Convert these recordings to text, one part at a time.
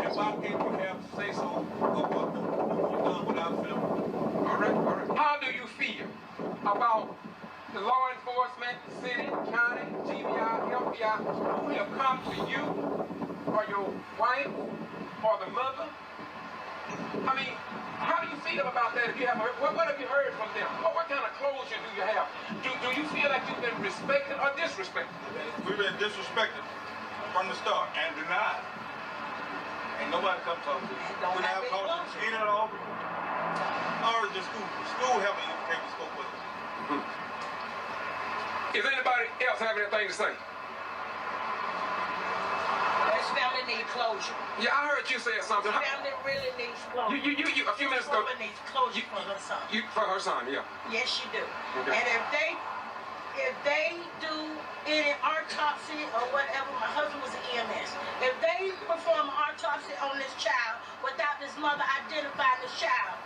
And why can't you have say-so of what you've done without filming? All right. How do you feel about the law enforcement, city, county, G.B.R, FBI, who have come to you, or your wife, or the mother? I mean, how do you feel about that? If you haven't heard, what have you heard from them? What kind of closure do you have? Do you feel like you've been respected or disrespected? We've been disrespected from the start and denied. Ain't nobody come talk to us. We don't have culture in at all. Or the school. School haven't even came to school with us. Is anybody else have anything to say? This family needs closure. Yeah, I heard you say something. This family really needs closure. You a few minutes ago. This woman needs closure for her son. For her son, yeah. Yes, she do. Okay. And if they do any autopsy or whatever, my husband was an EMS. If they perform an autopsy on this child without this mother identifying this child,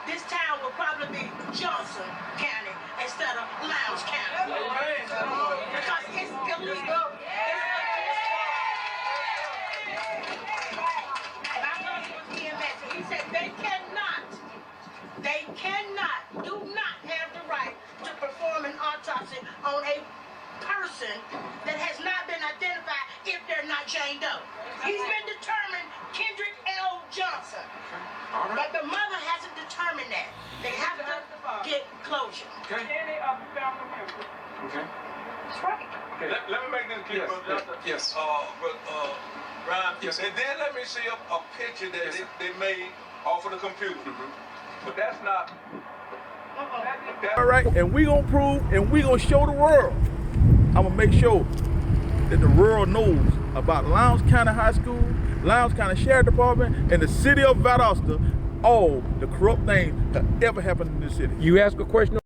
this town will probably be Johnson County instead of Lowndes County. Because it's illegal. My husband was EMS, and he said they do not have the right to perform an autopsy on a person that has not been identified if they're not Jane Doe. He's been determined Kendrick L. Johnson. All right. But the mother hasn't determined that. They have to get closure. Okay. Any of the family members. Okay. That's right. Okay. Let me make this clear, Brother Johnson. Yes. Ryan. Yes. And then let me see a picture that they made off of the computer. But that's not. All right, and we gonna prove and we gonna show the world. I'm gonna make sure that the world knows about Lowndes County High School, Lowndes County Sheriff Department, and the city of Valdosta, all the corrupt things that ever happened in this city. You ask a question.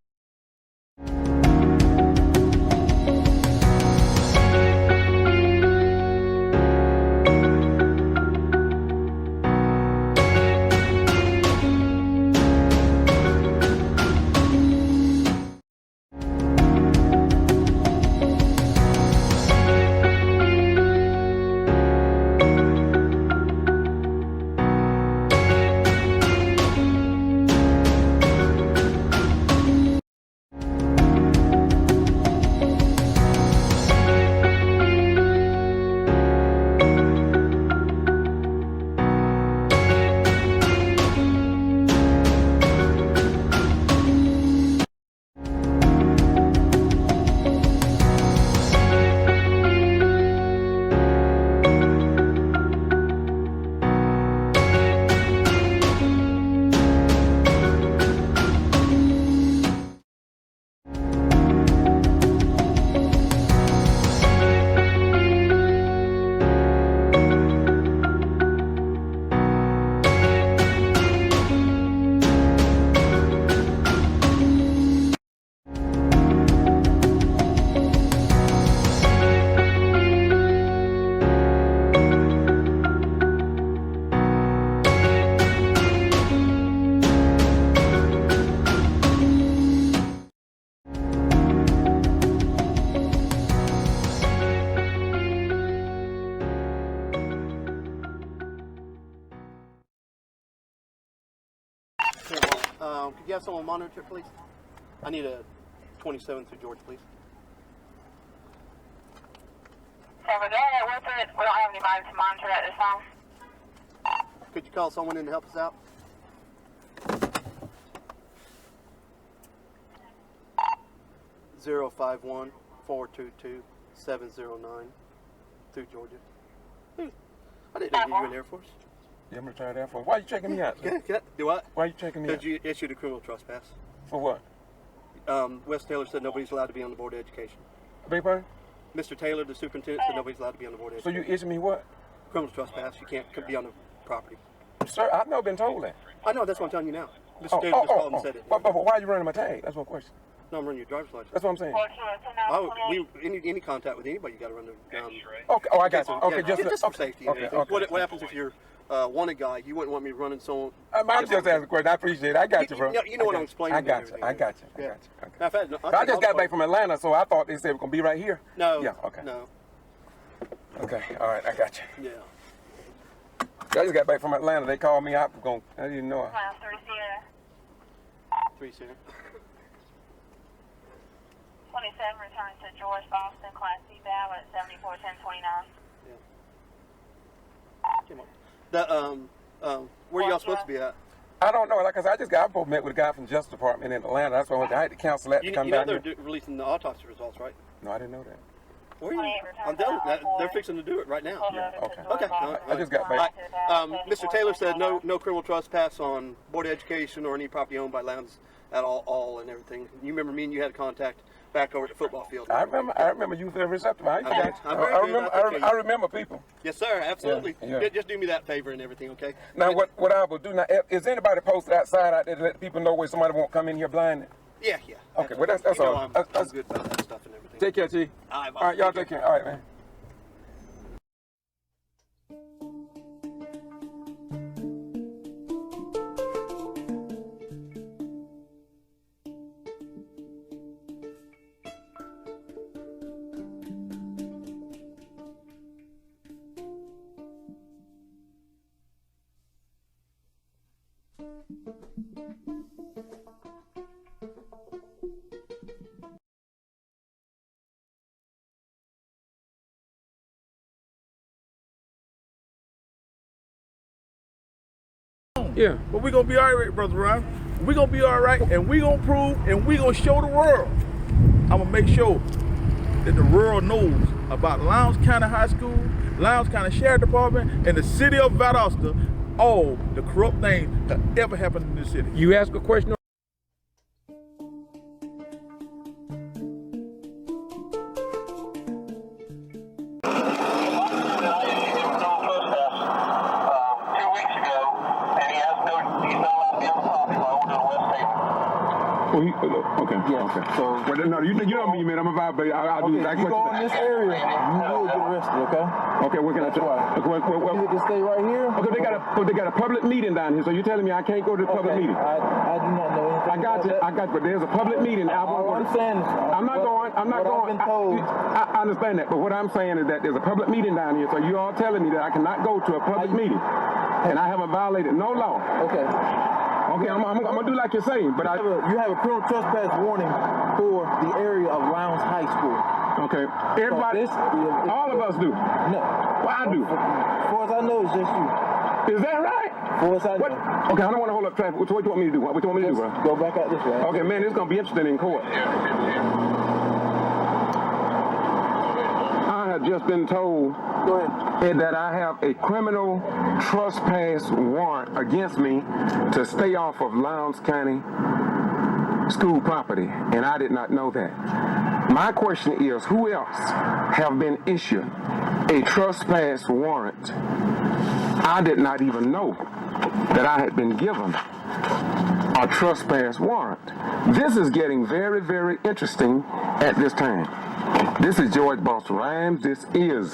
Could you have someone monitor, please? I need a 27 through George, please. Over there, with it, we don't have anybody to monitor at this time. Could you call someone in to help us out? Zero 51422-709 through Georgia. I didn't know you were in the Air Force. Yeah, I'm retired Air Force. Why are you checking me out? Do what? Why are you checking me out? Because you issued a criminal trespass. For what? Wes Taylor said nobody's allowed to be on the Board of Education. Big pardon? Mr. Taylor, the superintendent, said nobody's allowed to be on the Board of So Education. you issued me what? Criminal trespass. You can't be on the property. Sir, I've never been told that. I know, that's what I'm telling you now. Mr. Taylor just called and said it. But why are you running my tag? That's one question. No, I'm running your driver's license. That's what I'm saying. Any contact with anybody, you got to run the. Okay. Oh, I got you. Okay, just for okay. safety. Okay. What happens if you're wanted guy? You wouldn't want me running someone. I'm just asking a question. I appreciate it. I got you, bro. You know what I'm explaining. I got you. I got you. Yeah. Okay. I just got back from Atlanta, so I thought they said we're gonna be right here. No. Yeah. Okay. No. Okay. All right. I got you. Yeah. I just got back from Atlanta. They called me out. I didn't know. Class 3 Sierra. 3 Sierra. 27 returns to George Boston, Class C Battle at 74-10-29. Where y'all supposed to be at? I don't know. Like I said, I both met with a guy from the Justice Department in Atlanta. That's why I had to cancel that to come down they're here. releasing the autopsy results, right? No, I didn't know that. Where are you? I'm telling you, they're fixing to do it right now. Yeah, okay. Okay. I just got back. Mr. Taylor said no criminal trespass on Board of Education or any property owned by Lowndes at all and everything. You remember me and you had contact back over at the football field. I remember you very receptive. I remember people. Yes, sir. Absolutely. Yeah. Just do me that favor and everything, okay? Now, what I will do now, is anybody posted outside out there to let people know where somebody won't come in here blind? Yeah. Okay, well, that's all. I'm good about that stuff and everything. Take care, T. All right, y'all take care. All right, man. Yeah. But we're going to be all right, Brother Ryan. We're going to be all right, and we're going to prove, and we're going to show the world. I'm going to make sure that the world knows about Lowndes County High School, Lowndes County Sheriff Department, and the city of Valdosta, all the corrupt things that ever happened in this city. You ask a question. Okay. So, well, no, you know me, man. I'm a vibe, but I'll do that. If you go in this area, you will get arrested, okay? Okay, what can I tell you? You can stay right here. Okay, they got a public meeting down here, so you're telling me I can't go to the public meeting? I do not know anything I got you, but there's a public meeting. All I'm saying is, I'm not going. I've been told. I understand that, but what I'm saying is that there's a public meeting down here, so you all telling me that I cannot go to a public meeting, and I haven't violated no law. Okay. Okay, I'm gonna do like you're saying, but you have a criminal trespass warning for the area of Lowndes High School. Okay, everybody, all of us do. No. Well, I do. As far as I know, it's just you. Is that right? As far as I know. Okay, I don't want to hold up traffic. What do you want me to do? What do you want me to do, bro? Go back out this way. Okay, man, this is gonna be interesting in court. I have just been told that I have a criminal trespass warrant against me to stay off of Lowndes County school property, and I did not know that. My question is, who else have been issued a trespass warrant? I did not even know that I had been given a trespass warrant. This is getting very, very interesting at this time. This is George Boston Rhymes. This is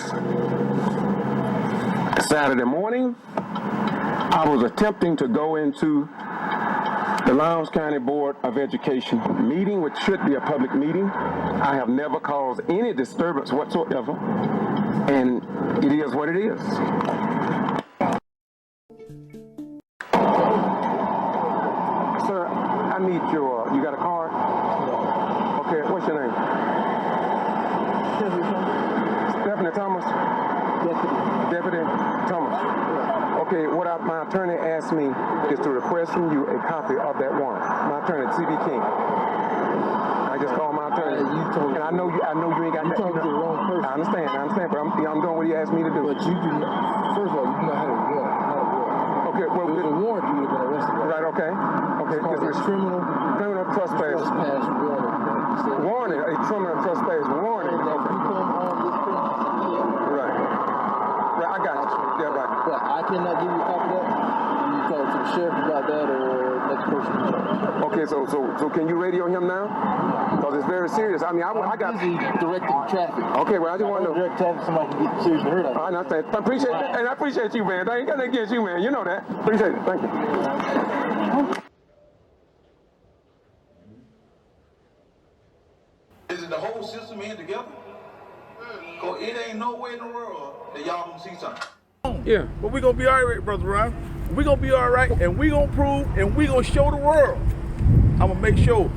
Saturday morning. I was attempting to go into the Lowndes County Board of Education meeting, which should be a public meeting. I have never caused any disturbance whatsoever, and it is what it is. Sir, I need you got a card? Okay, what's your name? Stephanie Thomas? Deputy Thomas. Okay, my attorney asked me is to request from you a copy of that warrant. My attorney, C.B. King. I just called my attorney. And I know you ain't got that. You talking to the wrong person. I understand, but I'm doing what he asked me to do. But you do not, first of all, you do not have a warrant. Okay, well, with a warrant, you would have been arrested. Right, okay. It's called a criminal trespass warning. Warning, a criminal trespass warning. If you come on this premises, right, I got you. Yeah, right. But I cannot give you a copy of that. You talk to the sheriff about that or next person. Okay, so can you radio him now? Because it's very serious. I mean, I got busy directing traffic. Okay, well, I just want to know. Direct traffic, somebody can get seriously hurt. I understand. I appreciate that, and I appreciate you, man. I ain't got nothing against you, man. You know that. Appreciate it. Thank you. Is it the whole system in together? Because it ain't no way in the world that y'all don't see something. Yeah. But we're going to be all right, Brother Ryan. We're going to be all right, and we're going to prove, and we're going to show the world. I'm going to make sure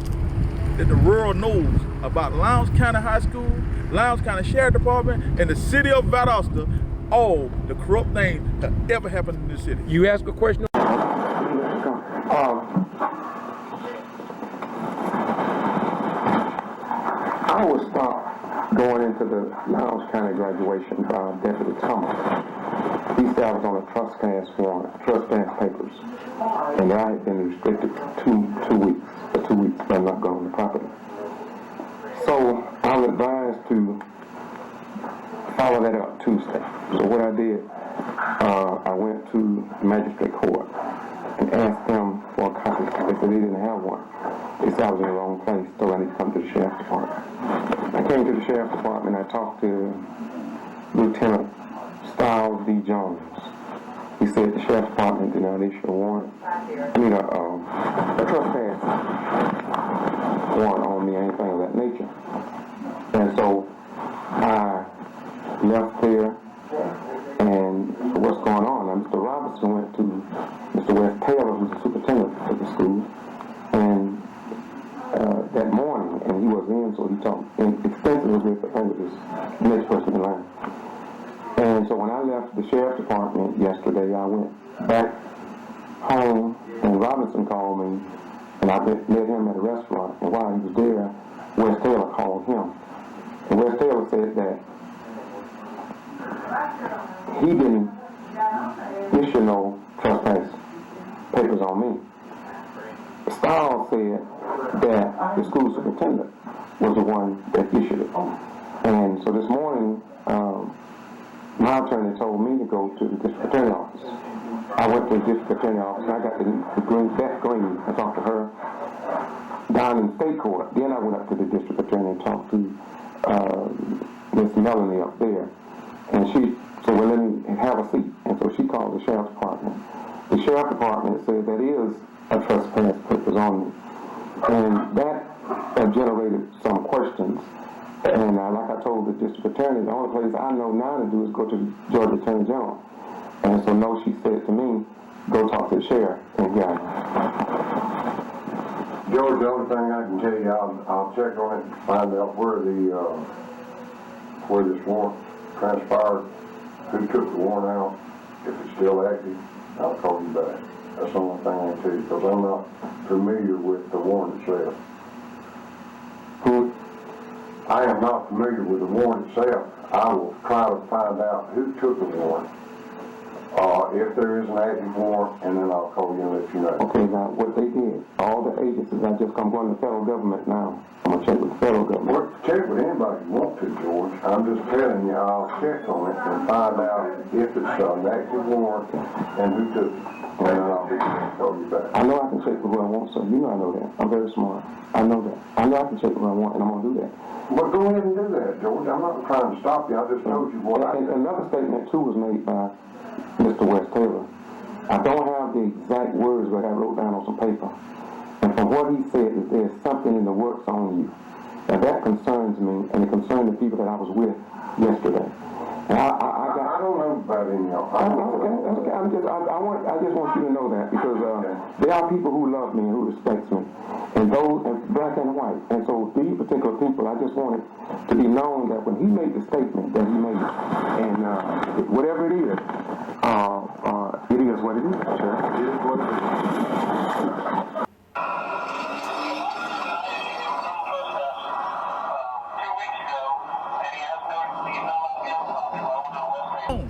that the world knows about Lowndes County High School, Lowndes County Sheriff Department, and the city of Valdosta, all the corrupt things that ever happened in this city. You ask a question? I was stopped going into the Lowndes County graduation by Deputy Thomas. He said I was on a trespass warrant, trespass papers, and I had been restricted for two weeks, but I'm not going on the property. So I was advised to follow that up Tuesday. So what I did, I went to the magistrate court and asked them for a copy. They said they didn't have one. They said I was in the wrong place, so I need to come to the sheriff's department. I came to the sheriff's department and I talked to Lieutenant Styles D. Jones. He said the sheriff's department did not issue a warrant. I mean, a trespass warrant on me, anything of that nature. And so I left there, and so what's going on? Now, Mr. Robertson went to Mr. Wes Taylor, who's the superintendent of the school, and that morning, and he was in, so he talked extensively with this next person in line. And so when I left the sheriff's department yesterday, I went back home, and Robinson called me, and I met him at a restaurant, and while he was there, Wes Taylor called him. And Wes Taylor said that he didn't issue no trespass papers on me. Styles said that the school superintendent was the one that issued it. And so this morning, my attorney told me to go to the district attorney's office. I went to the district attorney's office and I got the green, Beth Green. I talked to her down in state court. Then I went up to the district attorney and talked to Miss Melanie up there. And she said, well, let me have a seat. And so she called the sheriff's department. The sheriff's department said that is a trespass papers on me. And that generated some questions. And like I told the district attorney, the only place I know now to do is go to the Georgia Attorney General. And so no, she said to me, go talk to the sheriff and get it. George, the only thing I can tell you, I'll check on it and find out where this warrant transpired, who took the warrant out, if it's still active, I'll call you back. That's the only thing I can tell you, because I'm not familiar with the warrant itself. I am not familiar with the warrant itself. I will try to find out who took the warrant, if there is an active warrant, and then I'll call you and let you know. Okay, now what they did, all the agencies, I'm going to the federal government now. I'm going to check with the federal government. Well, check with anybody you want to, George. I'm just telling you, I'll check on it and find out if it's an active warrant and who took it. And then I'll call you back. I know I can check with who I want, so you know I know that. I'm very smart. I know that. I know I can check with who I want, and I'm going to do that. Well, go ahead and do that, George. I'm not trying to stop you. I just told you what I did. Another statement, too, was made by Mr. Wes Taylor. I don't have the exact words, but I wrote down on some paper. And from what he said, is there's something in the works on you. And that concerns me, and it concerned the people that I was with yesterday. And I don't know about any of them. Okay. I just want you to know that, because there are people who love me and who respect me, and those, and black and white. And so these particular people, I just want it to be known that when he made the statement that he made, and whatever it is what it is, sir. It is what it is.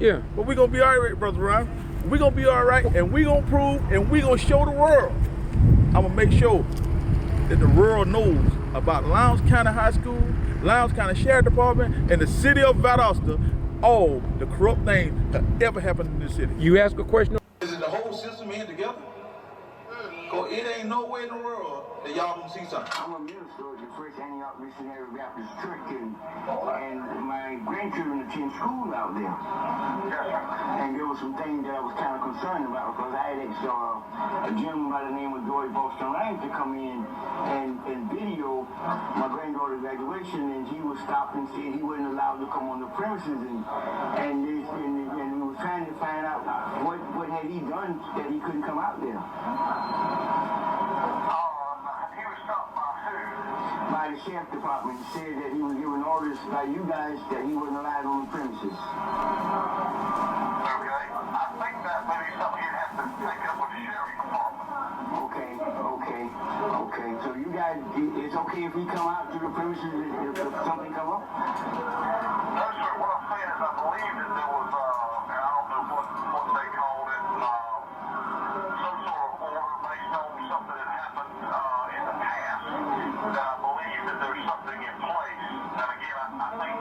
Yeah, but we're going to be all right, Brother Ryan. We're going to be all right, and we're going to prove, and we're going to show the world. I'm going to make sure that the world knows about Lowndes County High School, Lowndes County Sheriff Department, and the city of Valdosta, all the corrupt things that ever happened in this city. You ask a question? Is it the whole system in together? Because it ain't no way in the world that y'all gonna see something. I'm a minister of the First Antioch Missionary Baptist Church, and my grandchildren attend school out there. And there were some things that I was kind of concerned about, because I had asked a gentleman by the name of Joy Boston Lang to come in and video my granddaughter's graduation, and he was stopped and said he wasn't allowed to come on the premises, and it was trying to find out what had he done that he couldn't come out there. He was stopped by who? By the sheriff department. Said that he was given orders by you guys that he wasn't allowed on the premises. Okay. I think that may be something you'd have to take up with the sheriff's department. Okay. So you guys, it's okay if he come out to the premises if something come up? No, sir. What I'm saying is I believe that there was, and I don't know what they called it, some sort of order based on something that happened in the past. That I believe that there's something in place. And again, I think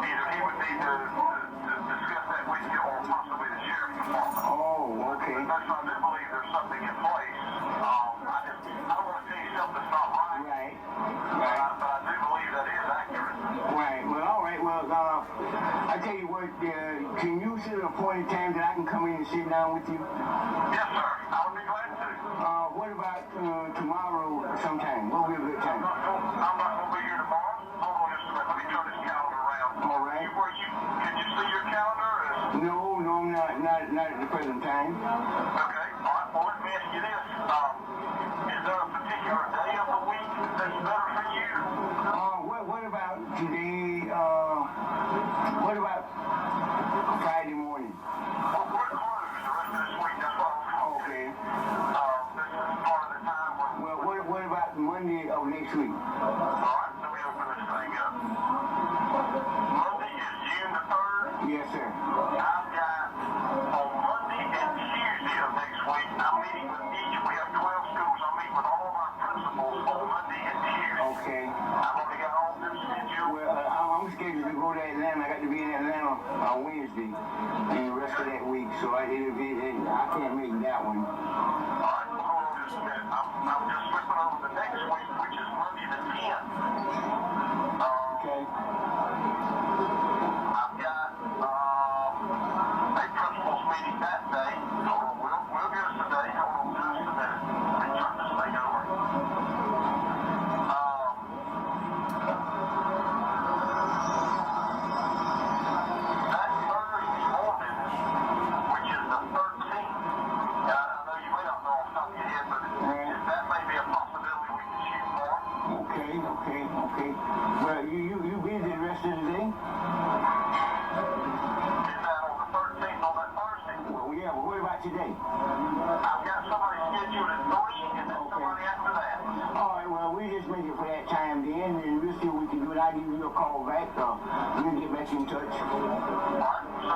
either he would need to discuss that with you or possibly the sheriff's department. Oh, okay. But I do believe there's something in place. I don't want to tell you something that's not right. Right. But I do believe that is accurate. Right. Well, all right. Well, I tell you what, can you set an appointed time that I can come in and sit down with you? Yes, sir. I would be glad to. What about tomorrow sometime? What would be a good time? I'm not going to be here tomorrow. Hold on just a minute. Let me turn this calendar around. All right. Can you see your calendar? No, I'm not at the present time. Okay. All right. Well, let me ask you this. Is there a particular day of the week that's better for you? What about today? What about Friday morning? Well, we're closed the rest of this week. That's what I'm Okay. This is part of the time where... Well, what about Monday of next week? All right. Let me open this thing up. Monday is June the 3rd. Yes, sir. I've got on Monday and Tuesday of next week, I'm meeting with each. We have 12 schools. I'm meeting with all of our principals on Monday and Tuesday. Okay. I've already got all them scheduled. Well, I'm scheduled to go to Atlanta. I got to be in Atlanta on Wednesday and the rest of that week, so I can't make that one. All right, well, hold on just a minute. I'm just flipping over the next week, which is Monday the 10th. Okay. I've got a principals meeting that day. Hold on, we'll get us today. Hold on just a minute. Let me turn this thing over. That Thursday morning, which is the 13th, and I know you may not know off the top of your head, but that may be a possibility we can shoot for. Okay. Well, you busy the rest of the day? Is that on the 13th on that Thursday? Well, yeah, but what about today? I've got somebody scheduled at 3 and then somebody after that. All right, well, we just make it for that time then, and we'll see what we can do, and I'll give you a call back, we'll get back in touch. All right, so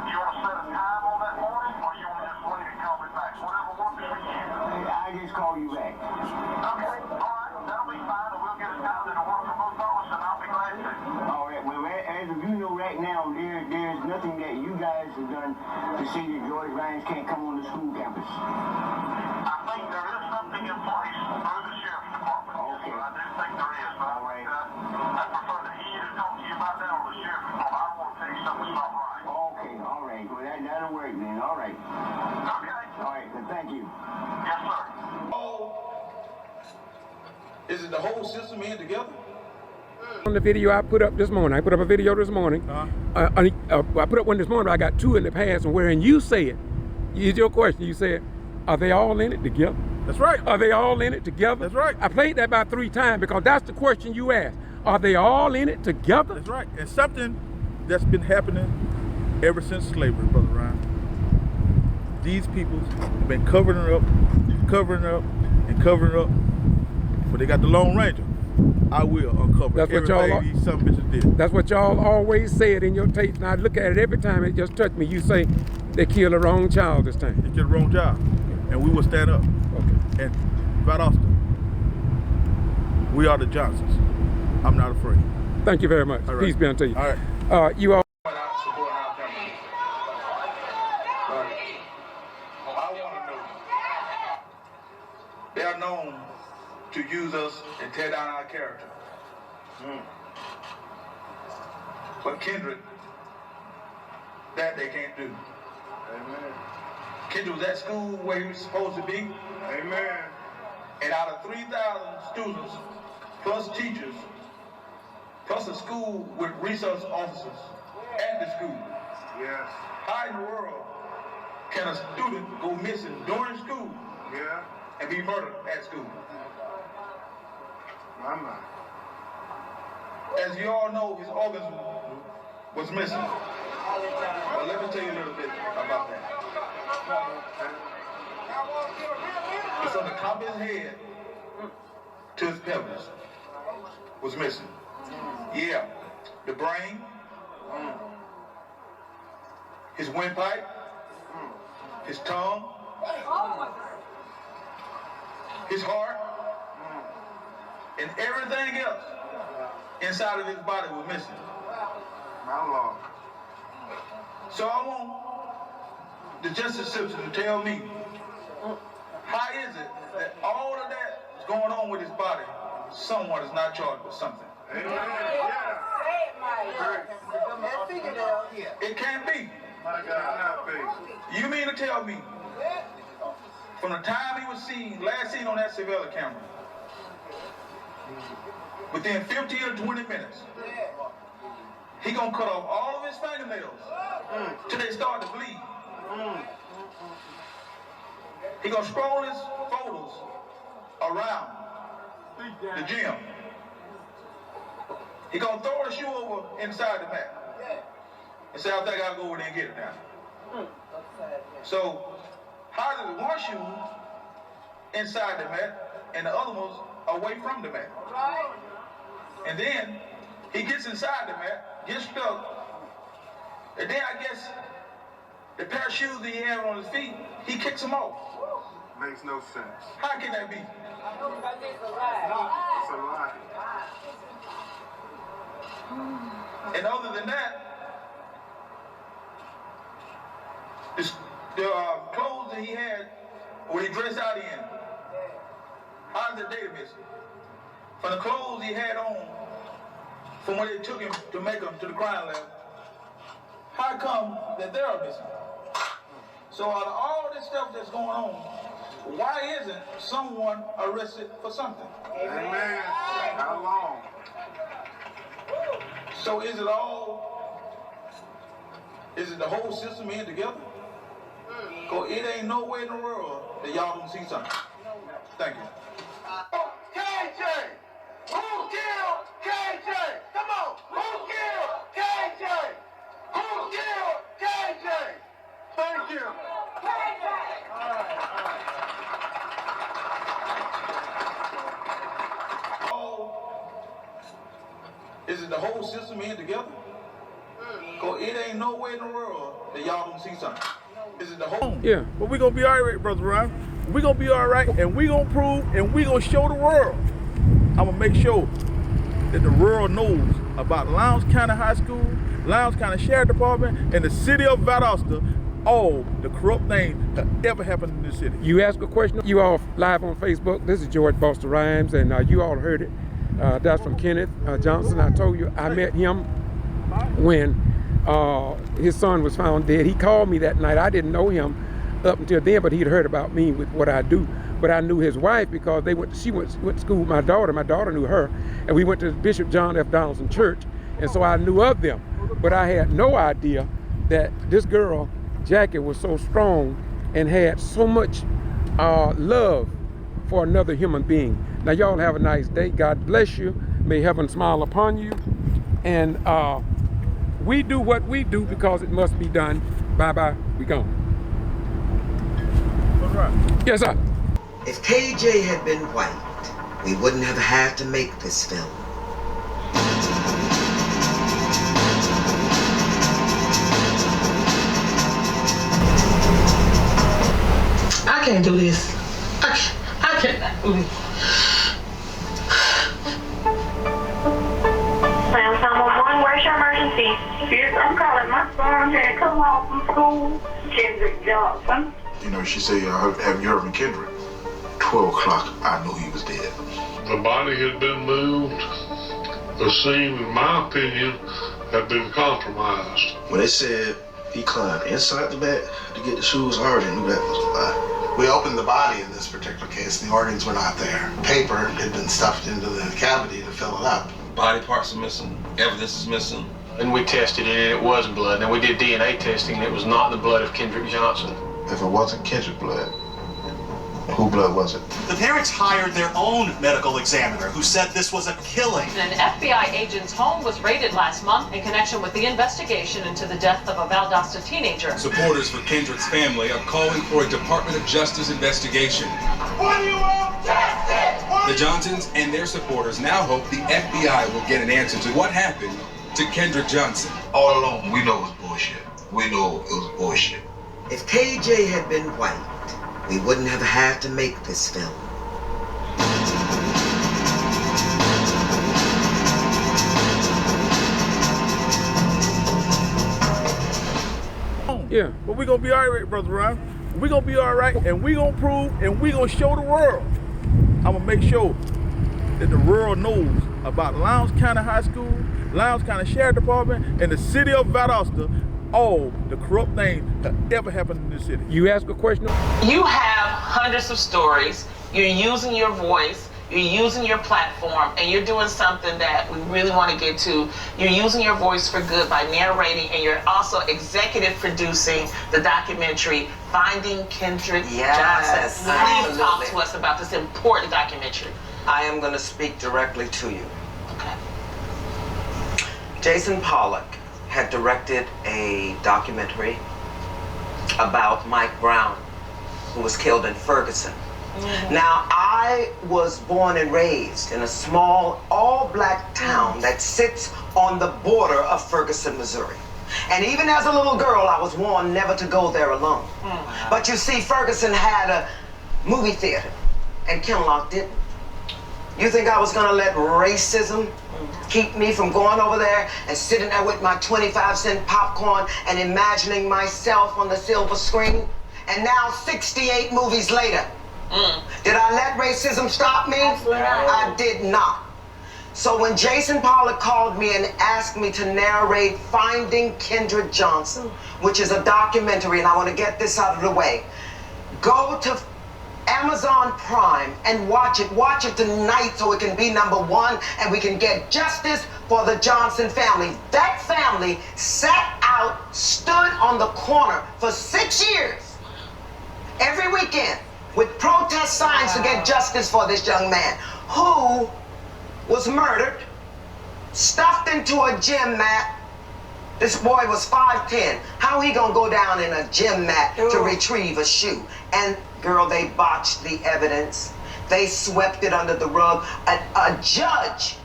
you want to set a time on that morning, or you want to just wait and call me back? Whatever works for you. I'll just call you back. Okay, all right, that'll be fine, and we'll get a time that'll work for both of us, and I'll be glad to. All right, well, as of you know right now, there's nothing that you guys have done to say that George Lyons can't come on the school campus. I think there is something in place through the sheriff's department. Okay. I do think there is, but All right. I prefer to either talk to you about that or the sheriff's department. I don't want to tell you something's not right. Okay, all right. Well, that'll work then. All right. Okay. All right, then thank you. Yes, sir. Is it the whole system in together? On the video I put up this morning, I put up a video this morning. I put up one this morning, but I got two in the past, and wherein you said, it's your question, you said, are they all in it together? That's right. Are they all in it together? That's right. I played that about 3 times because that's the question you asked. Are they all in it together? That's right. And something that's been happening ever since slavery, Brother Ryan. These people have been covering it up, but they got the Lone Ranger. I will uncover everything these some bitches did. That's what y'all always said in your tapes, and I look at it every time it just touched me. You say they killed the wrong child this time. They killed the wrong child, and we will stand up. Okay. And right, Austin, we are the Johnsons. I'm not afraid. Thank you very much. All right. Peace be unto you. All right. You all. I want to know. They are known to use us and tear down our character. But Kendrick, that they can't do. Amen. Kendrick was at school where he was supposed to be. Amen. And out of 3,000 students, plus teachers, plus a school with resource officers at the school, Yes. How in the world can a student go missing during school and be murdered at school? My. As you all know, his organs was missing. But let me tell you a little bit about that. It's from the top of his head to his pelvis was missing. Yeah, the brain, his windpipe, his tongue, his heart, and everything else inside of his body was missing. My Lord. So I want the justice system to tell me, how is it that all of that is going on with his body, someone is not charged with something? It can't be. My God, You mean to tell me, from the time he was last seen on that surveillance camera, within 15 or 20 minutes, he gonna cut off all of his fingernails till they start to bleed. He gonna scroll his photos around the gym. He gonna throw the shoe over inside the mat and say, I think I'll go over there and get it now. So, how does one shoe inside the mat and the other one's away from the mat? And then he gets inside the mat, gets stuck, and then I guess the pair of shoes that he had on his feet, he kicks them off. Makes no sense. How can that be? It's a lie. And other than that, the clothes that he had, when he dressed out in, how's the data missing? From the clothes he had on, from when they took him to make him to the crime lab, how come that they're missing? So out of all this stuff that's going on, why isn't someone arrested for something? Amen. How long? So is it the whole system in together? Because it ain't no way in the world that y'all don't see something. Thank you. KJ! Who killed KJ? Come on! Who killed KJ? Who killed KJ? Thank you. Is it the whole system in together? Because it ain't no way in the world that y'all don't see something. Is it the whole? Yeah, but we're going to be all right, Brother Ryan. We're going to be all right, and we're going to prove, and we're going to show the world. I'm going to make sure that the world knows about Lowndes County High School, Lowndes County Sheriff Department, and the city of Valdosta, all the corrupt things that ever happened in this city. You ask a question, you all live on Facebook. This is George Buster Rhymes, and you all heard it. That's from Kenneth Johnson. I told you I met him when his son was found dead. He called me that night. I didn't know him up until then, but he'd heard about me with what I do. But I knew his wife because she went to school with my daughter. My daughter knew her, and we went to Bishop John F. Donaldson Church, and so I knew of them. But I had no idea that this girl, Jackie, was so strong and had so much love for another human being. Now y'all have a nice day. God bless you. May heaven smile upon you. And we do what we do because it must be done. Bye-bye. We gone. Yes, sir. If KJ had been white, we wouldn't have had to make this film. I can't do this. I cannot do this. Sam 911, where's your emergency? Yes, I'm calling. My son had come home from school. Kendrick Johnson. You know, she said, have you heard from Kendrick? 12 o'clock, I knew he was dead. The body had been moved. The scene, in my opinion, had been compromised. When they said he climbed inside the bed to get the shoes, I already knew that was a lie. We opened the body in this particular case. The organs were not there. Paper had been stuffed into the cavity to fill it up. Body parts are missing. Evidence is missing. And we tested it and it wasn't blood. And then we did DNA testing and it was not the blood of Kendrick Johnson. If it wasn't Kendrick blood, who blood was it? The parents hired their own medical examiner who said this was a killing. An FBI agent's home was raided last month in connection with the investigation into the death of a Valdosta teenager. Supporters for Kendrick's family are calling for a Department of Justice investigation. What do you want? Justice! The Johnsons and their supporters now hope the FBI will get an answer to what happened to Kendrick Johnson. All along, we know it was bullshit. We know it was bullshit. If KJ had been white, we wouldn't have had to make this film. Yeah, but we're gonna be all right, Brother Ryan. We're gonna be all right, and we're gonna prove, and we're gonna show the world. I'm gonna make sure that the world knows about Lowndes County High School, Lowndes County Sheriff Department, and the city of Valdosta, all the corrupt things that ever happened in this city. You ask a question? You have hundreds of stories. You're using your voice. You're using your platform, and you're doing something that we really want to get to. You're using your voice for good by narrating, and you're also executive producing the documentary Finding Kendrick Johnson. Please talk to us about this important documentary. I am going to speak directly to you. Okay. Jason Paulk had directed a documentary about Mike Brown, who was killed in Ferguson. Now, I was born and raised in a small, all-black town that sits on the border of Ferguson, Missouri. And even as a little girl, I was warned never to go there alone. But you see, Ferguson had a movie theater, and Kenneth didn't. You think I was gonna let racism keep me from going over there and sitting there with my 25-cent popcorn and imagining myself on the silver screen? And now, 68 movies later, did I let racism stop me? I did not. So when Jason Paulk called me and asked me to narrate Finding Kendrick Johnson, which is a documentary, and I want to get this out of the way, go to Amazon Prime and watch it tonight so it can be #1 and we can get justice for the Johnson family. That family sat out, stood on the corner for 6 years, every weekend, with protest signs to get justice for this young man who was murdered, stuffed into a gym mat. This boy was 5'10". How he gonna go down in a gym mat to retrieve a shoe? And girl, they botched the evidence. They swept it under the rug. A judge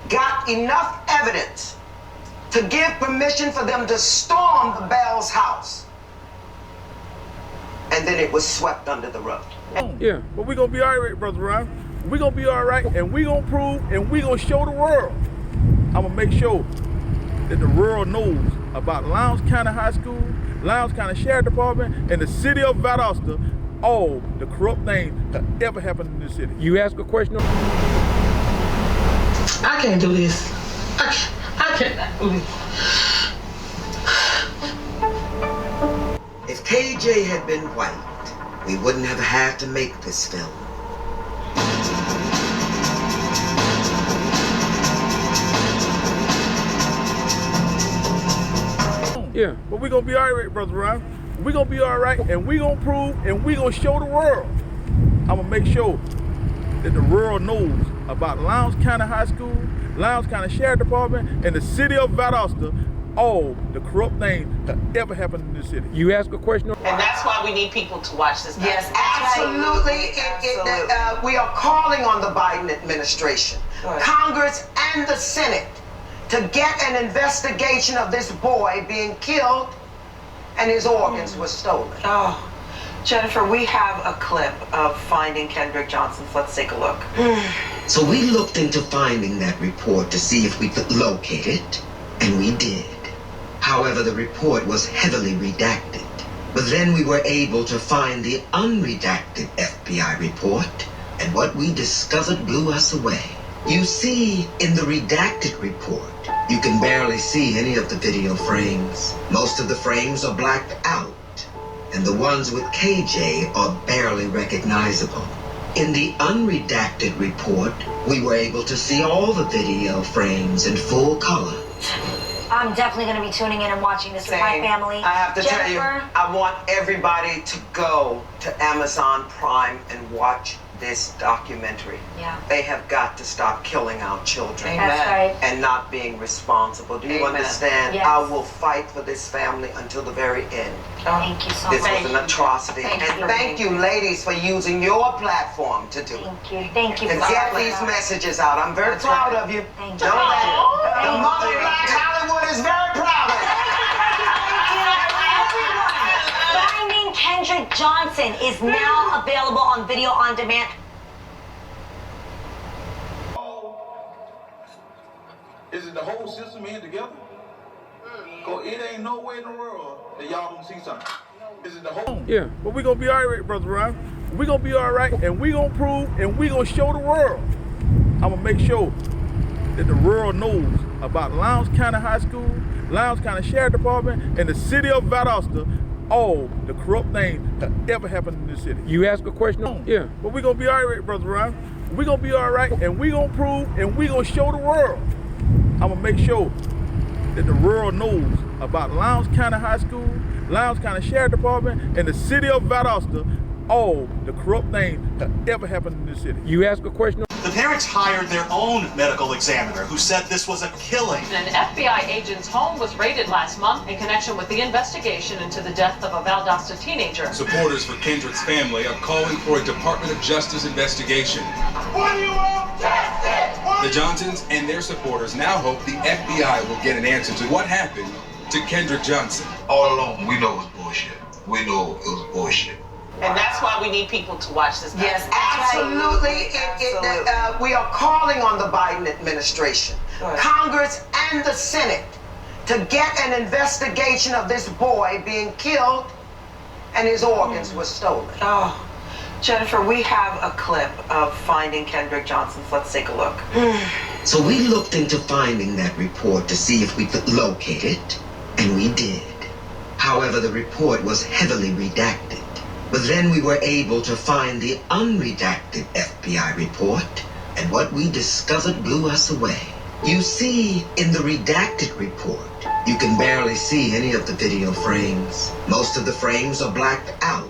got enough evidence to give permission for them to storm the Bell's house. And then it was swept under the rug. Yeah, but we're gonna be all right, Brother Ryan. We're gonna be all right, and we're gonna prove, and we're gonna show the world. I'm gonna make sure that the world knows about Lowndes County High School, Lowndes County Sheriff Department, and the city of Valdosta, all the corrupt things that ever happened in this city. You ask a question? I can't do this. I cannot do this. If KJ had been white, we wouldn't have had to make this film. Yeah, but we're gonna be all right, Brother Ryan. We're gonna be all right, and we're gonna prove, and we're gonna show the world. I'm gonna make sure that the world knows about Lowndes County High School, Lowndes County Sheriff Department, and the city of Valdosta, all the corrupt things that ever happened in this city. You ask a question? And that's why we need people to watch this. Yes, absolutely. We are calling on the Biden administration, Congress, and the Senate to get an investigation of this boy being killed and his organs were stolen. Oh, Jennifer, we have a clip of Finding Kendrick Johnson. Let's take a look. So we looked into finding that report to see if we could locate it, and we did. However, the report was heavily redacted. But then we were able to find the unredacted FBI report, and what we discovered blew us away. You see, in the redacted report, you can barely see any of the video frames. Most of the frames are blacked out, and the ones with KJ are barely recognizable. In the unredacted report, we were able to see all the video frames in full color. I'm definitely going to be tuning in and watching this with my family. I have to tell you, Jennifer? I want everybody to go to Amazon Prime and watch this documentary. Yeah. They have got to stop killing our children. Amen. That's right. And not being responsible. Do you understand? Yes. I will fight for this family until the very end. Thank you so This much. was an atrocity. Thank you, ladies, for using your platform to do it. Thank you. To get these messages out. I'm very proud of you. Thank Know that the mother of Black Hollywood is very proud of you. Finding Kendrick Johnson is now available on video on demand. Is it the whole system in together? Cause it ain't no way in the world that y'all don't see something. Is it the whole? Yeah, but we gonna be all right, Brother Ryan. We gonna be all right, and we gonna prove, and we gonna show the world. I'm gonna make sure that the world knows about Lowndes County High School, Lowndes County Sheriff Department, and the city of Valdosta. All the corrupt things that ever happened in this city. You ask a question? Yeah, but we gonna be all right, Brother Ryan. We gonna be all right, and we gonna prove, and we gonna show the world. I'm gonna make sure that the world knows about Lowndes County High School, Lowndes County Sheriff Department, and the city of Valdosta. All the corrupt things that ever happened in this city. You ask a question? The parents hired their own medical examiner who said this was a killing. An FBI agent's home was raided last month in connection with the investigation into the death of a Valdosta teenager. Supporters for Kendrick's family are calling for a Department of Justice investigation. What do you want? Justice! The Johnsons and their supporters now hope the FBI will get an answer to what happened to Kendrick Johnson. All along, we know it was bullshit. We know it was bullshit. And that's why we need people to watch this. Yes, absolutely. We are calling on the Biden administration, Congress, and the Senate to get an investigation of this boy being killed and his organs were stolen. Oh, Jennifer, we have a clip of finding Kendrick Johnson. Let's take a look. So we looked into finding that report to see if we could locate it, and we did. However, the report was heavily redacted. But then we were able to find the unredacted FBI report, and what we discovered blew us away. You see, in the redacted report, you can barely see any of the video frames. Most of the frames are blacked out,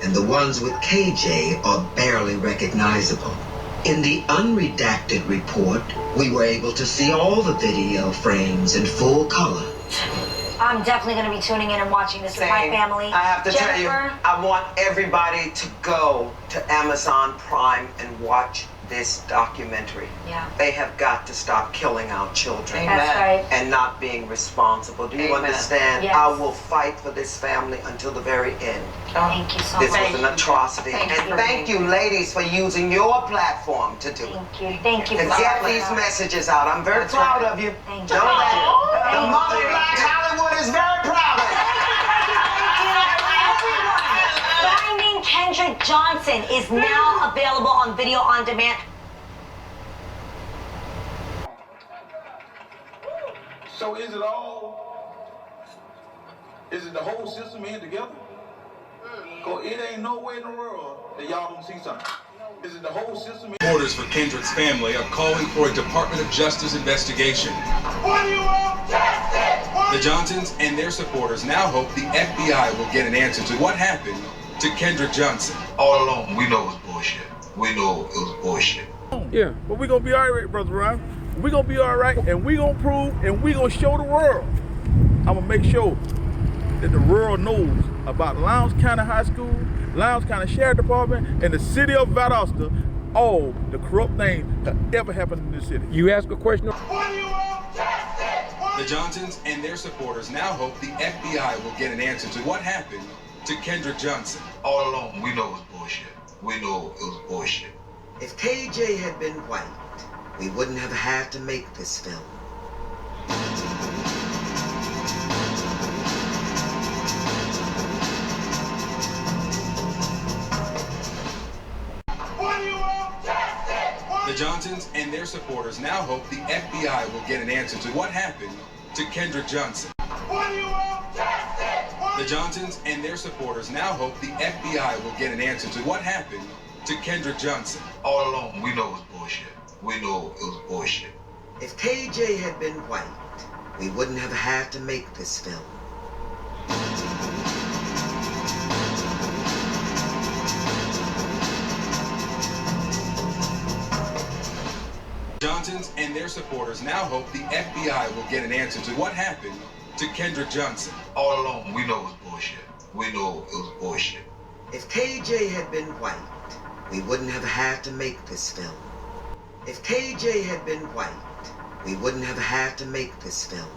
and the ones with KJ are barely recognizable. In the unredacted report, we were able to see all the video frames in full color. I'm definitely going to be tuning in and watching this with my family. I have to tell you, I want everybody to go to Amazon Prime and watch this documentary. Yeah. They have got to stop killing our children. That's right. And not being responsible. Do you understand? Yes. I will fight for this family until the very end. Thank you so This much. was an atrocity. Thank you, ladies, for using your platform to do it. Thank you. To get these messages out. I'm very proud of you. Thank Know that the mother of Black Hollywood is very proud of you. Finding Kendrick Johnson is now available on video on demand. So is it the whole system in together? Cause it ain't no way in the world that y'all don't see something. Is it the whole system? Supporters for Kendrick's family are calling for a Department of Justice investigation. What do you want? Justice! The Johnsons and their supporters now hope the FBI will get an answer to what happened to Kendrick Johnson. All along, we know it was bullshit. We know it was bullshit. Yeah, but we gonna be all right, Brother Ryan. We gonna be all right, and we gonna prove, and we gonna show the world. I'm gonna make sure that the world knows about Lowndes County High School, Lowndes County Sheriff Department, and the city of Valdosta. All the corrupt things that ever happened in this city. You ask a question? What do you want? Justice! The Johnsons and their supporters now hope the FBI will get an answer to what happened to Kendrick Johnson. All along, we know it was bullshit. We know it was bullshit. If KJ had been white, we wouldn't have had to make this film. What do you want? Justice! The Johnsons and their supporters now hope the FBI will get an answer to what happened to Kendrick Johnson. What do you want? Justice! The Johnsons and their supporters now hope the FBI will get an answer to what happened to Kendrick Johnson. All along, we know it was bullshit. We know it was bullshit. If KJ had been white, we wouldn't have had to make this film. Johnsons and their supporters now hope the FBI will get an answer to what happened to Kendrick Johnson. All along, we know it was bullshit. We know it was bullshit. If KJ had been white, we wouldn't have had to make this film. If KJ had been white, we wouldn't have had to make this film.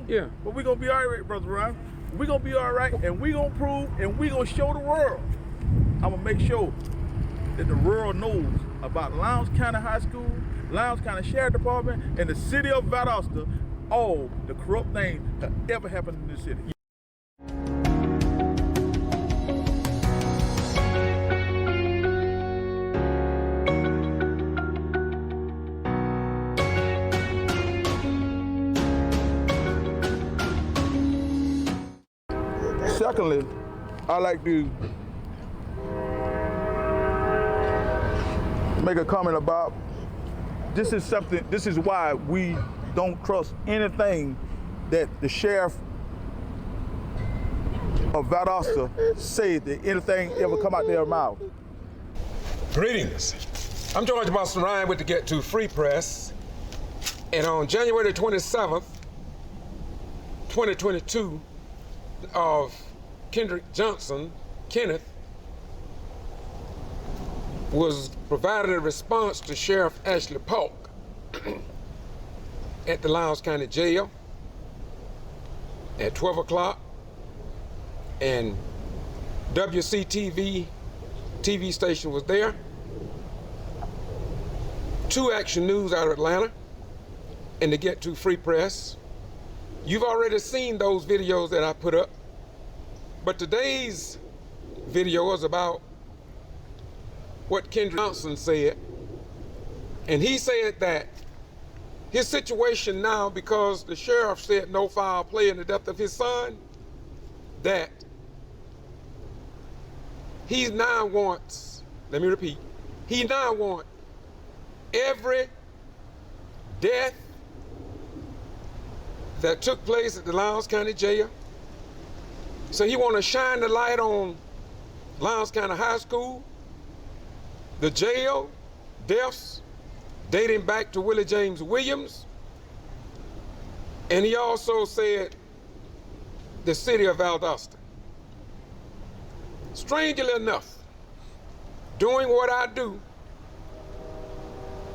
Yeah, but we're gonna be all right, Brother Ryan. We're gonna be all right, and we're gonna prove, and we're gonna show the world. I'm gonna make sure that the world knows about Lowndes County High School, Lowndes County Sheriff Department, and the city of Valdosta, all the corrupt things that ever happened in this city. Secondly, I like to make a comment about this is why we don't trust anything that the sheriff of Valdosta said, that anything ever come out their mouth. Greetings. I'm George Boston Ryan with the Get To Free Press, and on January 27th, 2022, of Kendrick Johnson, Kenneth, was provided a response to Sheriff Ashley Paulk at the Lowndes County Jail at 12 o'clock, and WCTV TV station was there. 2 Action News out of Atlanta, and the Get To Free Press. You've already seen those videos that I put up, but today's video is about what Kendrick Johnson said. And he said that his situation now, because the sheriff said no foul play in the death of his son, that he now wants, let me repeat, he now wants every death that took place at the Lowndes County Jail. So he want to shine the light on Lowndes County High School, the jail, deaths dating back to Willie James Williams, and he also said the city of Valdosta. Strangely enough, doing what I do,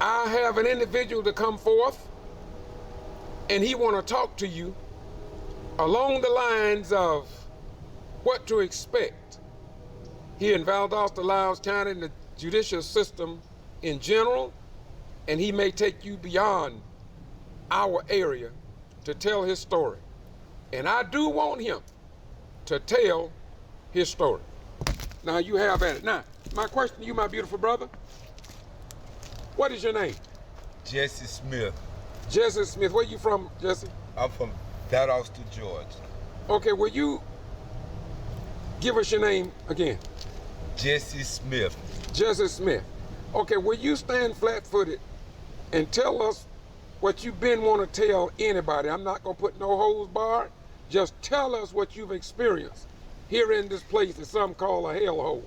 I have an individual to come forth, and he want to talk to you along the lines of what to expect here in Valdosta, Lowndes County, and the judicial system in general, and he may take you beyond our area to tell his story. And I do want him to tell his story. Now you have at it. Now, my question to you, my beautiful brother, what is your name? Jesse Smith. Jesse Smith. Where you from, Jesse? I'm from Valdosta, Georgia. Okay, will you give us your name again? Jesse Smith. Jesse Smith. Okay, will you stand flat-footed and tell us what you've been want to tell anybody? I'm not going to put no holds barred. Just tell us what you've experienced here in this place that some call a hellhole.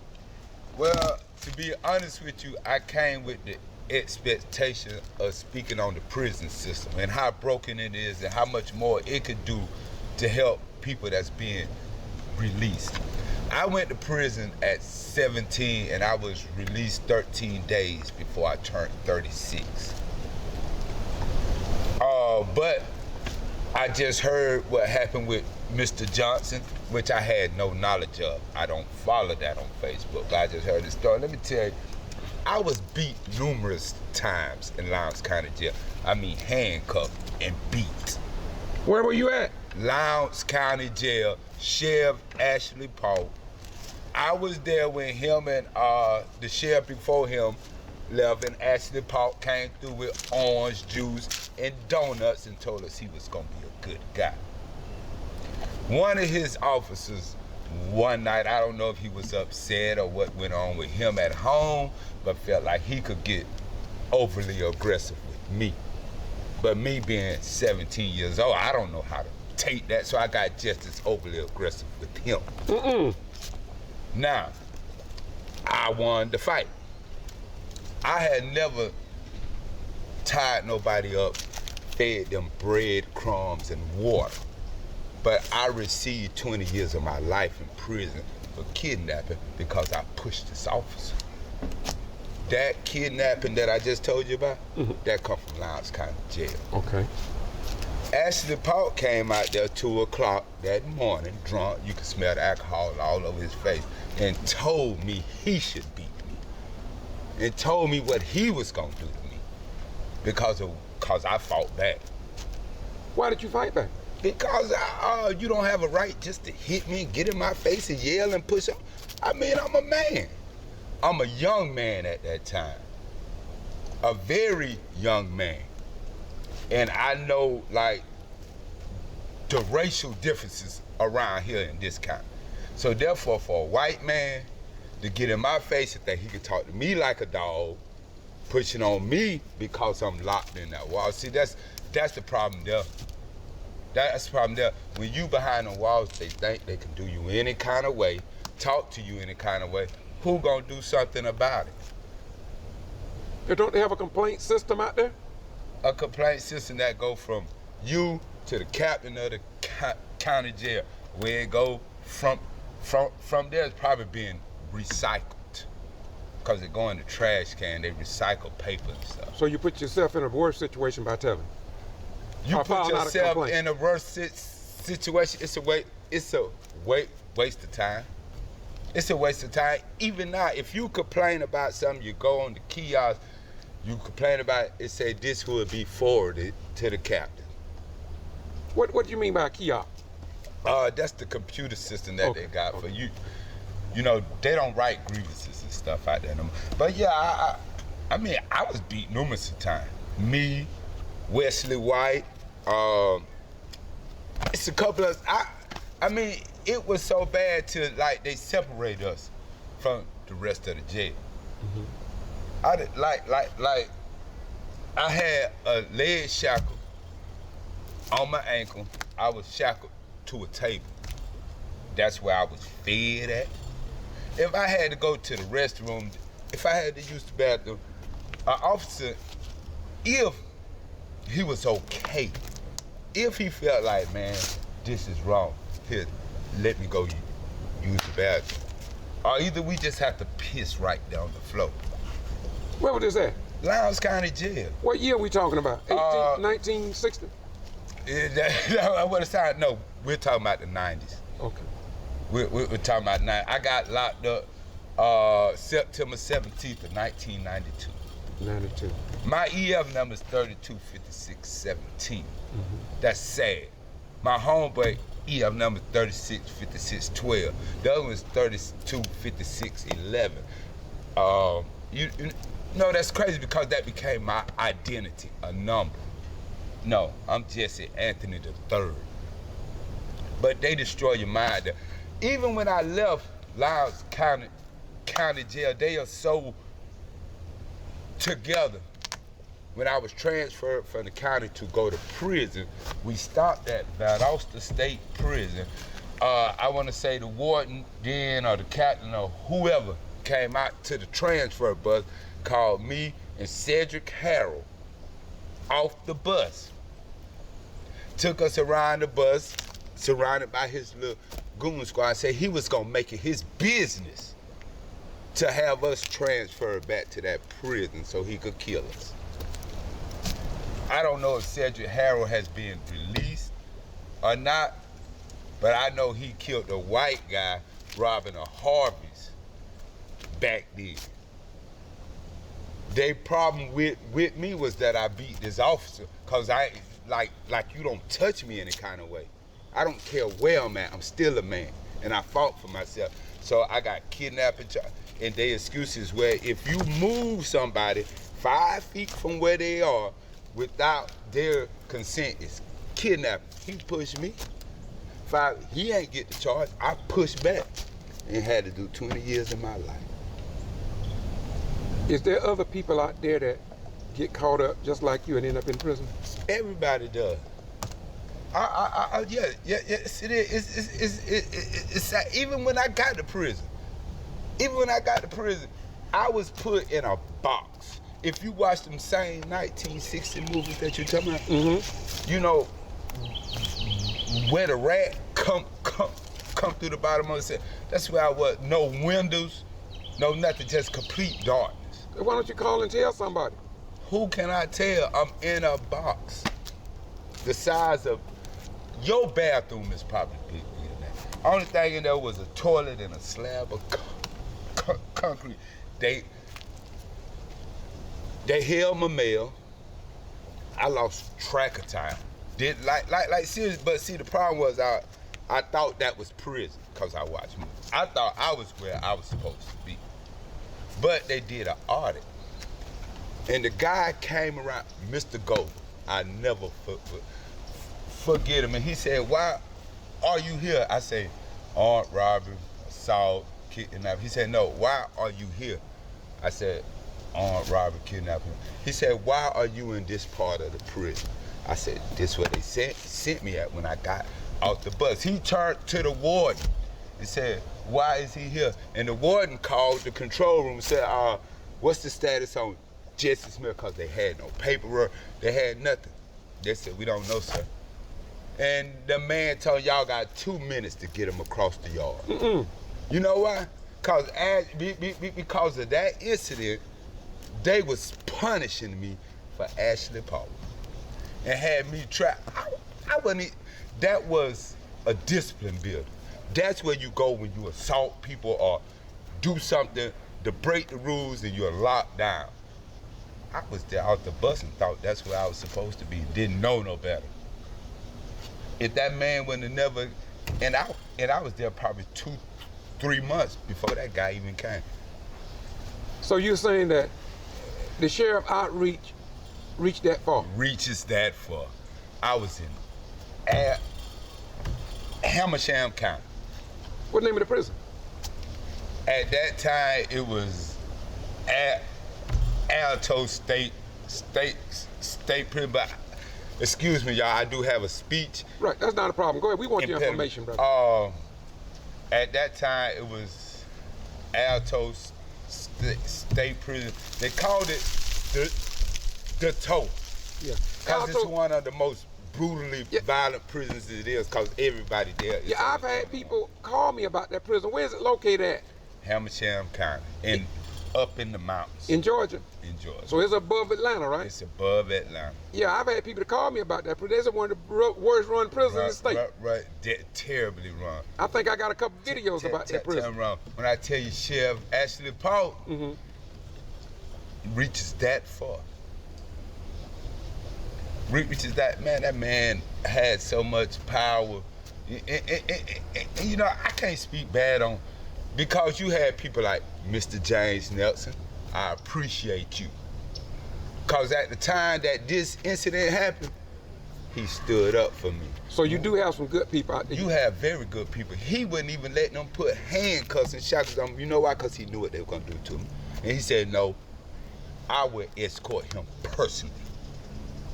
Well, to be honest with you, I came with the expectation of speaking on the prison system and how broken it is and how much more it could do to help people that's being released. I went to prison at 17 and I was released 13 days before I turned 36. But I just heard what happened with Mr. Johnson, which I had no knowledge of. I don't follow that on Facebook. I just heard the story. Let me tell you, I was beat numerous times in Lowndes County Jail. I mean, handcuffed and beat. Where were you at? Lowndes County Jail, Sheriff Ashley Paulk. I was there when him and the sheriff before him left, and Ashley Paulk came through with orange juice and donuts and told us he was gonna be a good guy. One of his officers one night, I don't know if he was upset or what went on with him at home, but felt like he could get overly aggressive with me. But me being 17 years old, I don't know how to take that, so I got just as overly aggressive with him. Now, I won the fight. I had never tied nobody up, fed them bread, crumbs, and water. But I received 20 years of my life in prison for kidnapping because I pushed this officer. That kidnapping that I just told you about, that come from Lowndes County Jail. Okay. Ashley Paulk came out there 2 o'clock that morning, drunk, you could smell the alcohol all over his face, and told me he should beat me. And told me what he was gonna do to me because I fought back. Why did you fight back? Because you don't have a right just to hit me and get in my face and yell and push up. I mean, I'm a man. I'm a young man at that time. A very young man. And I know, like, the racial differences around here in this county. So therefore, for a white man to get in my face and think he could talk to me like a dog, pushing on me because I'm locked in that wall. See, that's the problem there. That's the problem there. When you behind the walls, they think they can do you any kind of way, talk to you any kind of way. Who gonna do something about it? Don't they have a complaint system out there? A complaint system that go from you to the captain of the county jail. Where it go from there, it's probably being recycled. Because it go in the trash can, they recycle paper and stuff. So you put yourself in a worse situation by telling? You put yourself in a worse situation. It's a waste of time. It's a waste of time. Even now, if you complain about something, you go on the kiosk, you complain about it, say this will be forwarded to the captain. What do you mean by a kiosk? That's the computer system that they got for you. You know, they don't write grievances and stuff out there no more. But yeah, I mean, I was beat numerous of times. Me, Wesley White, it's a couple of, I mean, it was so bad till like they separate us from the rest of the jail. I had a leg shackle on my ankle. I was shackled to a table. That's where I was fed at. If I had to go to the restroom, if I had to use the bathroom, an officer, if he was okay, if he felt like, man, this is wrong, here, let me go use the bathroom. Or either we just have to piss right down the floor. Where was this at? Lowndes County Jail. What year are we talking about? 1960? No, we're talking about the 90s. Okay. We're talking about 90s. I got locked up September 17th of 1992. 92. My EF number is 325617. That's sad. My homeboy EF number is 365612. The other one is 325611. You know, that's crazy because that became my identity, a number. No, I'm Jesse Anthony III. But they destroy your mind. Even when I left Lowndes County Jail, they are so together. When I was transferred from the county to go to prison, we stopped at Valdosta State Prison. I want to say the warden then or the captain or whoever came out to the transfer bus, called me and Cedric Harrell off the bus. Took us around the bus, surrounded by his little goon squad, said he was gonna make it his business to have us transferred back to that prison so he could kill us. I don't know if Cedric Harrell has been released or not, but I know he killed a white guy robbing a Harvey's back then. Their problem with me was that I beat this officer, cause I, like you don't touch me any kind of way. I don't care where I'm at, I'm still a man, and I fought for myself. So I got kidnapped, and their excuses where if you move somebody 5 feet from where they are without their consent, it's kidnapping. He pushed me. He ain't get the charge, I pushed back and had to do 20 years of my life. Is there other people out there that get caught up just like you and end up in prison? Everybody does. Yes, it is. It's sad. Even when I got to prison, I was put in a box. If you watch them same 1960 movies that you're talking about, you know, where the rat come through the bottom of the cell, that's where I was. No windows, no nothing, just complete darkness. Why don't you call and tell somebody? Who can I tell? I'm in a box. The size of your bathroom is probably bigger than that. Only thing in there was a toilet and a slab of concrete. They held my mail. I lost track of time. Did like serious, but see the problem was I thought that was prison because I watched movies. I thought I was where I was supposed to be. But they did an audit. And the guy came around, Mr. Goat. I never forget him. And he said, "Why are you here?" I said, "Armed robbery, assault, kidnapping." He said, "No, why are you here?" I said, "Armed robbery, kidnapping." He said, "Why are you in this part of the prison?" I said, "This is where they sent me at when I got off the bus." He turned to the warden and said, "Why is he here?" And the warden called the control room and said, "What's the status on Jesse Smith?" Because they had no paperwork, they had nothing. They said, "We don't know, sir." And the man told y'all got 2 minutes to get him across the yard. You know why? Because of that incident, they was punishing me for Ashley Paulk and had me trapped. I wasn't. That was a discipline builder. That's where you go when you assault people or do something to break the rules and you're locked down. I was there out the bus and thought that's where I was supposed to be. Didn't know no better. If that man wouldn't have never, and I was there probably 2-3 months before that guy even came. So you're saying that the sheriff outreach reached that far? Reaches that far. I was in Hamersham County. What name of the prison? At that time, it was Alto State Prison. But excuse me, y'all, I do have a speech. Right, that's not a problem. Go ahead, we want your information, brother. At that time, it was Alto State Prison. They called it the Toe. Yeah. Because it's one of the most brutally violent prisons it is, because everybody there is. Yeah, I've had people call me about that prison. Where is it located at? Hamersham County, up in the mountains. In Georgia? In Georgia. So it's above Atlanta, right? It's above Atlanta. Yeah, I've had people to call me about that prison. It's one of the worst run prisons in the state. Right. Terribly run. I think I got a couple videos about that prison. When I tell you Sheriff Ashley Paulk reaches that far. Reaches that man had so much power. And, you know, I can't speak bad on, because you had people like Mr. James Nelson. I appreciate you. Because at the time that this incident happened, he stood up for me. So you do have some good people out there? You have very good people. He wouldn't even let them put handcuffs and shackles on me. You know why? Because he knew what they were going to do to me. And he said, "No, I would escort him personally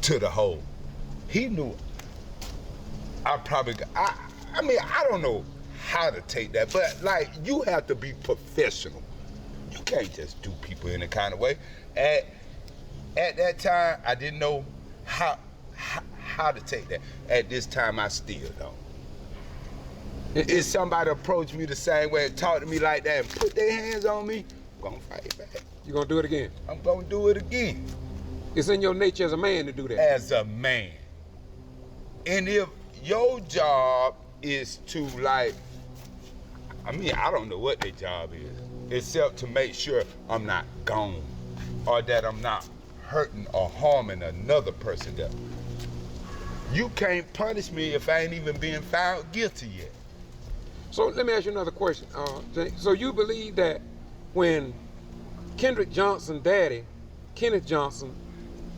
to the hole." He knew I mean, I don't know how to take that, but like, you have to be professional. You can't just do people in a kind of way. At that time, I didn't know how to take that. At this time, I still don't. If somebody approached me the same way and talked to me like that and put their hands on me, I'm gonna fight back. You gonna do it again? I'm gonna do it again. It's in your nature as a man to do that. As a man. And if your job is to, like, I mean, I don't know what their job is, except to make sure I'm not gone, or that I'm not hurting or harming another person there. You can't punish me if I ain't even been found guilty yet. So let me ask you another question. So you believe that when Kendrick Johnson's daddy, Kenneth Johnson,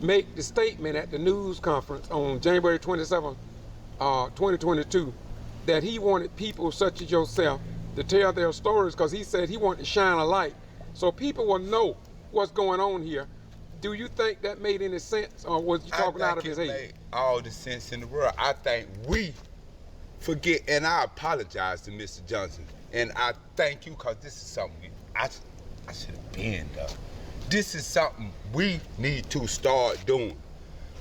make the statement at the news conference on January 27, 2022, that he wanted people such as yourself to tell their stories, because he said he wanted to shine a light so people will know what's going on here, do you think that made any sense, or was you talking out of his head? I think it made all the sense in the world. I think we forget, and I apologize to Mr. Johnson, and I thank you, because this is something I should have been done. This is something we need to start doing.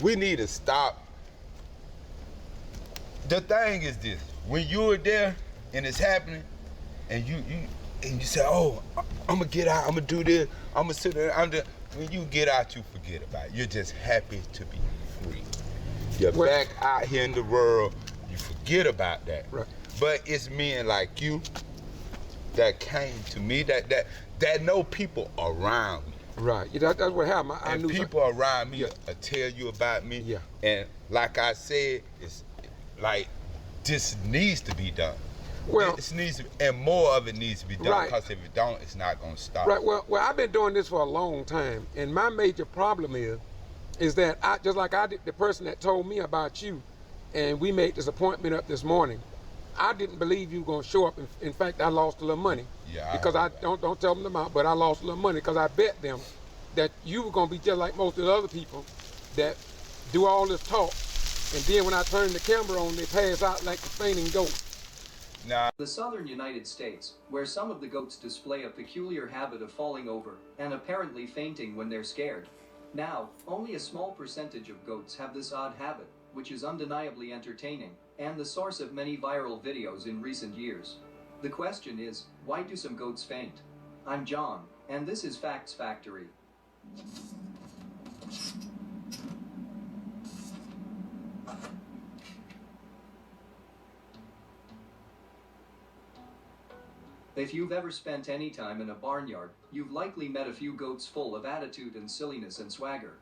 We need to stop. The thing is this: when you're there and it's happening, and you say, "Oh, I'm gonna get out. I'm gonna do this. I'm gonna sit there." When you get out, you forget about it. You're just happy to be free. You're back out here in the world. You forget about that. Right. But it's men like you that came to me that know people around me. Right. Yeah, that's what happened. I knew people around me tell you about me. Yeah. And like I said, it's like this needs to be done. Well, this needs to, and more of it needs to be done, because if it don't, it's not gonna stop. Right. Well, I've been doing this for a long time, and my major problem is that I just like the person that told me about you, and we made this appointment up this morning. I didn't believe you were gonna show up. In fact, I lost a little money. Yeah. Because I don't tell them the amount, but I lost a little money because I bet them that you were gonna be just like most of the other people that do all this talk, and then when I turn the camera on, they pass out like a fainting goat. The southern United States, where some of the goats display a peculiar habit of falling over and apparently fainting when they're scared. Now, only a small percentage of goats have this odd habit, which is undeniably entertaining and the source of many viral videos in recent years. The question is, why do some goats faint? I'm John, and this is Facts Factory. If you've ever spent any time in a barnyard, you've likely met a few goats full of attitude and silliness and swagger.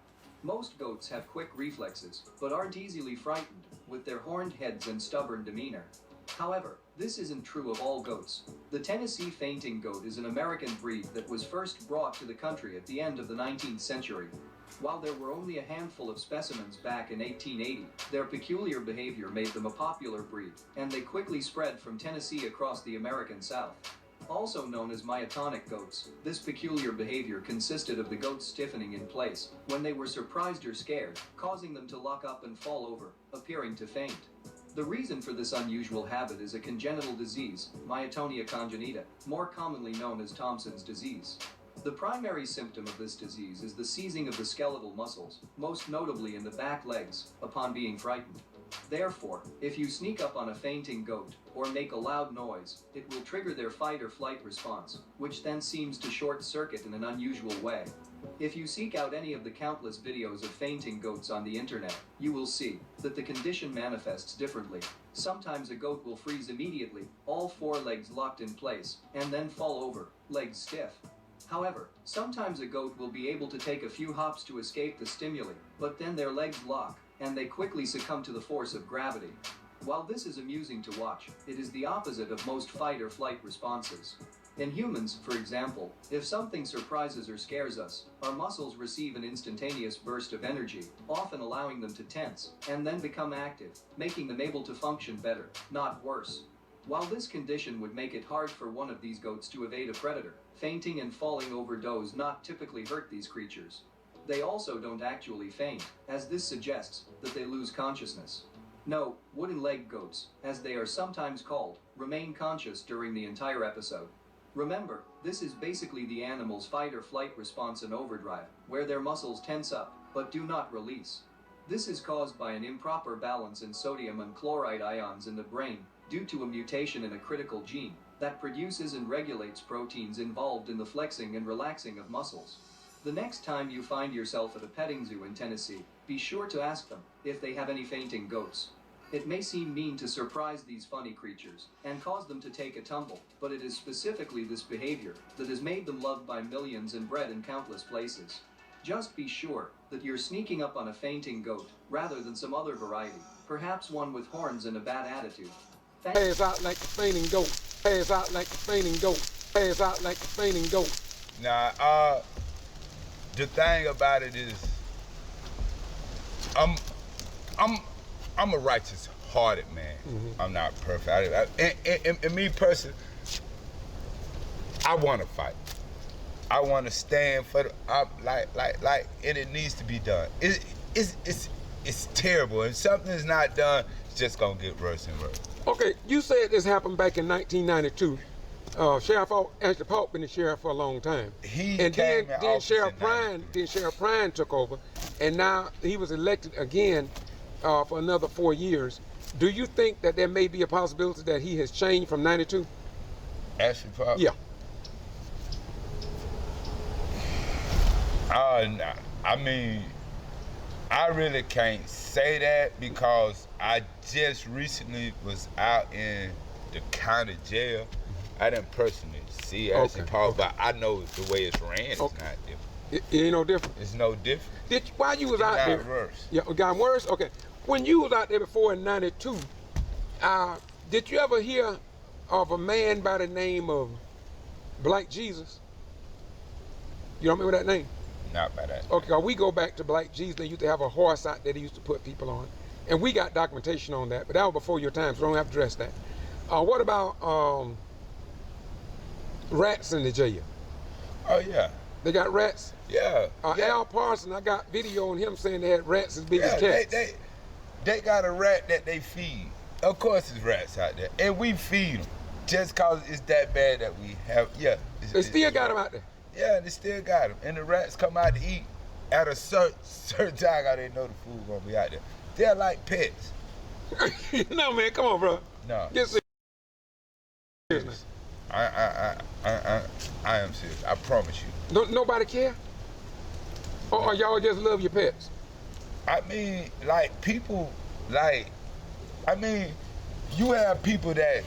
Most goats have quick reflexes, but aren't easily frightened, with their horned heads and stubborn demeanor. However, this isn't true of all goats. The Tennessee fainting goat is an American breed that was first brought to the country at the end of the 19th century. While there were only a handful of specimens back in 1880, their peculiar behavior made them a popular breed, and they quickly spread from Tennessee across the American South. Also known as myotonic goats, this peculiar behavior consisted of the goats stiffening in place when they were surprised or scared, causing them to lock up and fall over, appearing to faint. The reason for this unusual habit is a congenital disease, myotonia congenita, more commonly known as Thompson's disease. The primary symptom of this disease is the seizing of the skeletal muscles, most notably in the back legs, upon being frightened. Therefore, if you sneak up on a fainting goat, or make a loud noise, it will trigger their fight or flight response, which then seems to short-circuit in an unusual way. If you seek out any of the countless videos of fainting goats on the internet, you will see that the condition manifests differently. Sometimes a goat will freeze immediately, all four legs locked in place, and then fall over, legs stiff. However, sometimes a goat will be able to take a few hops to escape the stimuli, but then their legs lock, and they quickly succumb to the force of gravity. While this is amusing to watch, it is the opposite of most fight or flight responses. In humans, for example, if something surprises or scares us, our muscles receive an instantaneous burst of energy, often allowing them to tense, and then become active, making them able to function better, not worse. While this condition would make it hard for one of these goats to evade a predator, fainting and falling over does not typically hurt these creatures. They also don't actually faint, as this suggests that they lose consciousness. No, wooden leg goats, as they are sometimes called, remain conscious during the entire episode. Remember, this is basically the animal's fight or flight response in overdrive, where their muscles tense up, but do not release. This is caused by an improper balance in sodium and chloride ions in the brain, due to a mutation in a critical gene that produces and regulates proteins involved in the flexing and relaxing of muscles. The next time you find yourself at a petting zoo in Tennessee, be sure to ask them if they have any fainting goats. It may seem mean to surprise these funny creatures and cause them to take a tumble, but it is specifically this behavior that has made them loved by millions and bred in countless places. Just be sure that you're sneaking up on a fainting goat rather than some other variety, perhaps one with horns and a bad attitude. Pass out like a fainting goat. Pass out like a fainting goat. Pass out like a fainting goat. Now, the thing about it is, I'm a righteous-hearted man. Mm-hmm. I'm not perfect. And me personally, I want to fight. I want to stand for the, and it needs to be done. It's terrible, and something is not done, it's just gonna get worse and worse. Okay, you said this happened back in 1992. Sheriff actually Paulk been the sheriff for a long time. Then Sheriff Prine took over, and now he was elected again for another 4 years. Do you think that there may be a possibility that he has changed from 92? Ashley Paulk? Yeah. No. I mean, I really can't say that because I just recently was out in the county jail. I didn't personally see Ashley Paulk, but I know the way it's ran is not different. It ain't no different? It's no different. While you was out there? Worse. Yeah, it got worse? Okay. When you was out there before in 92, did you ever hear of a man by the name of Black Jesus? You don't remember that name? Not by that. Okay, we go back to Black Jesus. They used to have a horse out there they used to put people on. And we got documentation on that, but that was before your time, so don't have to address that. What about rats in the jail? Oh, yeah. They got rats? Yeah. Al Parson, I got video on him saying they had rats as big as cats. They got a rat that they feed. Of course there's rats out there, and we feed them. Just cause it's that bad that we have, They still got them out there? Yeah, they still got them. And the rats come out to eat at a certain time, how they know the food gonna be out there. They're like pets. No, man, come on, bro. No. Get serious. I am serious. I promise you. Nobody care? Or y'all just love your pets? I mean, like people, you have people that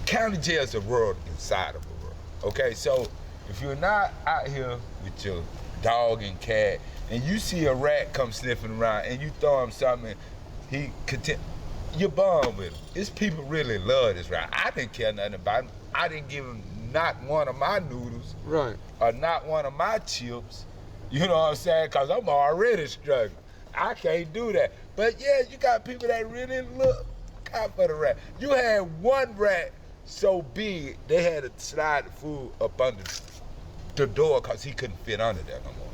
county jail's a world inside of a world. Okay, so if you're not out here with your dog and cat, and you see a rat come sniffing around, and you throw him something, you bond with him. It's people really love this rat. I didn't care nothing about him. I didn't give him not one of my noodles, right, or not one of my chips. You know what I'm saying? Because I'm already struggling. I can't do that. But yeah, you got people that really look out for the rat. You had one rat so big, they had to slide the food up under the door because he couldn't fit under there no more.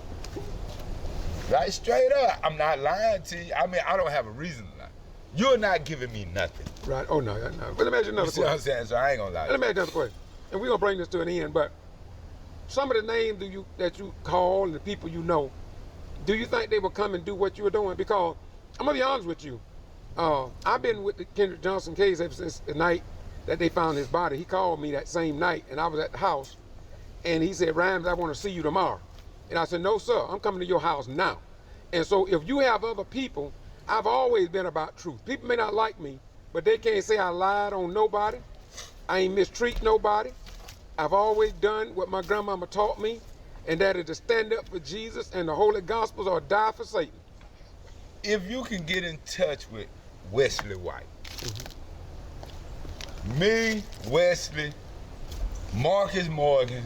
Right, straight up. I'm not lying to you. I mean, I don't have a reason to lie. You're not giving me nothing. Right, oh no. But let me ask you another question. You see what I'm saying? So I ain't gonna lie. Let me ask you another question. And we're gonna bring this to an end, but some of the names that you call and the people you know, do you think they will come and do what you were doing? Because I'm gonna be honest with you. I've been with the Kendrick Johnson case ever since the night that they found his body. He called me that same night, and I was at the house, and he said, "Rhymes, I want to see you tomorrow." And I said, "No, sir, I'm coming to your house now." And so if you have other people, I've always been about truth. People may not like me, but they can't say I lied on nobody. I ain't mistreat nobody. I've always done what my grandmama taught me, and that is to stand up for Jesus and the Holy Gospels or die for Satan. If you can get in touch with Wesley White, me, Wesley, Marcus Morgan,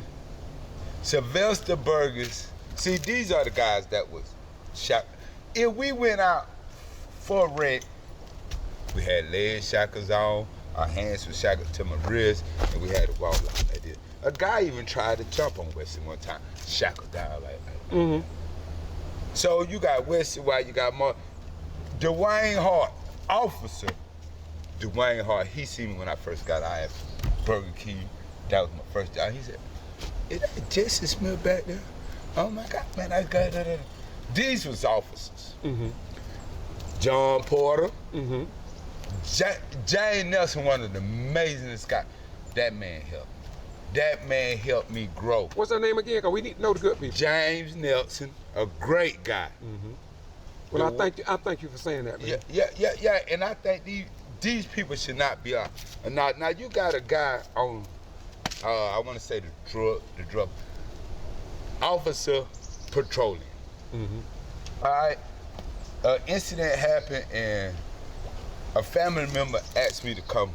Sylvester Burgess, see, these are the guys that was shot. If we went out for a wreck, we had leg shackles on, our hands were shackled to my wrist, and we had to walk like this. A guy even tried to jump on Wesley one time, shackled down like that. So you got Wesley White, you got Dwayne Hart, Officer Dwayne Hart. He seen me when I first got out at Burger King. That was my first job. He said, "Is that Jesse Smith back there? Oh my God, man, I got that." These was officers. John Porter, Jane Nelson, one of the amazingest guys. That man helped me. That man helped me grow. What's her name again? Because we need to know the good people. James Nelson, a great guy. Well, I thank you for saying that, man. Yeah, and I think these people should not be out. Now you got a guy on, I want to say the drug, Officer Petroleum. All right, an incident happened and a family member asked me to come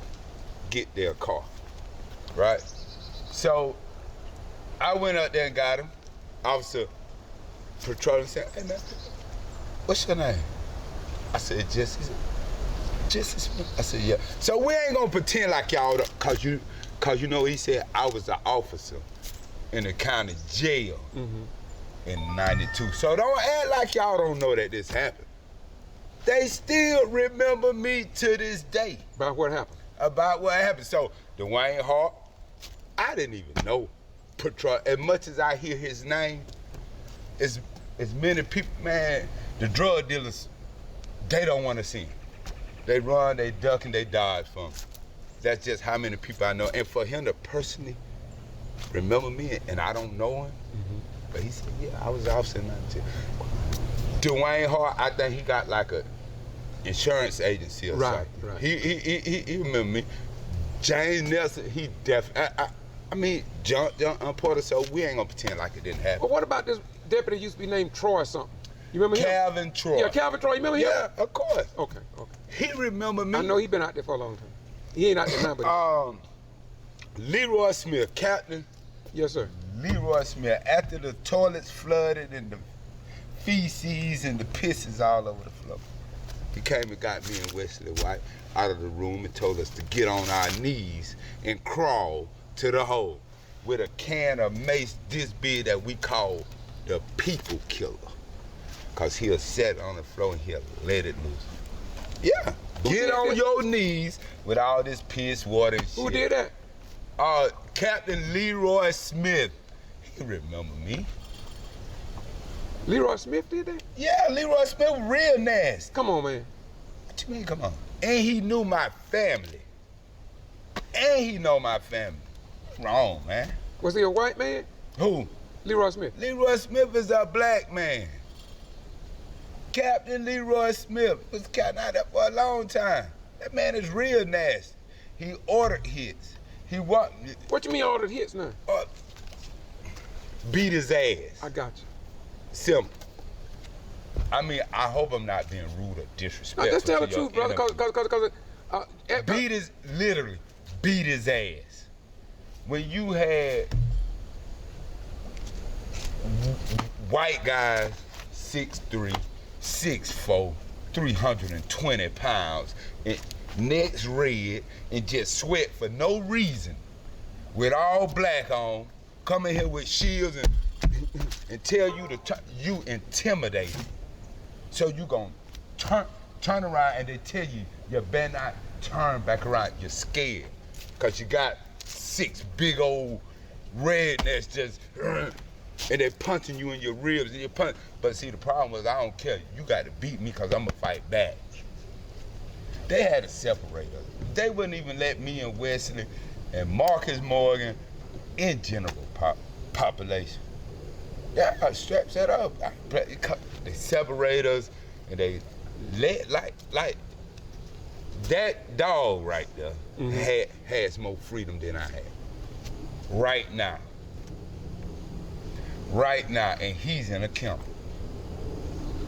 get their car, right? So I went up there and got him. Officer Petroleum said, "Hey man, what's your name?" I said, "Jesse." Jesse Smith. I said, "Yeah." So we ain't gonna pretend like y'all, cause Cause you know he said I was an officer in the county jail in '92. So don't act like y'all don't know that this happened. They still remember me to this day. About what happened? About what happened. So Dwayne Hart, I didn't even know Patrol. As much as I hear his name, as many people, man, the drug dealers, they don't want to see him. They run, they duck, and they dodge from him. That's just how many people I know. And for him to personally remember me, and I don't know him, but he said, yeah, I was an officer in '92. Dwayne Hart, I think he got like a insurance agency or something. Right. He remember me. James Nelson, he definitely, I mean, John Porter, so we ain't gonna pretend like it didn't happen. But what about this deputy used to be named Troy something? You remember him? Calvin Troy. Yeah, Calvin Troy, you remember him? Yeah, of course. Okay. He remember me. I know he been out there for a long time. He ain't out there now, but Leroy Smith, Captain. Yes, sir. Leroy Smith, after the toilets flooded and the feces and the pisses all over the floor, he came and got me and Wesley White out of the room and told us to get on our knees and crawl to the hole with a can of mace this big that we call the people killer. Cause he'll set on the floor and he'll let it loose. Yeah, get on your knees with all this piss, water, and shit. Who did that? Captain Leroy Smith. He remember me. Leroy Smith did that? Yeah, Leroy Smith was real nasty. Come on, man. What you mean, come on? And he knew my family. And he know my family. Wrong, man. Was he a white man? Who? Leroy Smith. Leroy Smith is a black man. Captain Leroy Smith was captain out there for a long time. That man is real nasty. He ordered hits. He what? What you mean ordered hits now? Beat his ass. I got you. Simple. I mean, I hope I'm not being rude or disrespectful. No, just tell the truth, brother, because literally beat his ass. When you had white guys, 6'3", 6'4", 320 pounds, and necks red, and just sweat for no reason, with all black on, come in here with shields and tell you to you intimidated. So you gonna turn around and they tell you better not turn back around. You're scared, cause you got 6 big old rednecks just, and they punching you in your ribs and you punch. But see, the problem was I don't care. You got to beat me cause I'm gonna fight back. They had to separate us. They wouldn't even let me and Wesley and Marcus Morgan in general population. Yeah, strap set up. They separate us and they let like that dog right there has more freedom than I had. Right now. Right now, and he's in a kennel.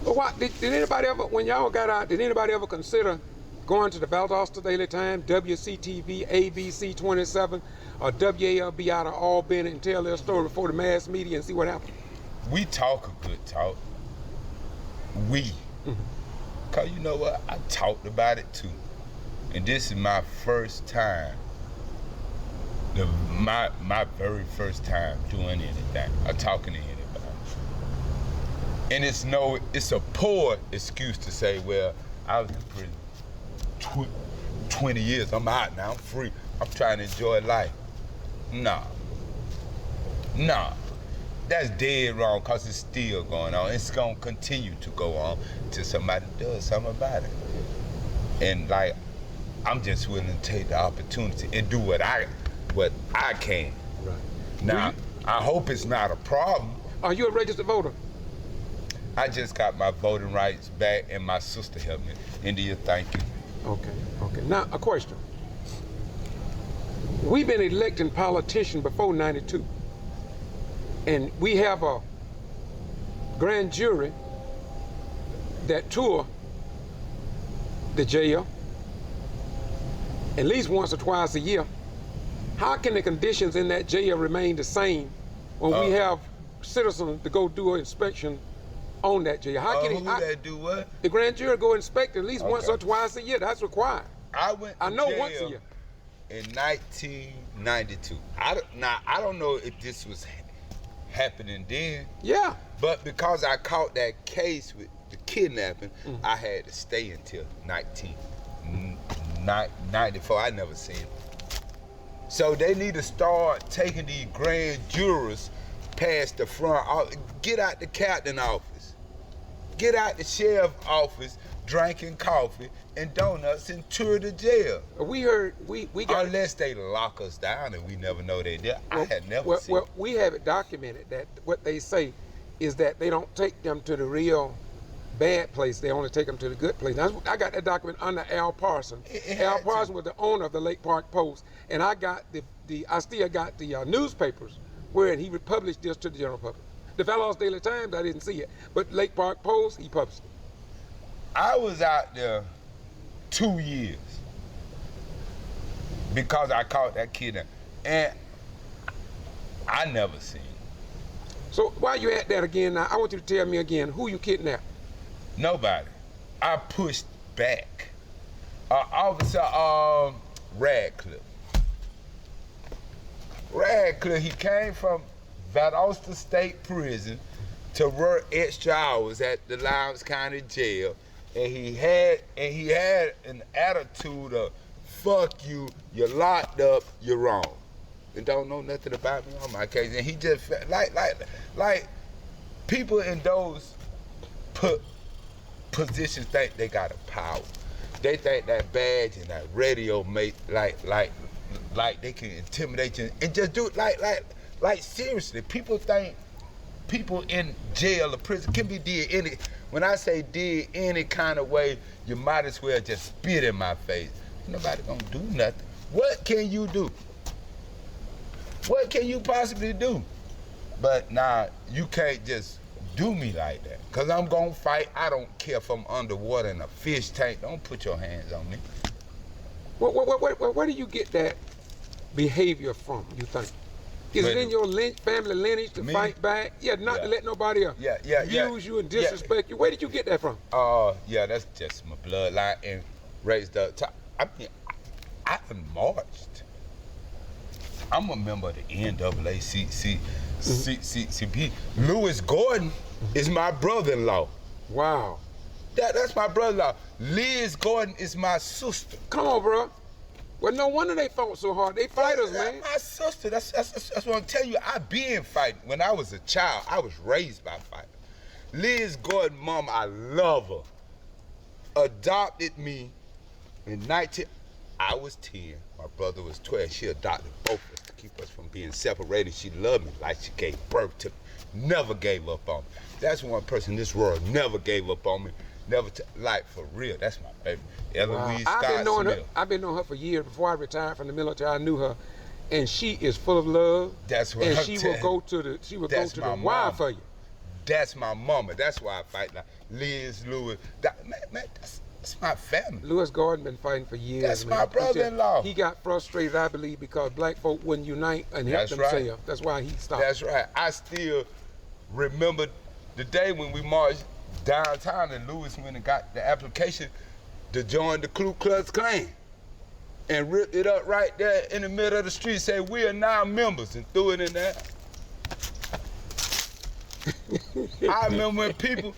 But what did anybody ever, when y'all got out, did anybody ever consider going to the Valdosta Daily Time, WCTV, ABC 27, or WALB out of Albany and tell their story before the mass media and see what happened? We talk a good talk. Cause you know what? I talked about it too. And this is my first time, my very first time doing anything, or talking to anybody. And it's a poor excuse to say, well, I was in prison 20 years, I'm out now, I'm free. I'm trying to enjoy life. Nah. That's dead wrong, cause it's still going on. It's gonna continue to go on till somebody does something about it. And like, I'm just willing to take the opportunity and do what I can. Right. Now, I hope it's not a problem. Are you a registered voter? I just got my voting rights back and my sister helped me. India, thank you. Okay. Now, a question. We've been electing politicians before '92. And we have a grand jury that tour the jail at least once or twice a year. How can the conditions in that jail remain the same when we have citizens to go do an inspection on that jail? How can that do what? The grand jury go inspect at least once or twice a year. That's required. I went to I know jail. once a year. in 1992. I don't know if this was happening then. Yeah. But because I caught that case with the kidnapping, I had to stay until 1994. I never seen it. So they need to start taking these grand jurors past the front. Get out the captain office. Get out the sheriff's office, drinking coffee and donuts and tour the jail. We heard, we got... Unless they lock us down and we never know they did. I had never seen it. We have it documented that what they say is that they don't take them to the real bad place. They only take them to the good place. Now, I got that document under Al Parsons. Al Parsons was the owner of the Lake Park Post, and I got I still got the newspapers where he would publish this to the general public. The Dallas Daily Times, I didn't see it, but Lake Park Post, he published it. I was out there 2 years because I caught that kid, and I never seen it. So while you at that again now, I want you to tell me again who you kidnapped. Nobody. I pushed back. Officer Radcliffe. Radcliffe, he came from Valdosta State Prison to work extra hours at the Lowndes County Jail, and he had an attitude of fuck you, you're locked up, you're wrong. And don't know nothing about me on my case. And he just felt like people in those positions think they got a power. They think that badge and that radio make like they can intimidate you and just do it like seriously. People think people in jail or prison can be did any. When I say did any kind of way, you might as well just spit in my face. Nobody gonna do nothing. What can you do? What can you possibly do? But nah, you can't just do me like that. Cause I'm gonna fight. I don't care if I'm underwater in a fish tank. Don't put your hands on me. Where do you get that behavior from, you think? Is it in your family lineage to fight back? Yeah, not to let nobody use you and disrespect you. Where did you get that from? Yeah, that's just my bloodline and raised up. I mean, I marched. I'm a member of the NAACP. Lewis Gordon is my brother-in-law. Wow. That's my brother-in-law. Liz Gordon is my sister. Come on, bro. Well, no wonder they fought so hard. They fighters, man. My sister. That's what I'm telling you. I been fighting. When I was a child, I was raised by fighters. Liz Gordon, mom, I love her. Adopted me in 19. I was 10. My brother was 12. She adopted both of us to keep us from being separated. She loved me like she gave birth to me. Never gave up on me. That's one person in this world never gave up on me. Never, like, for real. That's my baby. Eloise Scott Smith. I've been knowing her for years. Before I retired from the military, I knew her, and she is full of love. That's what and she will go to the wire for you. That's my mama. That's why I fight now. Liz, Lewis, that's my family. Lewis Gordon been fighting for years. That's my brother-in-law. He got frustrated, I believe, because black folk wouldn't unite and help themselves. That's why he stopped. That's right. I still remember the day when we marched downtown and Lewis went and got the application to join the Ku Klux Klan and ripped it up right there in the middle of the street, said we are now members, and threw it in there. I remember when people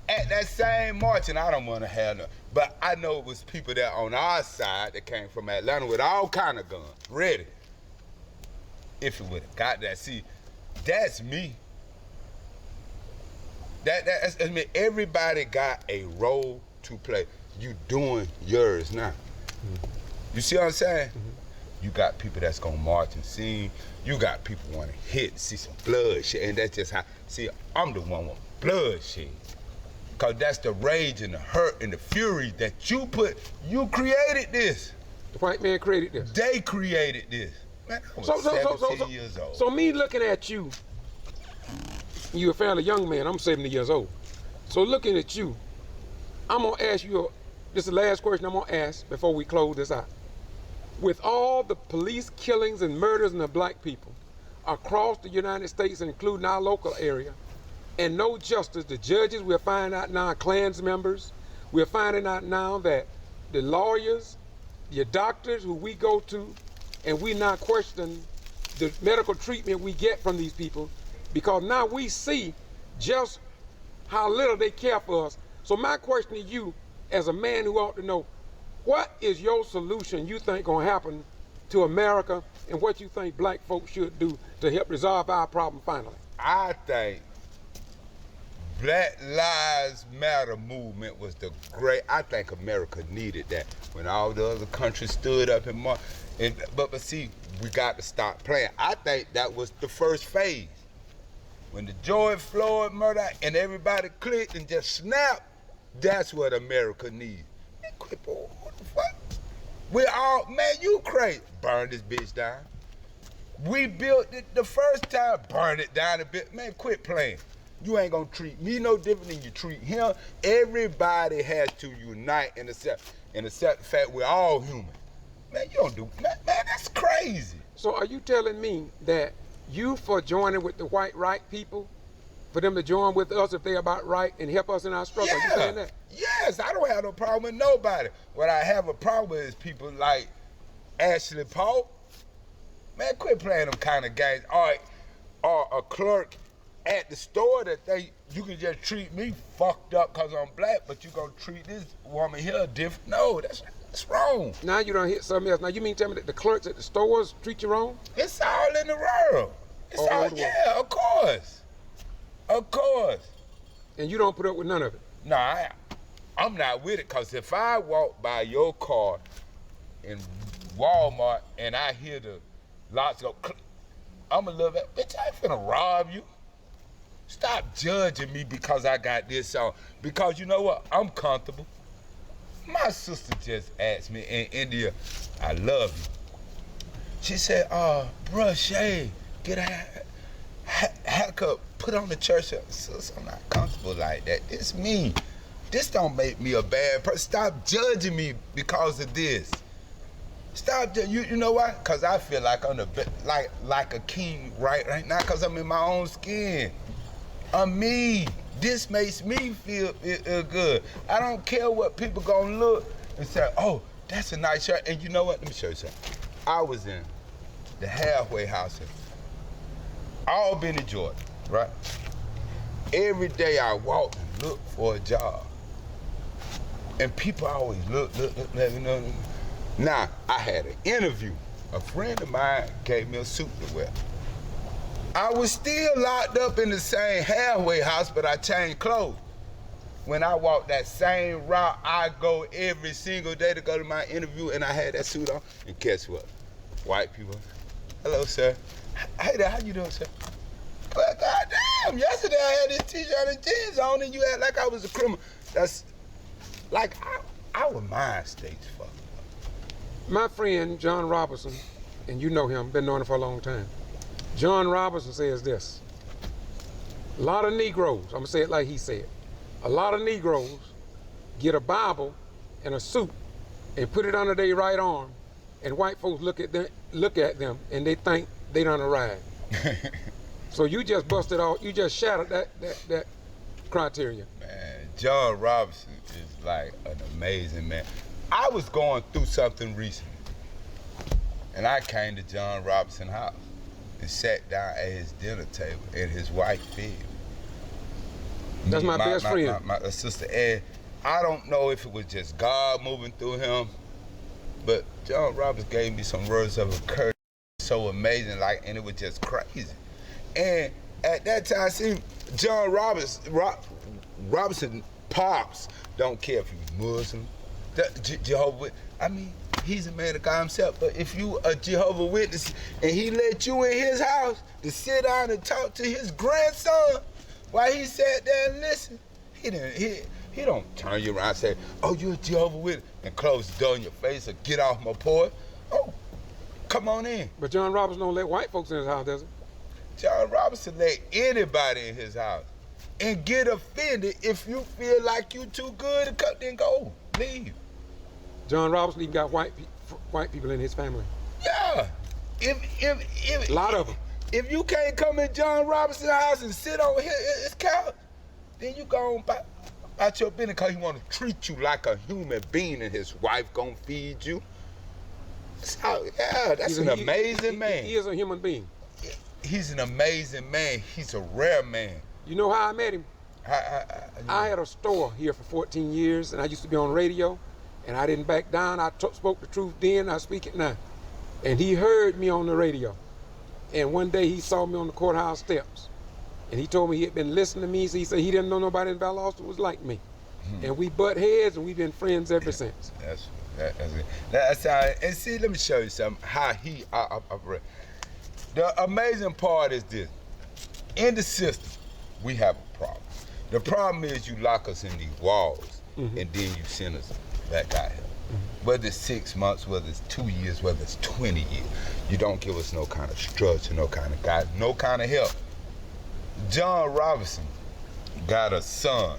at that same march, and I don't want to have no, but I know it was people that on our side that came from Atlanta with all kind of guns, ready. If it would have got that, see, that's me. That's me. Everybody got a role to play. You doing yours now. You see what I'm saying? You got people that's gonna march and sing. You got people want to hit, see some bloodshed, and that's just how. See, I'm the one with bloodshed, cause that's the rage and the hurt and the fury that you put. You created this. The white man created this. They created this. Man, I was 17 years old. So me looking at you. You're a fairly young man. I'm 70 years old. So looking at you, I'm gonna ask you. This is the last question I'm gonna ask before we close this out. With all the police killings and murders of black people across the United States, including our local area, and no justice, the judges, we're finding out now, Klans members, we're finding out now that the lawyers your doctors who we go to, and we not question the medical treatment we get from these people, because now we see just how little they care for us. So my question to you, as a man who ought to know, what is your solution you think gonna happen to America, and what you think black folks should do to help resolve our problem finally? I think Black Lives Matter movement was the great, I think America needed that when all the other countries stood up and marched. But see, we got to stop playing. I think that was the first phase. When the George Floyd murder and everybody clicked and just snapped, that's what America needs. Man, quit, boy, what the fuck? We all, man, you crazy. Burn this bitch down. We built it the first time, burn it down a bit. Man, quit playing. You ain't gonna treat me no different than you treat him. Everybody has to unite and accept the fact we're all human. Man, you don't do, man, that's crazy. So are you telling me that you for joining with the white right people, for them to join with us if they're about right and help us in our struggle? Yeah. Are you saying that? Yes, I don't have no problem with nobody. What I have a problem with is people like Ashley Paulk. Man, quit playing them kind of games. Or a clerk at the store that you can just treat me fucked up because I'm black, but you gonna treat this woman here different. No, that's wrong. Now you done hit something else. Now you mean tell me that the clerks at the stores treat you wrong? It's all in the world. It's all, yeah, of course. Of course. And you don't put up with none of it? No, I'm not with it, because if I walk by your car in Walmart and I hear the locks go click, I'm a little bit, bitch, I ain't finna rob you. Stop judging me because I got this on. Because you know what? I'm comfortable. My sister just asked me in India, I love you. She said, bruh, Shay, get a haircut, put on the church shirt. Sis, I'm not comfortable like that. It's me. This don't make me a bad person. Stop judging me because of this. Stop, you know why? Because I feel like I'm like a king right now, because I'm in my own skin. I'm me. This makes me feel good. I don't care what people gonna look and say, oh, that's a nice shirt. And you know what? Let me show you something. I was in the halfway house in Albany, Georgia, right? Every day I walk and look for a job. And people always look, let me know. Now, I had an interview. A friend of mine gave me a suit to wear. I was still locked up in the same halfway house, but I changed clothes. When I walk that same route, I go every single day to go to my interview, and I had that suit on. And guess what? White people, hello, sir. Hey there, how you doing, sir? Well, goddamn, yesterday I had this t-shirt and jeans on, and you act like I was a criminal. That's like our mind states fucked up. My friend, John Robinson, and you know him, been knowing him for a long time. John Robinson says this: a lot of Negroes, I'm gonna say it like he said, a lot of Negroes get a Bible and a suit and put it under their right arm, and white folks look at them and they think they done arrived. So you just busted out, you just shattered that criteria. Man, John Robinson is like an amazing man. I was going through something recently, and I came to John Robinson's house and sat down at his dinner table, and his wife fed me. That's my best friend. My sister, and I don't know if it was just God moving through him, but John Robinson gave me some words of encouragement, so amazing, like, and it was just crazy. And at that time, see, John Robinson pops don't care if you're Muslim, Jehovah's Witness. I mean, he's a man of God himself, but if you a Jehovah's Witness and he let you in his house to sit down and talk to his grandson while he sat there and listened, he don't turn you around and say, oh, you're a Jehovah's Witness, and close the door in your face or get off my porch. Oh, come on in. But John Robinson don't let white folks in his house, does he? John Robinson let anybody in his house and get offended if you feel like you too good to cut, then go, leave. John Robinson even got white people in his family. Yeah, a lot of them. If you can't come in John Robinson's house and sit on his couch, then you go on about your business because he want to treat you like a human being, and his wife gonna feed you. So, yeah, that's an amazing man. He is a human being. He's an amazing man. He's a rare man. You know how I met him? I had a store here for 14 years, and I used to be on radio, and I didn't back down. I spoke the truth then, I speak it now. And he heard me on the radio. And one day he saw me on the courthouse steps, and he told me he had been listening to me. So he said he didn't know nobody in Valdosta was like me. And we butt heads, and we've been friends ever since. That's how. And see, let me show you something. How he operates. The amazing part is this: in the system, we have a problem. The problem is you lock us in these walls, and then you send us back out here. Whether it's 6 months, whether it's 2 years, whether it's 20 years, you don't give us no kind of structure, no kind of guidance, no kind of help. John Robinson got a son,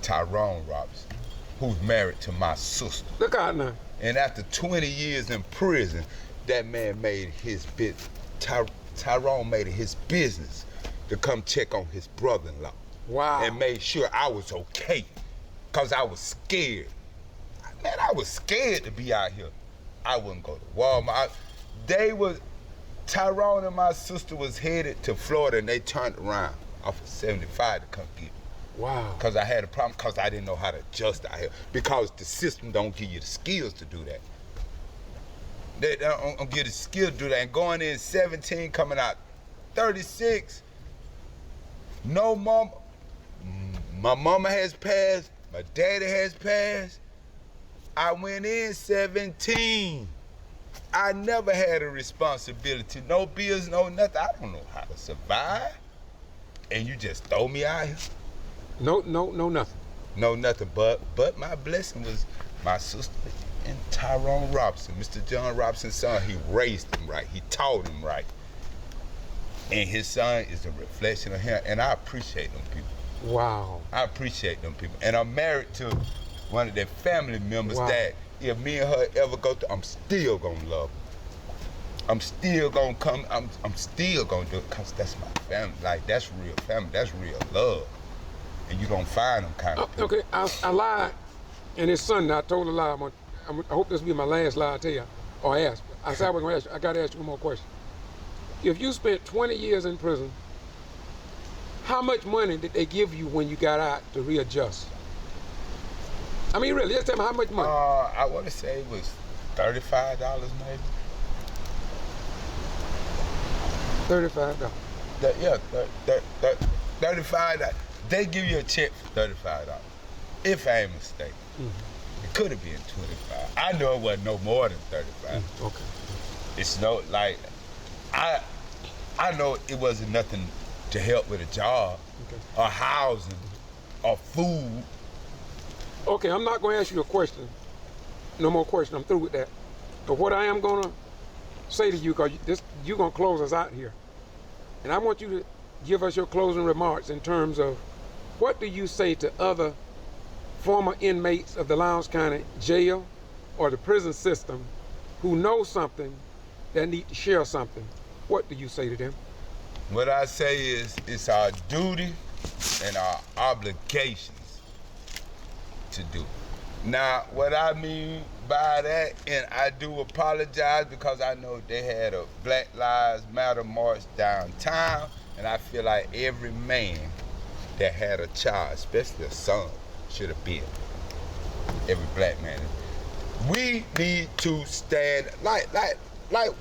Tyrone Robinson, who's married to my sister. Look out now. And after 20 years in prison, that man made his business. Tyrone made it his business to come check on his brother-in-law. Wow. And made sure I was okay, because I was scared. Man, I was scared to be out here. I wouldn't go to Walmart. Tyrone and my sister was headed to Florida, and they turned around off of 75 to come get me. Wow. Because I had a problem, because I didn't know how to adjust out here. Because the system don't give you the skills to do that. They don't give you the skills to do that. And going in 17, coming out 36, no mama. My mama has passed, my daddy has passed. I went in 17. I never had a responsibility, no bills, no nothing. I don't know how to survive. And you just throw me out here? No, nothing. No, nothing. But my blessing was my sister and Tyrone Robinson, Mr. John Robinson's son. He raised him right. He taught him right. And his son is a reflection of him. And I appreciate them people. Wow. I appreciate them people. And I'm married to one of their family members that if me and her ever go through, I'm still gonna love her. I'm still gonna come, I'm still gonna do it, because that's my family. Like, that's real family, that's real love. And you don't find them kind of people. Okay, I lied, and it's Sunday. I told a lie. I hope this will be my last lie I tell you, or ask. I said I was gonna ask you, I gotta ask you one more question. If you spent 20 years in prison, how much money did they give you when you got out to readjust? I mean, really, just tell me how much money. I want to say it was $35 maybe. $35. Yeah, $35. They give you a check for $35, if I ain't mistaken. It could have been 25. I know it wasn't no more than 35. Okay. It's no, like, I know it wasn't nothing to help with a job, or housing, or food. Okay, I'm not going to ask you a question. No more question. I'm through with that. But what I am going to say to you, because you're going to close us out here, and I want you to give us your closing remarks in terms of what do you say to other former inmates of the Lowndes County Jail or the prison system who know something that need to share something. What do you say to them? What I say is it's our duty and our obligations to do. Now, what I mean by that, and I do apologize because I know they had a Black Lives Matter march downtown, and I feel like every man that had a child, especially a son, should have been. Every black man. We need to stand, like,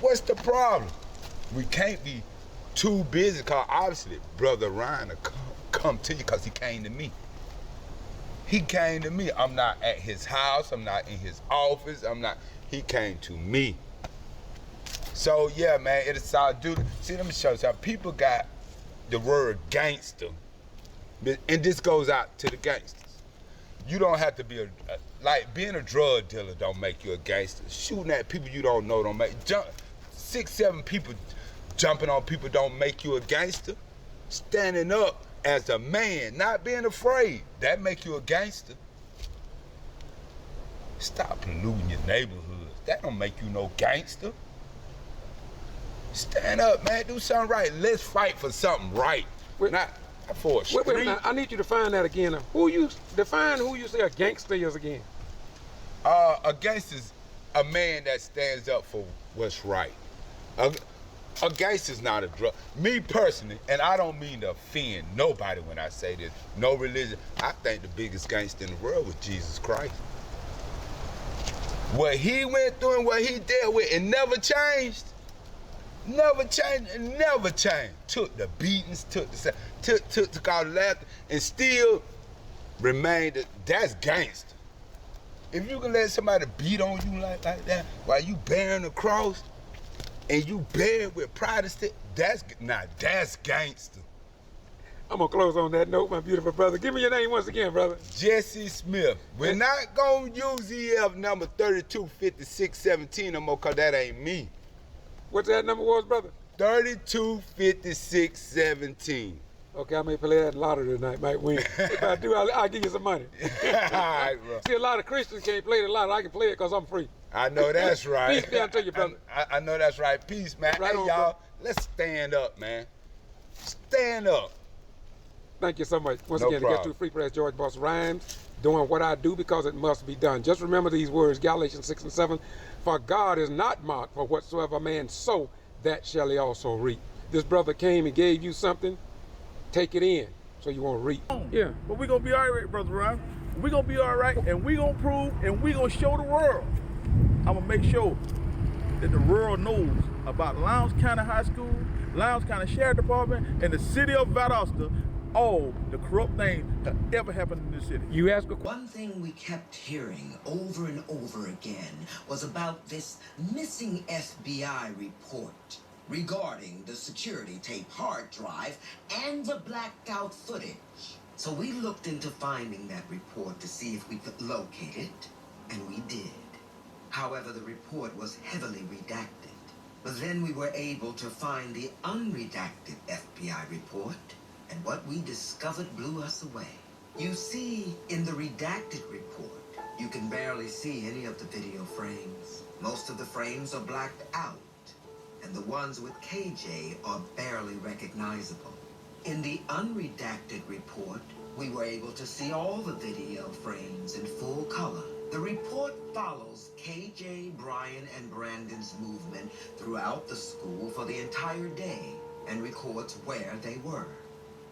what's the problem? We can't be too busy, because obviously Brother Ryan will come to you because he came to me. He came to me. I'm not at his house. I'm not in his office. He came to me. So, yeah, man, it is our duty. See, let me show you something. People got the word gangster, and this goes out to the gangsters. You don't have to be like being a drug dealer don't make you a gangster. Shooting at people you don't know don't make, 6, 7 people jumping on people don't make you a gangster. Standing up as a man, not being afraid, that make you a gangster. Stop polluting your neighborhoods. That don't make you no gangster. Stand up, man, do something right. Let's fight for something right. Not for a street. Wait, I need you to find that again. Define who you say a gangster is again. A gangster a man that stands up for what's right. A gangster's not a drug. Me personally, and I don't mean to offend nobody when I say this, no religion, I think the biggest gangster in the world was Jesus Christ. What he went through and what he dealt with, it never changed. Never changed, it never changed. Took the beatings, took all the laughter, and still remained, that's gangster. If you can let somebody beat on you like that while you bearing the cross, and you bear it with Protestant, that's gangster. I'm gonna close on that note, my beautiful brother. Give me your name once again, brother. Jesse Smith. We're not gonna use EF number 325617 no more, cause that ain't me. What's that number was, brother? 325617. Okay, I may play that lottery tonight, might win. If I do, I'll give you some money. All right, bro. See, a lot of Christians can't play the lottery. I can play it because I'm free. I know that's right. Peace be unto you, brother. I know that's right. Peace, man. Right hey, on, y'all, bro. let's stand up, man. Stand up. Thank you so much. Once No again, to get problem. to Free Press George Boss Rhymes, doing what I do because it must be done. Just remember these words, Galatians 6 and 7. For God is not mocked, for whatsoever a man sow, that shall he also reap. This brother came and gave you something, take it in, so you won't reap. Yeah. But we're going to be all right, Brother Ryan. We're going to be all right, and we're going to prove, and we're going to show the world. I'm going to make sure that the world knows about Lowndes County High School, Lowndes County Sheriff Department, and the city of Valdosta, all the corrupt things that ever happened in this city. You ask a One thing we kept hearing over and over again was about this missing FBI report regarding the security tape hard drive and the blacked out footage. So we looked into finding that report to see if we could locate it, and we did. However, the report was heavily redacted. But then we were able to find the unredacted FBI report, and what we discovered blew us away. You see, in the redacted report, you can barely see any of the video frames. Most of the frames are blacked out, and the ones with KJ are barely recognizable. In the unredacted report, we were able to see all the video frames in full color. The report follows KJ, Brian, and Brandon's movement throughout the school for the entire day and records where they were.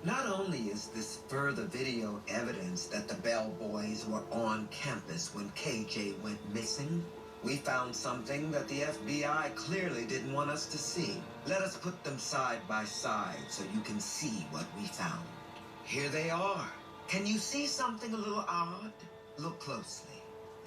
Not only is this further video evidence that the Bell Boys were on campus when KJ went missing, we found something that the FBI clearly didn't want us to see. Let us put them side by side so you can see what we found. Here they are. Can you see something a little odd? Look closely.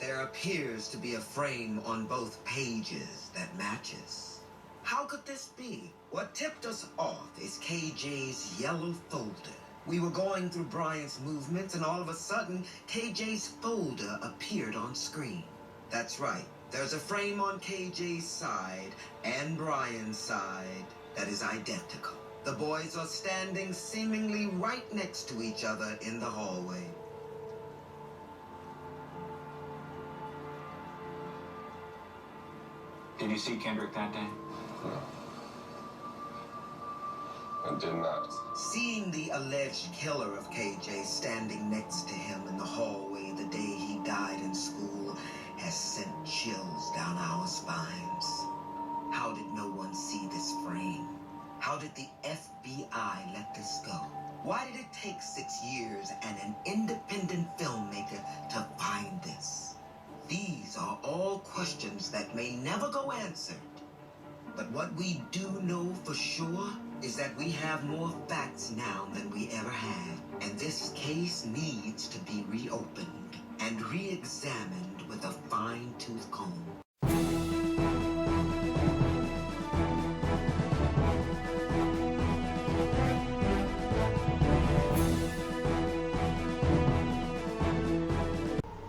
There appears to be a frame on both pages that matches. How could this be? What tipped us off is KJ's yellow folder. We were going through Brian's movements, and all of a sudden, KJ's folder appeared on screen. That's right. There's a frame on KJ's side and Brian's side that is identical. The boys are standing seemingly right next to each other in the hallway. Did you see Kendrick that day? I did not. Seeing the alleged killer of KJ standing next to him in the hallway the day he died in school has sent chills down our spines. How did no one see this frame? How did the FBI let this go? Why did it take 6 years and an independent filmmaker to find this? These are all questions that may never go answered. But what we do know for sure is that we have more facts now than we ever had. And this case needs to be reopened and re-examined with a fine-tooth comb.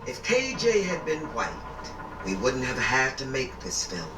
If KJ had been white, we wouldn't have had to make this film.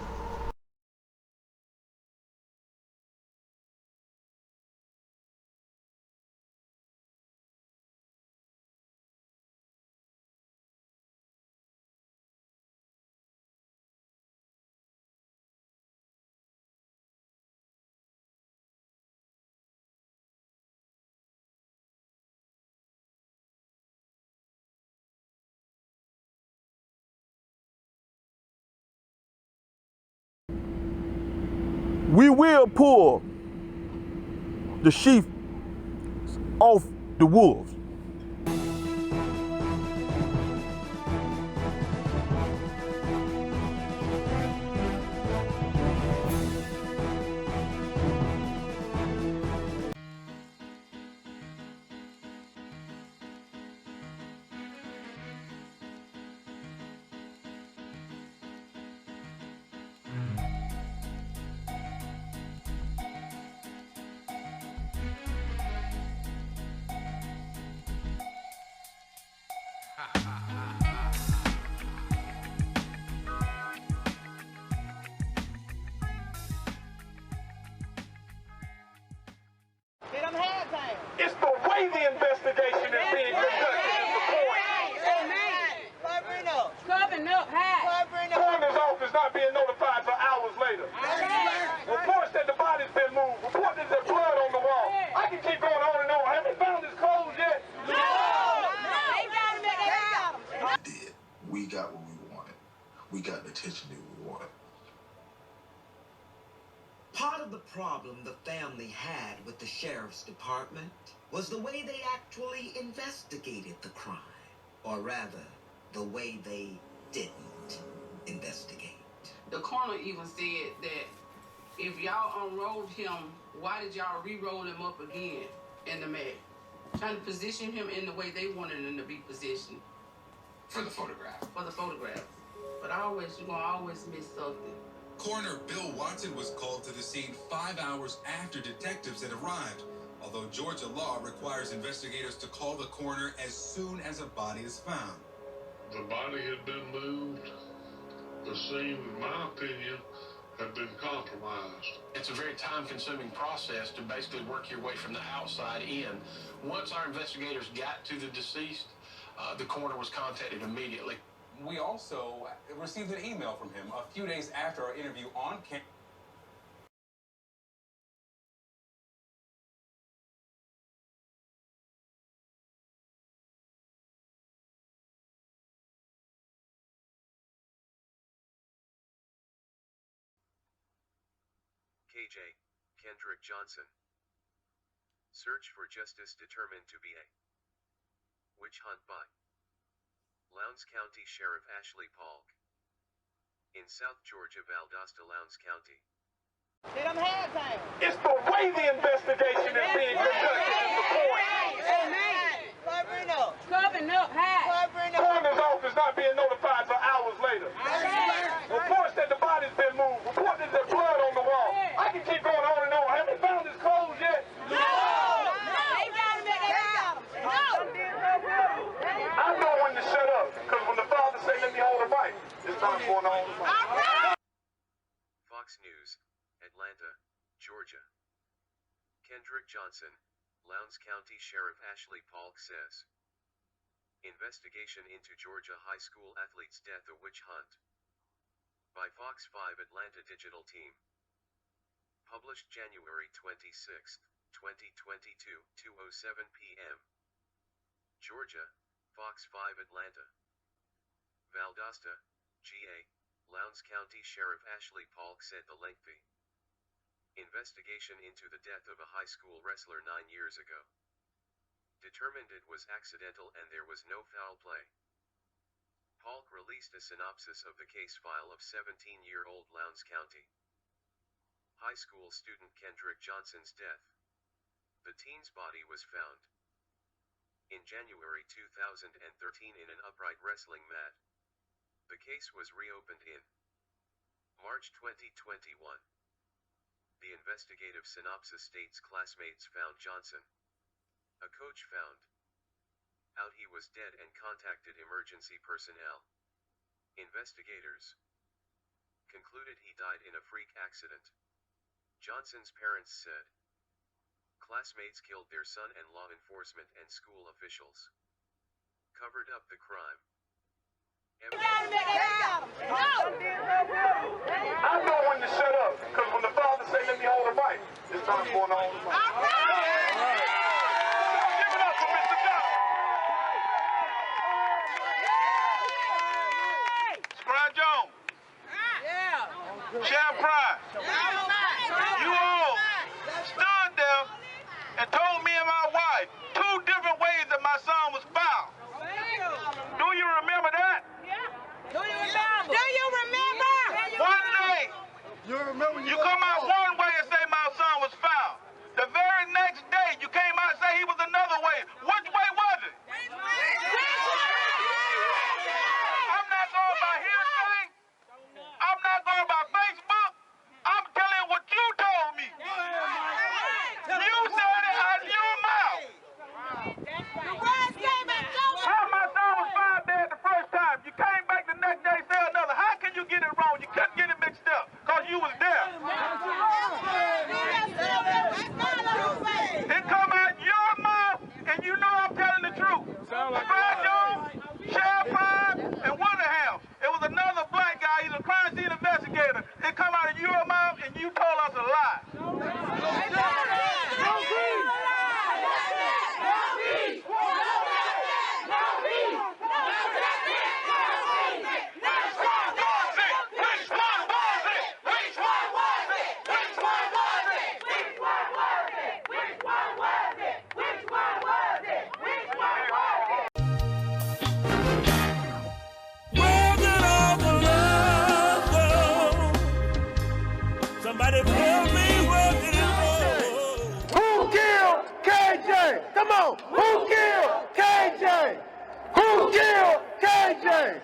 We will pull the sheep off the wolves. It's the way the investigation is being conducted is the point. Covering up, Coroner's office not being notified for hours later. Reports that the body's been moved. Reports that there's blood on the wall. I can keep going on and on. Have they found his clothes yet? No. They got him. Did. We got what we wanted. We got the attention that we wanted. Part of the problem the family had with the sheriff's department was the way they actually investigated the crime. Or rather, the way they didn't investigate. The coroner even said that if y'all unrolled him, why did y'all re-roll him up again in the mat? Trying to position him in the way they wanted him to be positioned. For the photograph. For the photograph. But you're gonna always miss something. Coroner Bill Watson was called to the scene 5 hours after detectives had arrived, although Georgia law requires investigators to call the coroner as soon as a body is found. The body had been moved. The scene, in my opinion, had been compromised. It's a very time-consuming process to basically work your way from the outside in. Once our investigators got to the deceased, the coroner was contacted immediately. We also received an email from him a few days after our interview on camera. KJ, Kendrick Johnson. Search for justice determined to be a witch hunt by Lowndes County Sheriff Ashley Paulk. In South Georgia, Valdosta, Lowndes County. It's the way the investigation is being conducted is the point. Covering up, Coroner's office not being notified for hours later. Reports that the body's been moved. Reports that there's blood on the wall. I can keep going on and on. Have they found his clothes yet? No. They got him. I know when to shut up, because when the father say, let me hold the mic, it's time going on. Fox News, Atlanta, Georgia. Kendrick Johnson, Lowndes County Sheriff Ashley Paulk says. Investigation into Georgia high school athlete's death, a witch hunt. By Fox 5 Atlanta Digital Team. Published January 26, 2022, 2:07 p.m. Georgia, Fox 5 Atlanta. Valdosta, GA, Lowndes County Sheriff Ashley Paulk said the lengthy investigation into the death of a high school wrestler 9 years ago determined it was accidental and there was no foul play. Paulk released a synopsis of the case file of 17-year-old Lowndes County high school student Kendrick Johnson's death. The teen's body was found in January 2013 in an upright wrestling mat. The case was reopened in March 2021. The investigative synopsis states classmates found Johnson. A coach found out he was dead and contacted emergency personnel. Investigators concluded he died in a freak accident. Johnson's parents said classmates killed their son and law enforcement and school officials covered up the crime. I know when to shut up, because when the father say, let me hold the mic, it's time going on. Give it up for Mr. Jones. Scribe Jones. Sheriff Pride. Come on. Who killed KJ? Who killed KJ?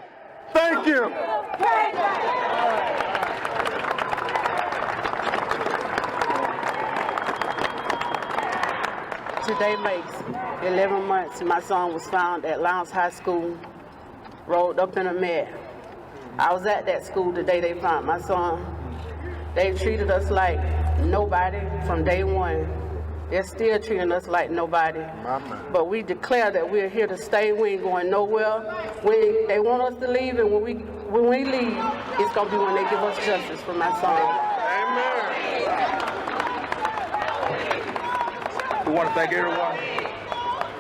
Thank you. Today makes 11 months my son was found at Lowndes High School, rolled up in a mat. I was at that school the day they found my son. They treated us like nobody from day one. They're still treating us like nobody. But we declare that we're here to stay. We ain't going nowhere. They want us to leave, and when we leave, it's gonna be when they give us justice for my son. We want to thank everyone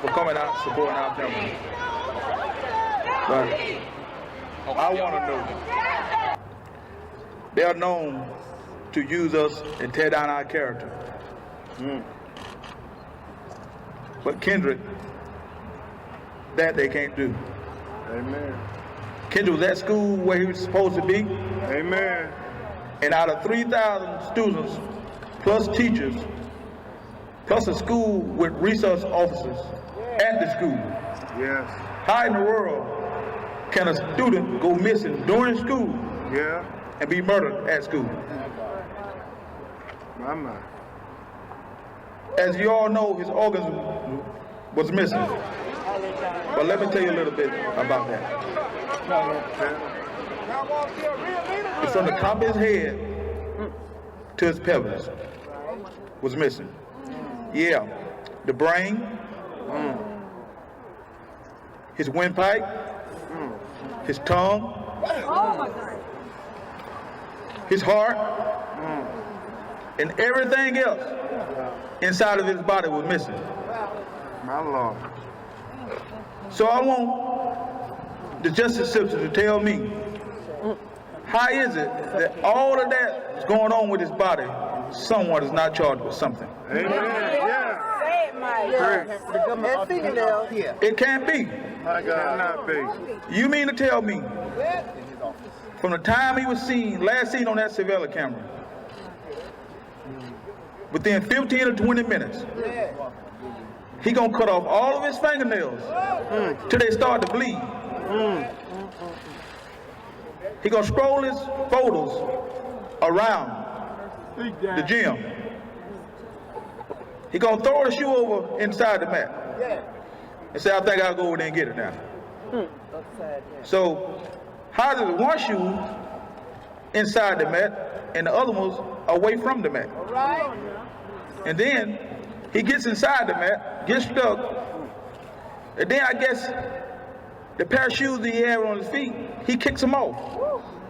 for coming out, supporting our family. But I want to know, they're known to use us and tear down our character. But Kendrick, that they can't do. Amen. Kendrick was at school where he was supposed to be. Amen. And out of 3,000 students, plus teachers, plus a school with resource officers at the school. Yes. How in the world can a student go missing during school and be murdered at school? My. As you all know, his organs was missing. But let me tell you a little bit about that. It's from the top of his head to his pelvis was missing. Yeah, the brain, his windpipe, his tongue, his heart, and everything else inside of his body was missing. My Lord. So I want the justice system to tell me, how is it that all of that is going on with his body, someone is not charged with something? Amen. It can't be. My God. Cannot be. You mean to tell me, from the time he was last seen on that surveillance camera, within 15 or 20 minutes, he gonna cut off all of his fingernails till they start to bleed. He gonna scroll his photos around the gym. He gonna throw the shoe over inside the mat and say, I think I'll go over there and get it now. So how does one shoe inside the mat and the other one's away from the mat? And then he gets inside the mat, gets stuck, and then I guess the pair of shoes that he had on his feet, he kicks them off.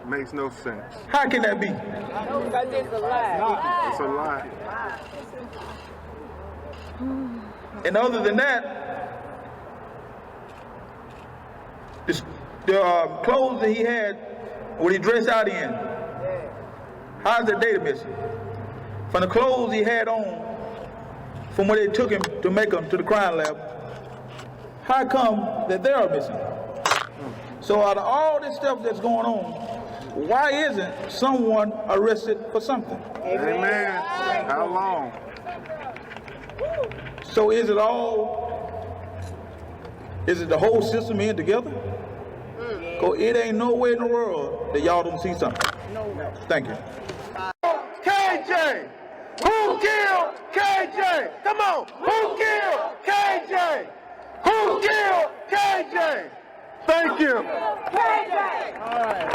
Makes no sense. How can that be? It's a lie. It's a lie. And other than that, the clothes that he had, what he dressed out in, how's the data missing? From the clothes he had on, from where they took him to make him to the crime lab, how come that they are missing? So out of all this stuff that's going on, why isn't someone arrested for something? Amen. How long? So is it the whole system in together? Because it ain't no way in the world that y'all don't see something. Thank you. KJ! Who killed KJ? Come on! Who killed KJ? Who killed KJ? Thank you. KJ! All right.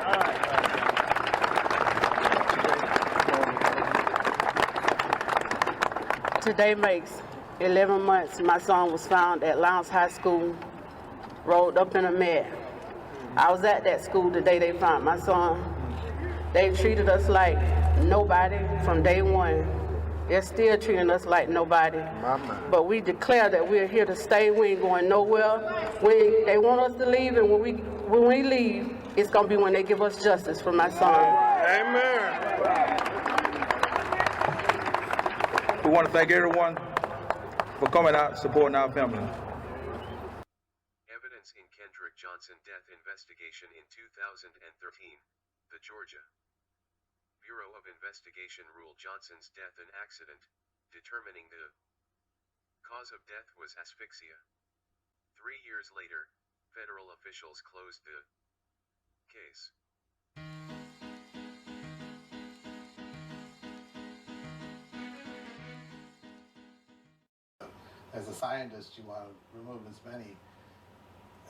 Today makes 11 months my son was found at Lowndes High School, rolled up in a mat. I was at that school the day they found my son. They treated us like nobody from day one. They're still treating us like nobody. But we declare that we're here to stay. We ain't going nowhere. They want us to leave, and when we leave, it's gonna be when they give us justice for my son. Amen. We want to thank everyone for coming out, supporting our family. Evidence in Kendrick Johnson death investigation in 2013. The Georgia Bureau of Investigation ruled Johnson's death an accident, determining the Cause of death was asphyxia. 3 years later, federal officials closed the case. As a scientist, you want to remove as many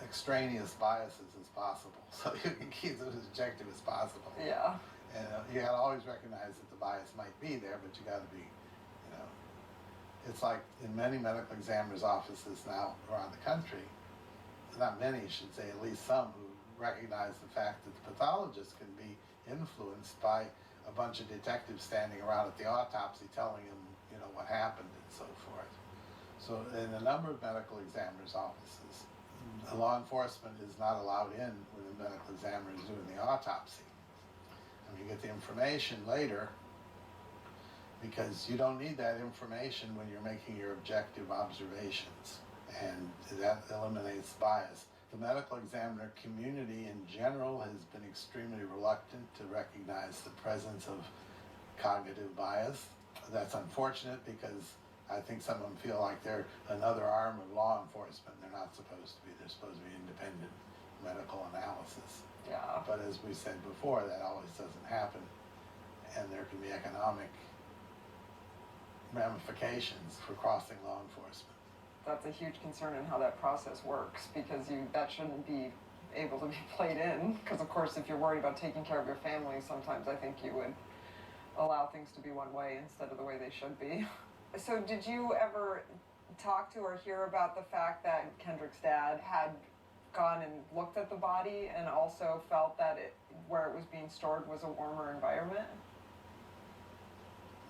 extraneous biases as possible, so you can keep it as objective as possible. Yeah. And you got to always recognize that the bias might be there, but you got to be, you know, it's like in many medical examiners' offices now around the country, not many, I should say, at least some, who recognize the fact that the pathologist can be influenced by a bunch of detectives standing around at the autopsy telling him, you know, what happened and so forth. So in a number of medical examiners' offices, law enforcement is not allowed in when the medical examiner is doing the autopsy. And you get the information later, because you don't need that information when you're making your objective observations, and that eliminates bias. The medical examiner community in general has been extremely reluctant to recognize the presence of cognitive bias. That's unfortunate because I think some of them feel like they're another arm of law enforcement. They're not supposed to be. They're supposed to be independent medical analysis. Yeah. But as we said before, that always doesn't happen, and there can be economic ramifications for crossing law enforcement. That's a huge concern in how that process works, because that shouldn't be able to be played in, because of course if you're worried about taking care of your family, sometimes I think you would allow things to be one way instead of the way they should be. So did you ever talk to or hear about the fact that Kendrick's dad had gone and looked at the body and also felt that where it was being stored was a warmer environment?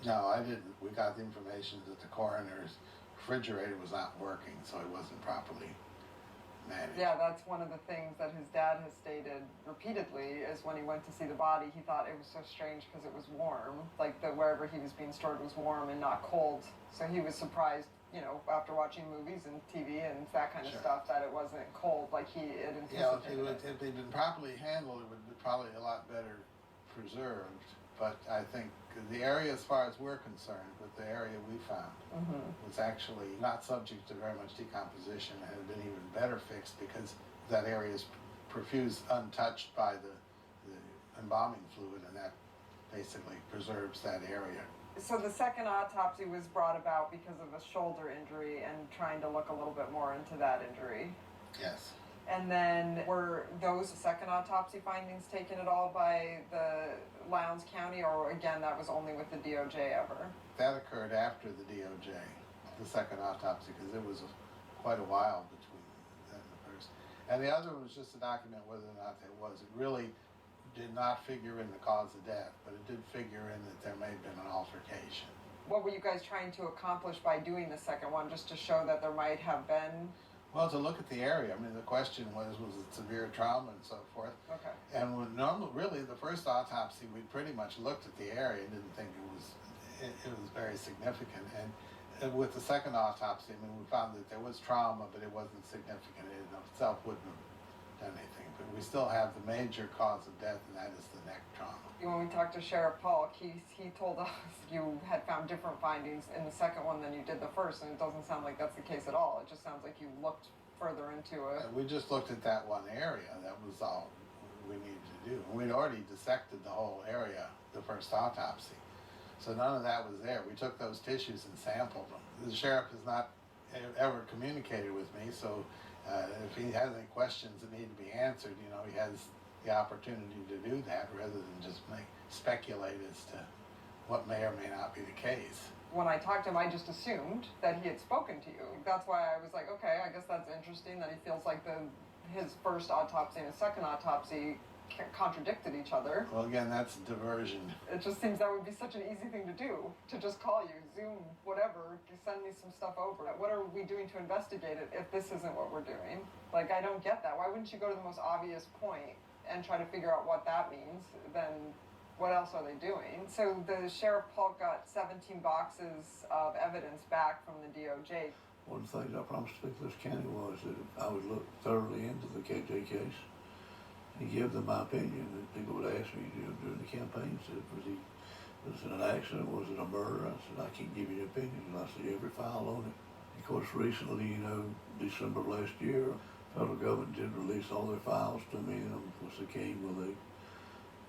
No, I didn't. We got the information that the coroner's refrigerator was not working, so it wasn't properly managed. Yeah, that's one of the things that his dad has stated repeatedly, is when he went to see the body, he thought it was so strange because it was warm. Like wherever he was being stored was warm and not cold. So he was surprised, you know, after watching movies and TV and that kind of stuff, that it wasn't cold like he had anticipated. Yeah, if they'd been properly handled, it would be probably a lot better preserved. But I think the area, as far as we're concerned, with the area we found, was actually not subject to very much decomposition and had been even better fixed because that area is perfused untouched by the embalming fluid, and that basically preserves that area. So the second autopsy was brought about because of a shoulder injury and trying to look a little bit more into that injury. Yes. And then were those second autopsy findings taken at all by the Lowndes County, or again, that was only with the DOJ ever? That occurred after the DOJ, the second autopsy, because it was quite a while between that and the first. And the other one was just to document whether or not there was. It really did not figure in the cause of death, but it did figure in that there may have been an altercation. What were you guys trying to accomplish by doing the second one, just to show that there might have been? Well, to look at the area. I mean, the question was it severe trauma and so forth? Okay. And when really, the first autopsy, we pretty much looked at the area and didn't think it was very significant. And with the second autopsy, I mean, we found that there was trauma, but it wasn't significant. It in itself wouldn't have done anything. But we still have the major cause of death, and that is the neck trauma. When we talked to Sheriff Paulk, he told us you had found different findings in the second one than you did the first, and it doesn't sound like that's the case at all. It just sounds like you looked further into it. We just looked at that one area. That was all we needed to do. We'd already dissected the whole area the first autopsy, so none of that was there. We took those tissues and sampled them. The sheriff has not ever communicated with me, so if he has any questions that need to be answered, you know, he has the opportunity to do that rather than just speculate as to what may or may not be the case. When I talked to him, I just assumed that he had spoken to you. That's why I was like, okay, I guess that's interesting that he feels like his first autopsy and his second autopsy contradicted each other. Well, again, that's diversion. It just seems that would be such an easy thing to do, to just call you, Zoom, whatever, send me some stuff over. What are we doing to investigate it if this isn't what we're doing? Like, I don't get that. Why wouldn't you go to the most obvious point and try to figure out what that means? Then what else are they doing? So the Sheriff Paulk got 17 boxes of evidence back from the DOJ. One of the things I promised to speak to this county was that I would look thoroughly into the KJ case and give them my opinion. And people would ask me during the campaign, said, was it an accident? Was it a murder? I said, I can't give you an opinion until I see every file on it. Of course, recently, you know, December of last year, federal government did release all their files to me, and of course they came with a,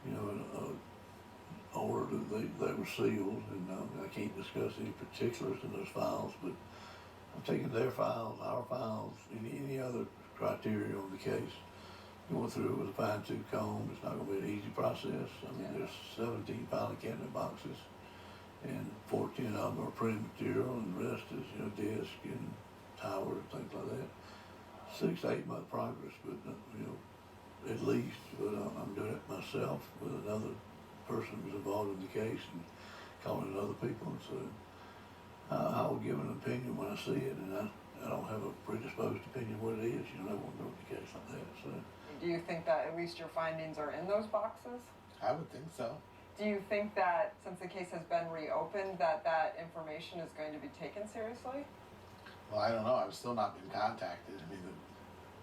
you know, an order that they were sealed, and I can't discuss any particulars in those files, but I'm taking their files, our files, any other criteria on the case, going through it with a fine-tooth comb. It's not going to be an easy process. I mean, there's 17 filing cabinet boxes, and 14 of them are printed material, and the rest is, you know, disc and towers, things like that. 6 to 8 month progress, but you know, at least. But I'm doing it myself with another person who's involved in the case and calling in other people. And so I will give an opinion when I see it, and I don't have a predisposed opinion what it is. You know, I won't go with the case like that. So. Do you think that at least your findings are in those boxes? I would think so. Do you think that since the case has been reopened, that information is going to be taken seriously? Well, I don't know. I've still not been contacted. I mean,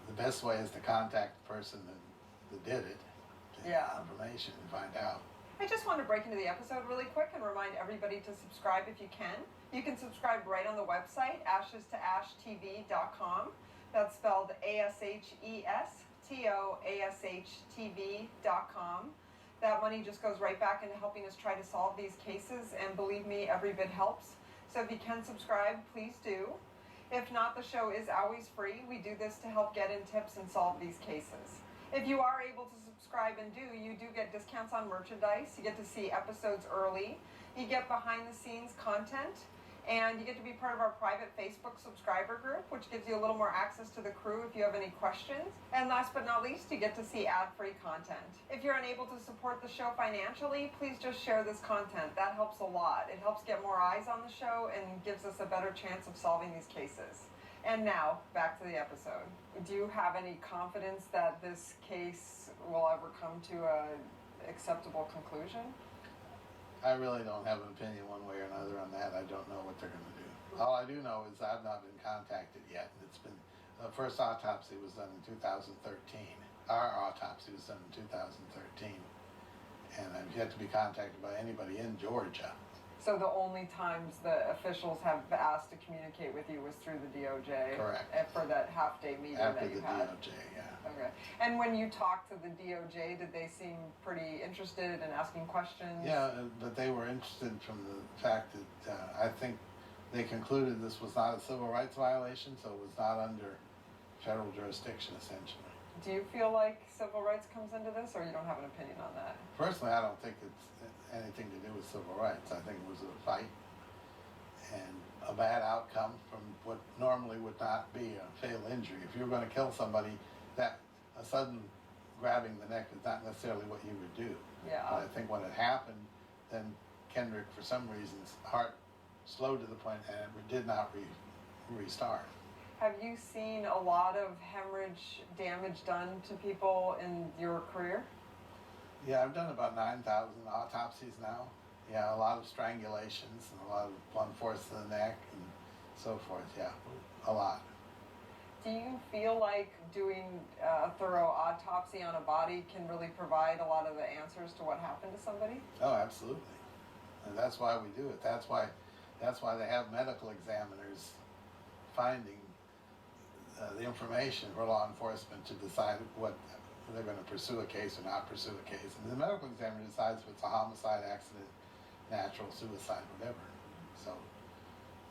the best way is to contact the person that did it, to get information and find out. I just want to break into the episode really quick and remind everybody to subscribe if you can. You can subscribe right on the website, ashestoashtv.com. That's spelled ASHESTOASHTV.com. That money just goes right back into helping us try to solve these cases, and believe me, every bit helps. So if you can subscribe, please do. If not, the show is always free. We do this to help get in tips and solve these cases. If you are able to subscribe and you do get discounts on merchandise. You get to see episodes early. You get behind the scenes content. And you get to be part of our private Facebook subscriber group, which gives you a little more access to the crew if you have any questions. And last but not least, you get to see ad-free content. If you're unable to support the show financially, please just share this content. That helps a lot. It helps get more eyes on the show and gives us a better chance of solving these cases. And now, back to the episode. Do you have any confidence that this case will ever come to an acceptable conclusion? I really don't have an opinion one way or another on that. I don't know what they're going to do. All I do know is I've not been contacted yet. It's been, the first autopsy was done in 2013. Our autopsy was done in 2013. And I've yet to be contacted by anybody in Georgia. So the only times the officials have asked to communicate with you was through the DOJ? Correct. For that half-day meeting After that you the had? DOJ, yeah. Okay. And when you talked to the DOJ, did they seem pretty interested in asking questions? Yeah, but they were interested from the fact that I think they concluded this was not a civil rights violation, so it was not under federal jurisdiction, essentially. Do you feel like civil rights comes into this, or you don't have an opinion on that? Personally, I don't think it's anything to do with civil rights. I think it was a fight and a bad outcome from what normally would not be a fatal injury. If you're going to kill somebody, that a sudden grabbing the neck is not necessarily what you would do. Yeah. But I think when it happened, then Kendrick, for some reasons, heart slowed to the point and it did not restart. Have you seen a lot of hemorrhage damage done to people in your career? Yeah, I've done about 9,000 autopsies now. Yeah, a lot of strangulations and a lot of blunt force to the neck and so forth. Yeah, a lot. Do you feel like doing a thorough autopsy on a body can really provide a lot of the answers to what happened to somebody? Oh, absolutely. And that's why we do it. That's why they have medical examiners finding the information for law enforcement to decide what they're going to pursue a case or not pursue a case. And the medical examiner decides if it's a homicide, accident, natural, suicide, whatever. So,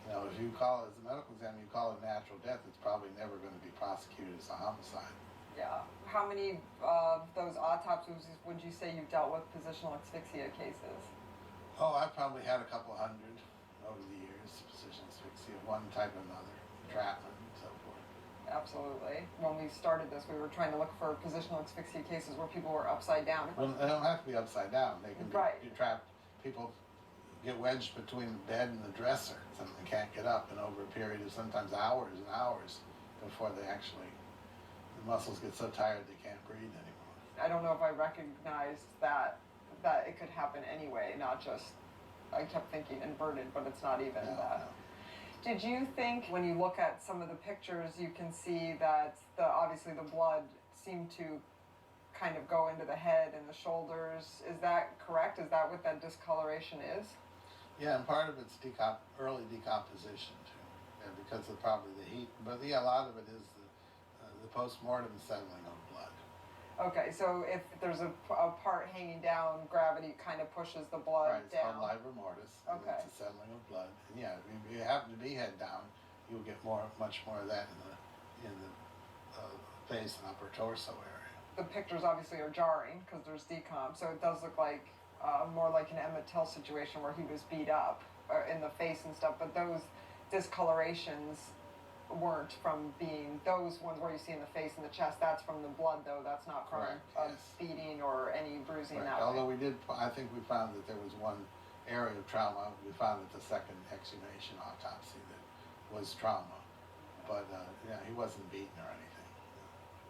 you know, if you call it as a medical examiner, you call it natural death, it's probably never going to be prosecuted as a homicide. Yeah. How many of those autopsies would you say you've dealt with positional asphyxia cases? Oh, I've probably had a couple hundred over the years, positional asphyxia, one type or another, entrapment and so forth. Absolutely. When we started this, we were trying to look for positional asphyxia cases where people were upside down. Well, they don't have to be upside down. They can be trapped. People get wedged between the bed and the dresser, so they can't get up, and over a period of sometimes hours and hours before they actually, the muscles get so tired they can't breathe anymore. I don't know if I recognized that it could happen anyway, not just, I kept thinking inverted, but it's not even that. No. Did you think when you look at some of the pictures, you can see that obviously the blood seemed to kind of go into the head and the shoulders? Is that correct? Is that what that discoloration is? Yeah, and part of it's early decomposition too. And because of probably the heat, but yeah, a lot of it is the post-mortem settling of blood. Okay, so if there's a part hanging down, gravity kind of pushes the blood right, it's down. called livor mortis. Okay. It's a settling of blood. And yeah, if you happen to be head down, you'll get much more of that in the face and upper torso area. The pictures obviously are jarring because there's decomp, so it does look like more like an Emmett Till situation where he was beat up in the face and stuff, but those discolorations weren't from being, those ones where you see in the face and the chest, that's from the blood though, that's not from beating or any bruising that way. Although I think we found that there was one area of trauma. We found at the second exhumation autopsy that was trauma, but yeah, he wasn't beaten or anything.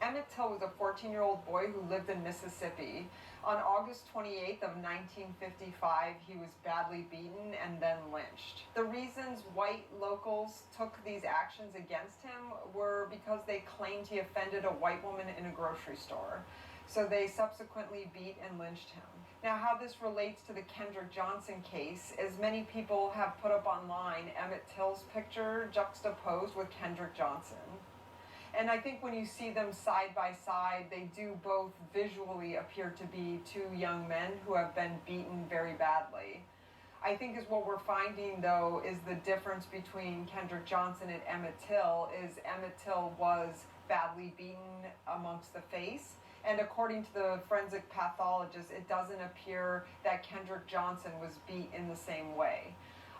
Emmett Till was a 14-year-old boy who lived in Mississippi. On August 28th of 1955, he was badly beaten and then lynched. The reasons white locals took these actions against him were because they claimed he offended a white woman in a grocery store. So they subsequently beat and lynched him. Now, how this relates to the Kendrick Johnson case is many people have put up online Emmett Till's picture juxtaposed with Kendrick Johnson. And I think when you see them side by side, they do both visually appear to be two young men who have been beaten very badly. I think is what we're finding, though, is the difference between Kendrick Johnson and Emmett Till is Emmett Till was badly beaten amongst the face. And according to the forensic pathologist, it doesn't appear that Kendrick Johnson was beat in the same way.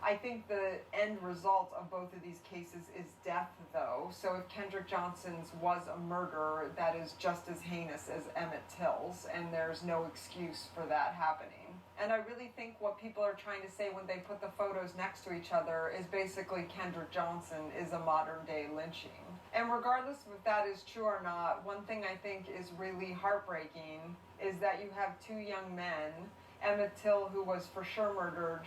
I think the end result of both of these cases is death, though. So if Kendrick Johnson's was a murder, that is just as heinous as Emmett Till's, and there's no excuse for that happening. And I really think what people are trying to say when they put the photos next to each other is basically Kendrick Johnson is a modern-day lynching. And regardless if that is true or not, one thing I think is really heartbreaking is that you have two young men, Emmett Till, who was for sure murdered,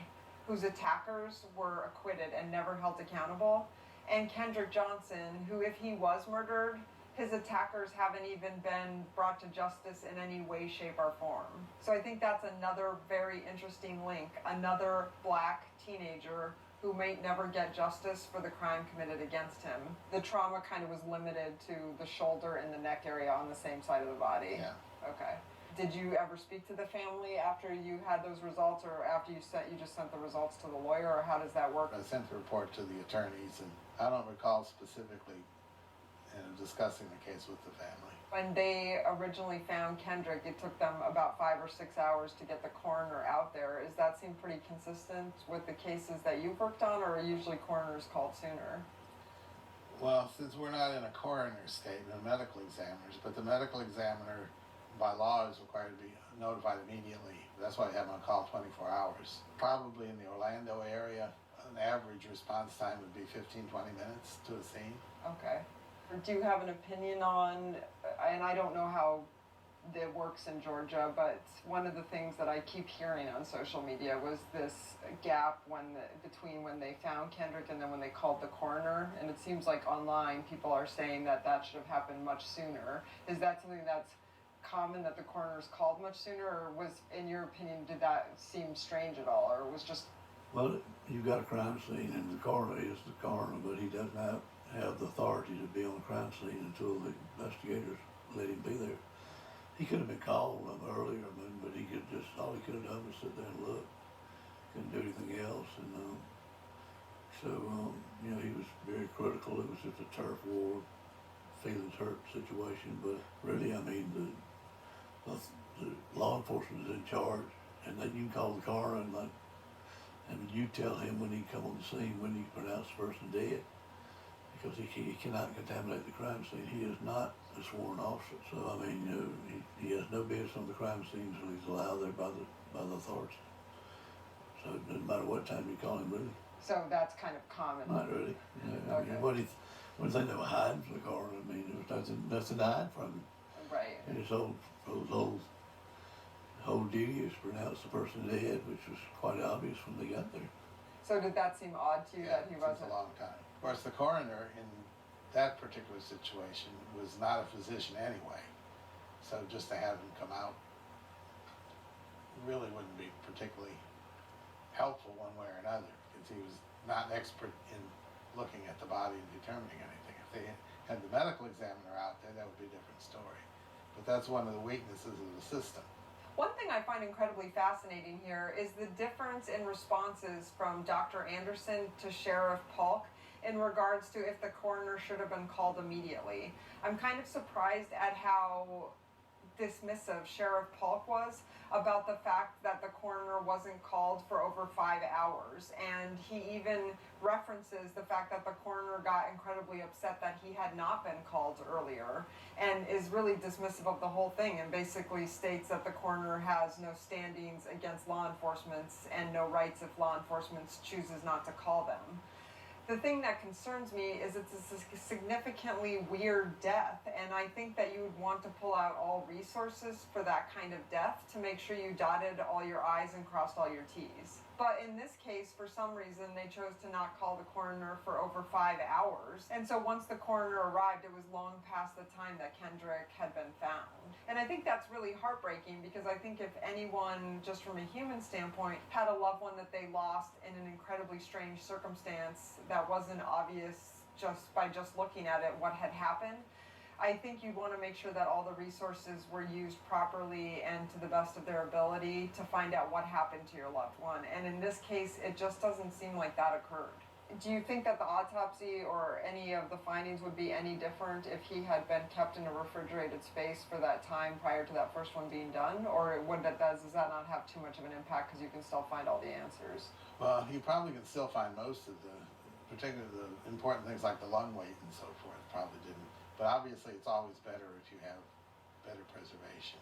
whose attackers were acquitted and never held accountable, and Kendrick Johnson, who, if he was murdered, his attackers haven't even been brought to justice in any way, shape, or form. So I think that's another very interesting link, another black teenager who may never get justice for the crime committed against him. The trauma kind of was limited to the shoulder and the neck area on the same side of the body. Yeah. Okay. Did you ever speak to the family after you had those results, or after you just sent the results to the lawyer, or how does that work? I sent the report to the attorneys, and I don't recall specifically discussing the case with the family. When they originally found Kendrick, it took them about 5 or 6 hours to get the coroner out there. Does that seem pretty consistent with the cases that you've worked on, or are usually coroners called sooner? Well, since we're not in a coroner state, we're medical examiners, but the medical examiner by law is required to be notified immediately. That's why I have on call 24 hours. Probably in the Orlando area, an average response time would be 15-20 minutes to a scene. Okay. Do you have an opinion on, and I don't know how it works in Georgia, but one of the things that I keep hearing on social media was this gap between when they found Kendrick and then when they called the coroner. And it seems like online people are saying that should have happened much sooner. Is that something that's common, that the coroner's called much sooner, or was, in your opinion, did that seem strange at all, or was just... Well, you've got a crime scene, and the coroner is the coroner, but he doesn't have the authority to be on the crime scene until the investigators let him be there. He could have been called earlier, but all he could have done was sit there and look. Couldn't do anything else, and he was very critical. It was just a turf war, feelings hurt situation, but really, I mean, the law enforcement is in charge, and then you can call the coroner and you tell him when he come on the scene when you pronounce the person dead, because he cannot contaminate the crime scene. He is not a sworn officer, so I mean, he has no business on the crime scene until he's allowed there by the authorities. So it doesn't matter what time you call him, really. So that's kind of common. Not really. I mean, what do they know hiding from the coroner? I mean, there was nothing to hide from him. Right. And his whole duty is to pronounce the person dead, which was quite obvious when they got there. So did that seem odd to you that he wasn't? It was a long time. Of course, the coroner in that particular situation was not a physician anyway, so just to have him come out really wouldn't be particularly helpful one way or another, because he was not expert in looking at the body and determining anything. If they had the medical examiner out there, that would be a different story. But that's one of the weaknesses of the system. One thing I find incredibly fascinating here is the difference in responses from Dr. Anderson to Sheriff Paulk in regards to if the coroner should have been called immediately. I'm kind of surprised at how dismissive Sheriff Paulk was about the fact that the coroner wasn't called for over 5 hours, and he even references the fact that the coroner got incredibly upset that he had not been called earlier, and is really dismissive of the whole thing, and basically states that the coroner has no standings against law enforcement and no rights if law enforcement chooses not to call them. The thing that concerns me is it's a significantly weird death, and I think that you would want to pull out all resources for that kind of death to make sure you dotted all your I's and crossed all your T's. But in this case, for some reason, they chose to not call the coroner for over 5 hours. And so once the coroner arrived, it was long past the time that Kendrick had been found. And I think that's really heartbreaking, because I think if anyone, just from a human standpoint, had a loved one that they lost in an incredibly strange circumstance that wasn't obvious just by just looking at it what had happened, I think you'd want to make sure that all the resources were used properly and to the best of their ability to find out what happened to your loved one. And in this case, it just doesn't seem like that occurred. Do you think that the autopsy or any of the findings would be any different if he had been kept in a refrigerated space for that time prior to that first one being done? Or does that not have too much of an impact because you can still find all the answers? Well, you probably can still find most of the, particularly the important things like the lung weight and so forth, probably didn't. But obviously it's always better if you have better preservation.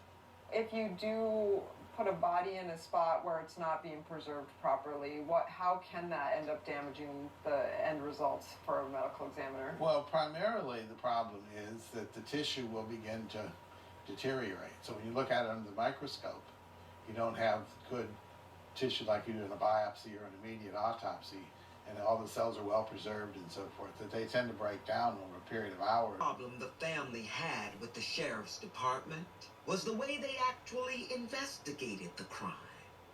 If you do put a body in a spot where it's not being preserved properly, how can that end up damaging the end results for a medical examiner? Well, primarily the problem is that the tissue will begin to deteriorate. So when you look at it under the microscope, you don't have good tissue like you do in a biopsy or an immediate autopsy, and all the cells are well preserved and so forth, that they tend to break down over a period of hours. The problem the family had with the sheriff's department was the way they actually investigated the crime.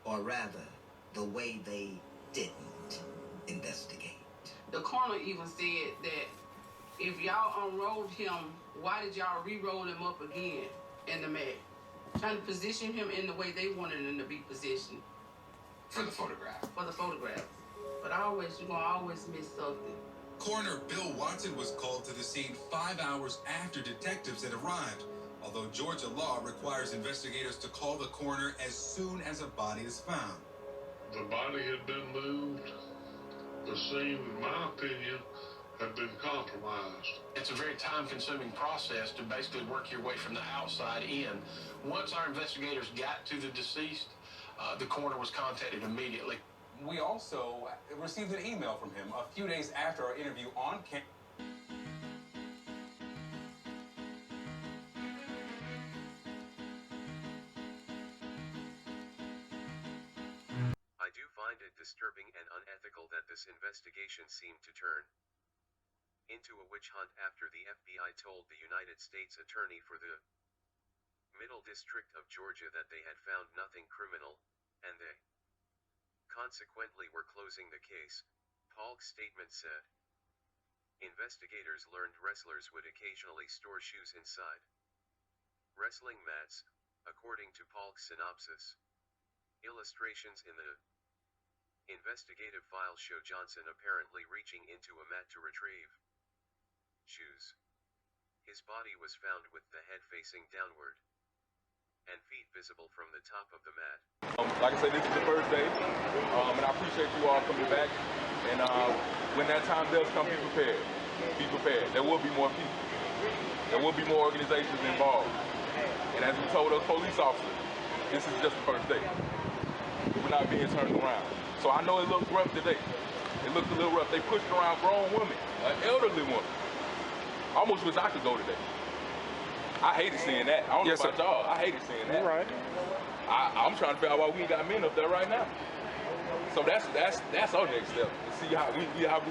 Or rather, the way they didn't investigate. The coroner even said that if y'all unrolled him, why did y'all re-roll him up again in the mat? Trying to position him in the way they wanted him to be positioned. For the photograph. For the photograph. But you're gonna always miss something. Coroner Bill Watson was called to the scene 5 hours after detectives had arrived, although Georgia law requires investigators to call the coroner as soon as a body is found. The body had been moved. The scene, in my opinion, had been compromised. It's a very time-consuming process to basically work your way from the outside in. Once our investigators got to the deceased, the coroner was contacted immediately. We also received an email from him a few days after our interview on camera. I do find it disturbing and unethical that this investigation seemed to turn into a witch hunt after the FBI told the United States Attorney for the Middle District of Georgia that they had found nothing criminal, and they consequently were closing the case. Paulk's statement said investigators learned wrestlers would occasionally store shoes inside wrestling mats, according to Paulk's synopsis. Illustrations in the investigative file show Johnson apparently reaching into a mat to retrieve shoes. His body was found with the head facing downward and feet visible from the top of the mat. Like I said, this is the first day, and I appreciate you all coming back. And when that time does come, be prepared. Be prepared. There will be more people. There will be more organizations involved. And as we told us police officers, this is just the first day. We're not being turned around. So I know it looks rough today. It looks a little rough. They pushed around grown women, an elderly woman. I almost wish I could go today. I hated seeing that. I don't know about y'all. I hated seeing that. Right. I'm trying to figure out why we ain't got men up there right now. So that's our next step. see how we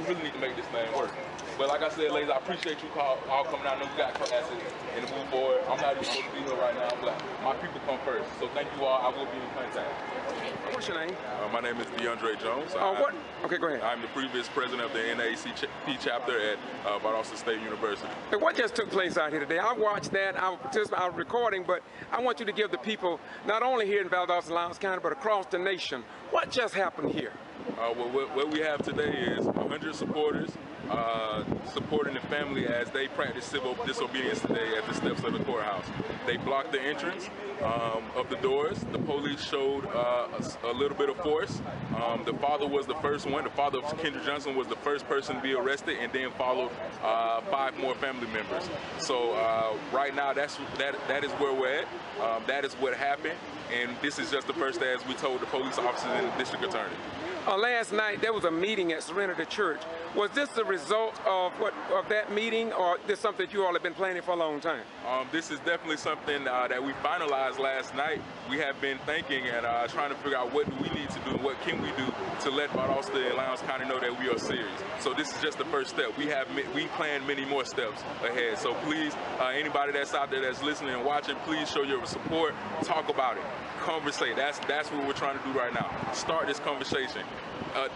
really need to make this thing work. But like I said, ladies, I appreciate you all coming out. I know we got classes and to move forward. I'm not even supposed to be here right now, but my people come first. So thank you all. I will be in contact. What's your name? My name is DeAndre Jones. What? Okay, go ahead. I'm the previous president of the NAACP chapter at Valdosta State University. Hey, what just took place out here today? I watched that. I was recording, but I want you to give the people, not only here in Valdosta and Lowndes County, but across the nation, what just happened here? What we have today is 100 supporters supporting the family as they practice civil disobedience today at the steps of the courthouse. They blocked the entrance of the doors. The police showed a little bit of force. The father was the first one. The father of Kendrick Johnson was the first person to be arrested, and then followed 5 more family members. So right now, that is where we're at. That is what happened, and this is just the first day, as we told the police officers and the district attorney. Last night there was a meeting at Serenity Church. Was this the result of that meeting, or this something that you all have been planning for a long time? This is definitely something that we finalized last night. We have been thinking and trying to figure out what do we need to do, what can we do to let Valdosta and Lowndes County know that we are serious. So this is just the first step. We plan many more steps ahead. So please, anybody that's out there that's listening and watching, please show your support. Talk about it. Conversate. That's what we're trying to do right now. Start this conversation.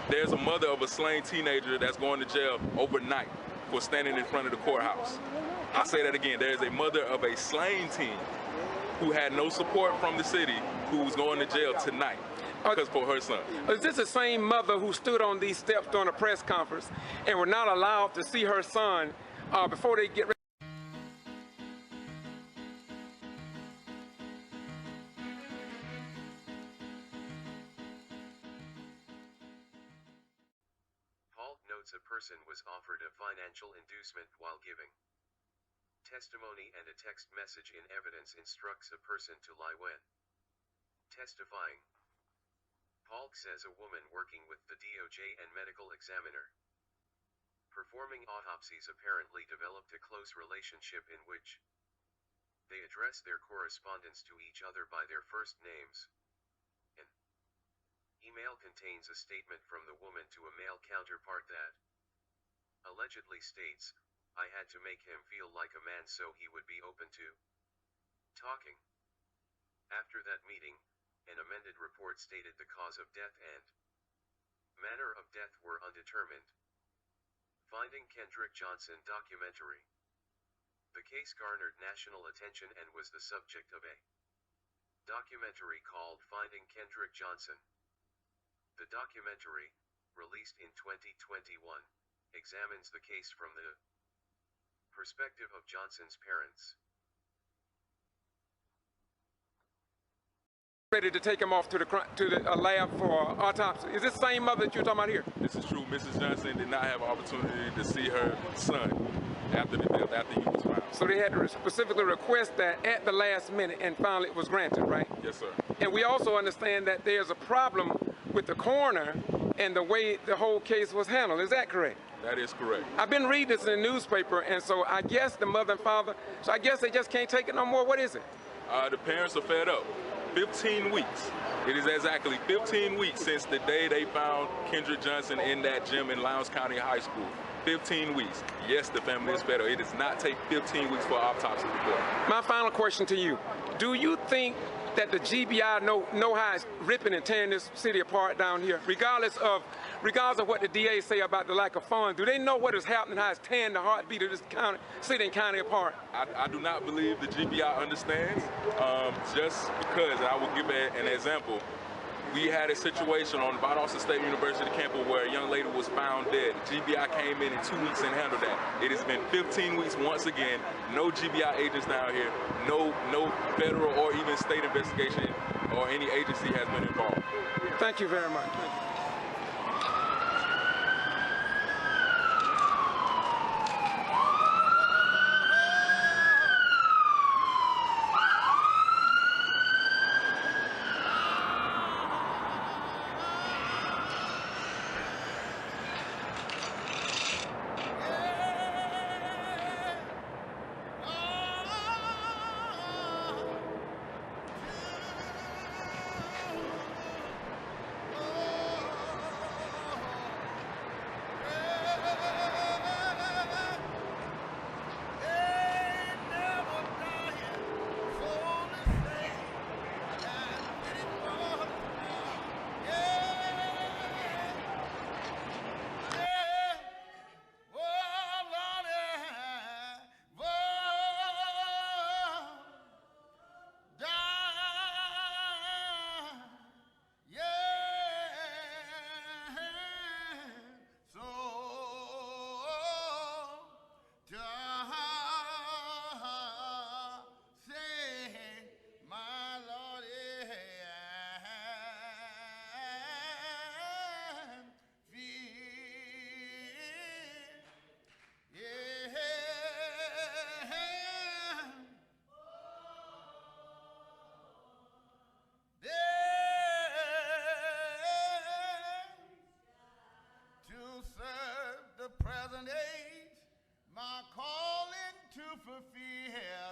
There's a mother of a slain teenager that's going to jail overnight for standing in front of the courthouse. I say that again. There's a mother of a slain teen who had no support from the city who's going to jail tonight because for her son. Is this the same mother who stood on these steps during a press conference and were not allowed to see her son before they get ready? Paulk notes a person was offered a financial inducement while giving testimony, and a text message in evidence instructs a person to lie when testifying. Paulk says a woman working with the DOJ and medical examiner performing autopsies apparently developed a close relationship in which they address their correspondence to each other by their first names. An email contains a statement from the woman to a male counterpart that allegedly states, "I had to make him feel like a man so he would be open to talking." After that meeting, an amended report stated the cause of death and manner of death were undetermined. Finding Kendrick Johnson documentary. The case garnered national attention and was the subject of a documentary called Finding Kendrick Johnson. The documentary, released in 2021, examines the case from the perspective of Johnson's parents. Ready to take him off to the lab for autopsy. Is this the same mother that you're talking about here? This is true. Mrs. Johnson did not have an opportunity to see her son after the death, after he was found. So they had to specifically request that at the last minute, and finally it was granted, right? Yes, sir. And we also understand that there's a problem with the coroner and the way the whole case was handled. Is that correct? That is correct. I've been reading this in the newspaper, and so I guess the mother and father, so I guess they just can't take it no more. What is it? The parents are fed up. 15 weeks. It is exactly 15 weeks since the day they found Kendrick Johnson in that gym in Lowndes County High School. 15 weeks. Yes, the family is fed up. It does not take 15 weeks for an autopsy report. My final question to you. Do you think that the G.B.R. know how it's ripping and tearing this city apart down here, regardless of what the DA say about the lack of funds? Do they know what is happening, how it's tearing the heartbeat of this city and county apart? I do not believe the G.B.R. understands, just because, and I will give an example. We had a situation on Valdosta State University campus where a young lady was found dead. G.B.R. came in 2 weeks and handled that. It has been 15 weeks once again. No G.B.R. agents down here. No federal or even state investigation or any agency has been involved. Thank you very much.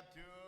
to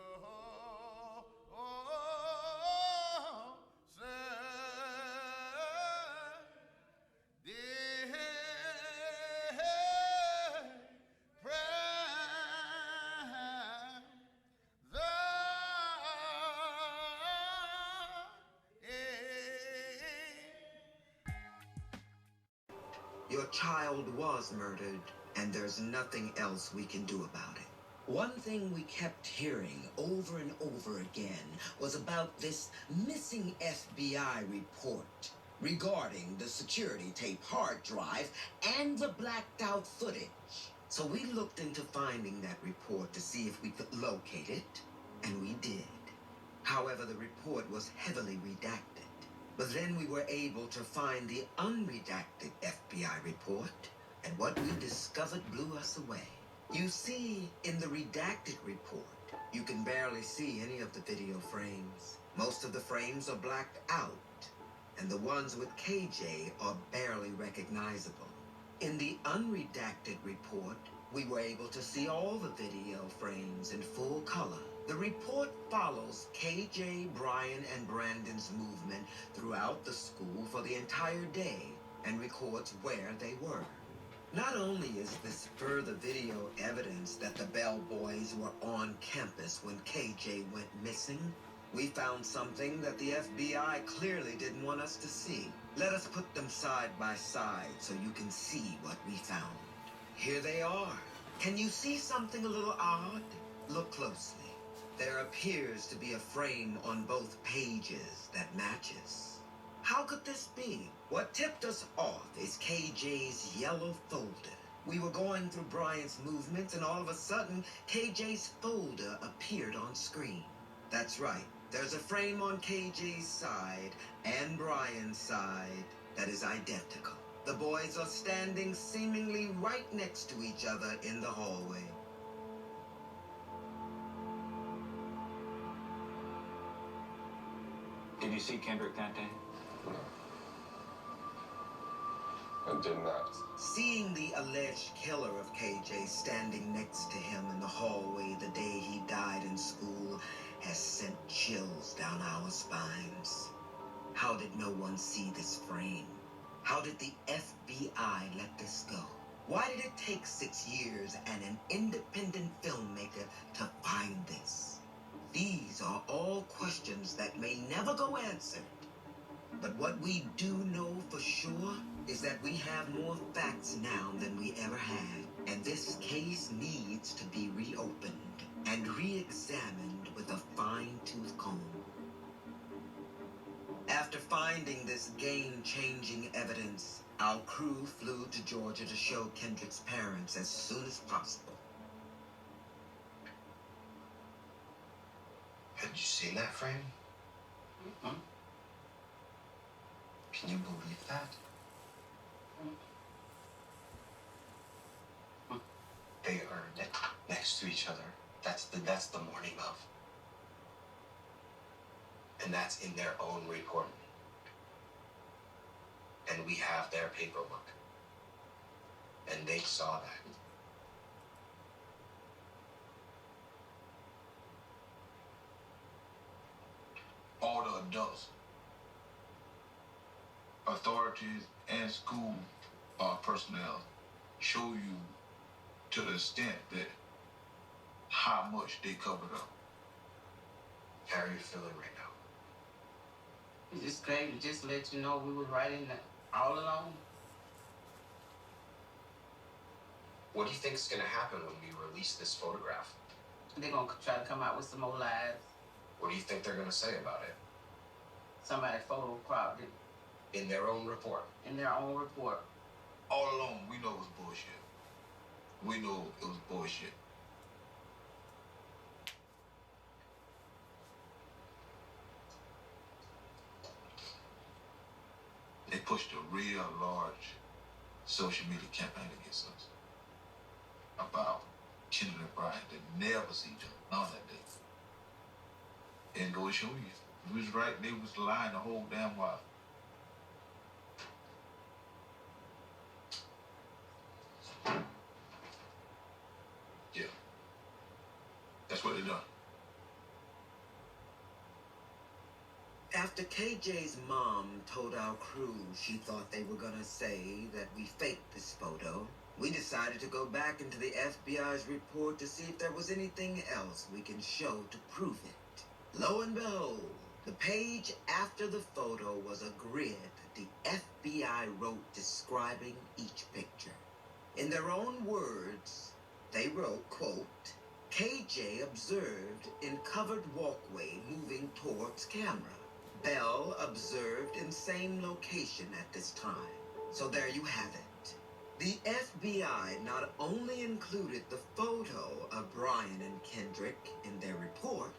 Your child was murdered, and there's nothing else we can do about it. One thing we kept hearing over and over again was about this missing FBI report regarding the security tape hard drive and the blacked out footage. So we looked into finding that report to see if we could locate it, and we did. However, the report was heavily redacted. But then we were able to find the unredacted FBI report, and what we discovered blew us away. You see, in the redacted report, you can barely see any of the video frames. Most of the frames are blacked out, and the ones with KJ are barely recognizable. In the unredacted report, we were able to see all the video frames in full color. The report follows KJ, Brian, and Brandon's movement throughout the school for the entire day and records where they were. Not only is this further video evidence that the Bell boys were on campus when KJ went missing, we found something that the FBI clearly didn't want us to see. Let us put them side by side so you can see what we found. Here they are. Can you see something a little odd? Look closely. There appears to be a frame on both pages that matches. How could this be? What tipped us off is KJ's yellow folder. We were going through Brian's movements, and all of a sudden, KJ's folder appeared on screen. That's right. There's a frame on KJ's side and Brian's side that is identical. The boys are standing seemingly right next to each other in the hallway. Did you see Kendrick that day? No. I did not. Seeing the alleged killer of KJ standing next to him in the hallway the day he died in school has sent chills down our spines. How did no one see this frame? How did the FBI let this go? Why did it take 6 years and an independent filmmaker to find this? These are all questions that may never go answered. But what we do know for sure is that we have more facts now than we ever had. And this case needs to be reopened and re-examined with a fine-tooth comb. After finding this game-changing evidence, our crew flew to Georgia to show Kendrick's parents as soon as possible. Had you seen that frame? Mm-hmm. Can you believe that? Mm-hmm. They are next to each other. That's the morning of. And that's in their own report. And we have their paperwork. And they saw that. All the adults, authorities, and school personnel show you to the extent that how much they covered up. How are you feeling right now? It's just great to just let you know we were right in there all along. What do you think is going to happen when we release this photograph? They're going to try to come out with some more lies. What do you think they're going to say about it? Somebody photocropped it. In their own report? In their own report. All along, we know it was bullshit. We know it was bullshit. They pushed a real large social media campaign against us about Kenneth and Brian that never see each other on that day. And go show you, we was right, they was lying the whole damn while. Yeah, that's what they done. After KJ's mom told our crew she thought they were gonna say that we faked this photo, we decided to go back into the FBI's report to see if there was anything else we can show to prove it. Lo and behold, the page after the photo was a grid the FBI wrote describing each picture. In their own words, they wrote, quote, KJ observed in covered walkway moving towards camera. Bell observed in same location at this time. So there you have it. The FBI not only included the photo of Brian and Kendrick in their report,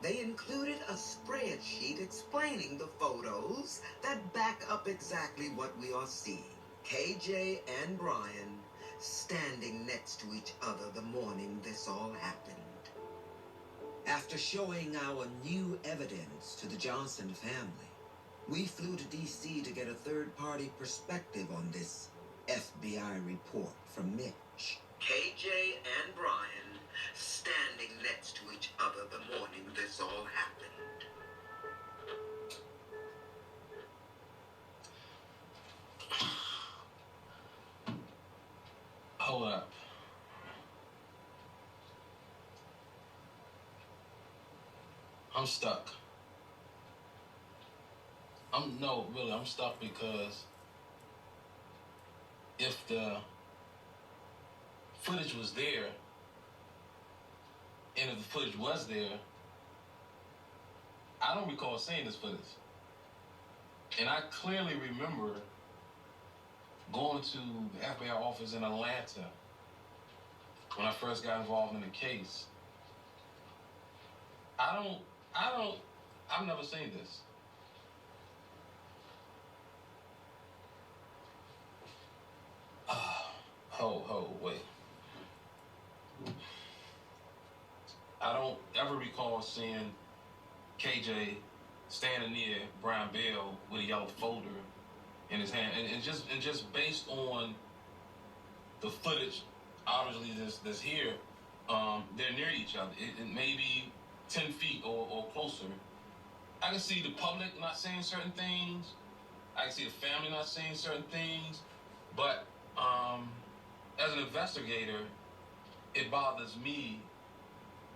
they included a spreadsheet explaining the photos that back up exactly what we are seeing. KJ and Brian standing next to each other the morning this all happened. After showing our new evidence to the Johnson family, we flew to D.C. to get a third-party perspective on this FBI report from Mitch. KJ and Brian standing next to each other the morning this all happened. Hold up. I'm stuck. I'm stuck because if the footage was there, and if the footage was there, I don't recall seeing this footage. And I clearly remember going to the FBI office in Atlanta when I first got involved in the case. I've never seen this. Wait. I don't ever recall seeing KJ standing near Brian Bell with a yellow folder in his hand, and just based on the footage, obviously that's here, they're near each other. It may be 10 feet or closer. I can see the public not saying certain things. I can see the family not saying certain things. But as an investigator, it bothers me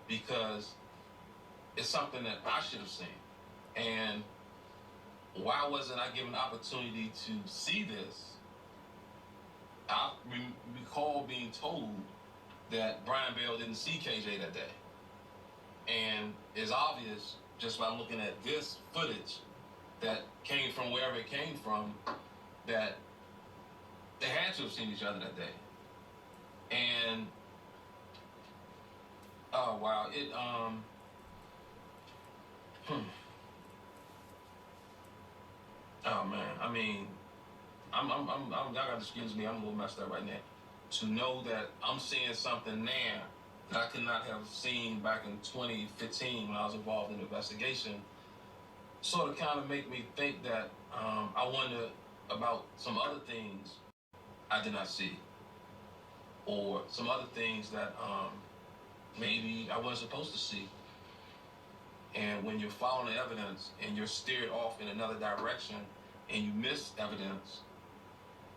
because it's something that I should have seen. And why wasn't I given the opportunity to see this? I recall being told that Brian Bell didn't see KJ that day. And it's obvious just by looking at this footage that came from wherever it came from that they had to have seen each other that day. And oh wow, oh man, I mean, y'all gotta excuse me, I'm a little messed up right now. To know that I'm seeing something now that I could not have seen back in 2015 when I was involved in the investigation, sort of kind of make me think that I wonder about some other things I did not see, or some other things that maybe I wasn't supposed to see. And when you're following the evidence and you're steered off in another direction and you miss evidence,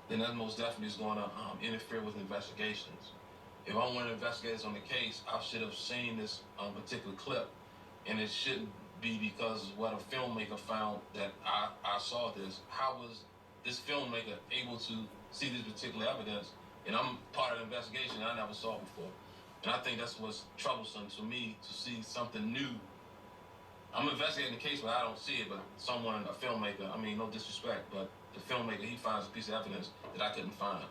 then that most definitely is going to interfere with investigations. If I'm one of the investigators on the case, I should have seen this particular clip, and it shouldn't be because what a filmmaker found that I saw this. How was this filmmaker able to see this particular evidence? And I'm part of the investigation I never saw before. And I think that's what's troublesome to me, to see something new. I'm investigating the case, but I don't see it. But someone, a filmmaker, I mean, no disrespect, but the filmmaker, he finds a piece of evidence that I couldn't find.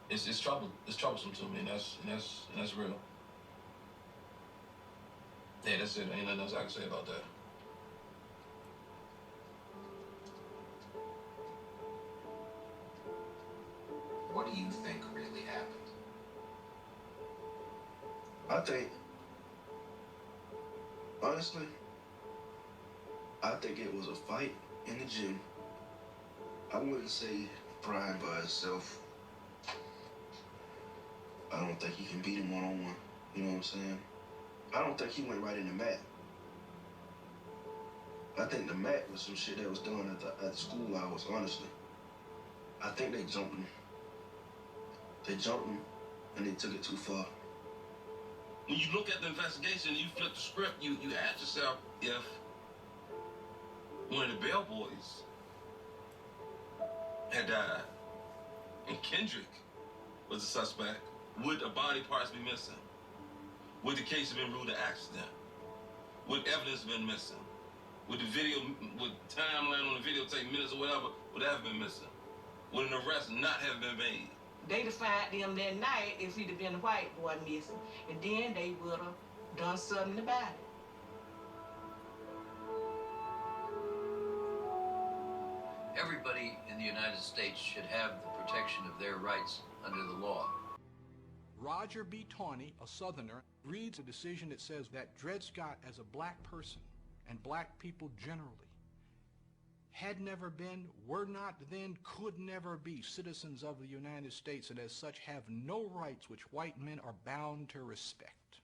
It's troublesome to me, and that's real. Yeah, that's it. Ain't nothing else I can say about that. What do you think really happened? I think, honestly, I think it was a fight in the gym. I wouldn't say Brian by himself. I don't think he can beat him one-on-one. You know what I'm saying? I don't think he went right in the mat. I think the Mac was some shit that was done at the school hours, honestly. I think they jumped him. They jumped him, and they took it too far. When you look at the investigation, you flip the script, you ask yourself if one of the bellboys had died and Kendrick was the suspect, would the body parts be missing? Would the case have been ruled an accident? Would evidence have been missing? Would the timeline on the video take minutes or whatever, would that have been missing? Would an arrest not have been made? They'd have found them that night if he'd have been a white boy missing. And then they would have done something about it. Everybody in the United States should have the protection of their rights under the law. Roger B. Tawney, a Southerner, reads a decision that says that Dred Scott, as a black person, and black people generally, had never been, were not then, could never be citizens of the United States, and as such have no rights which white men are bound to respect.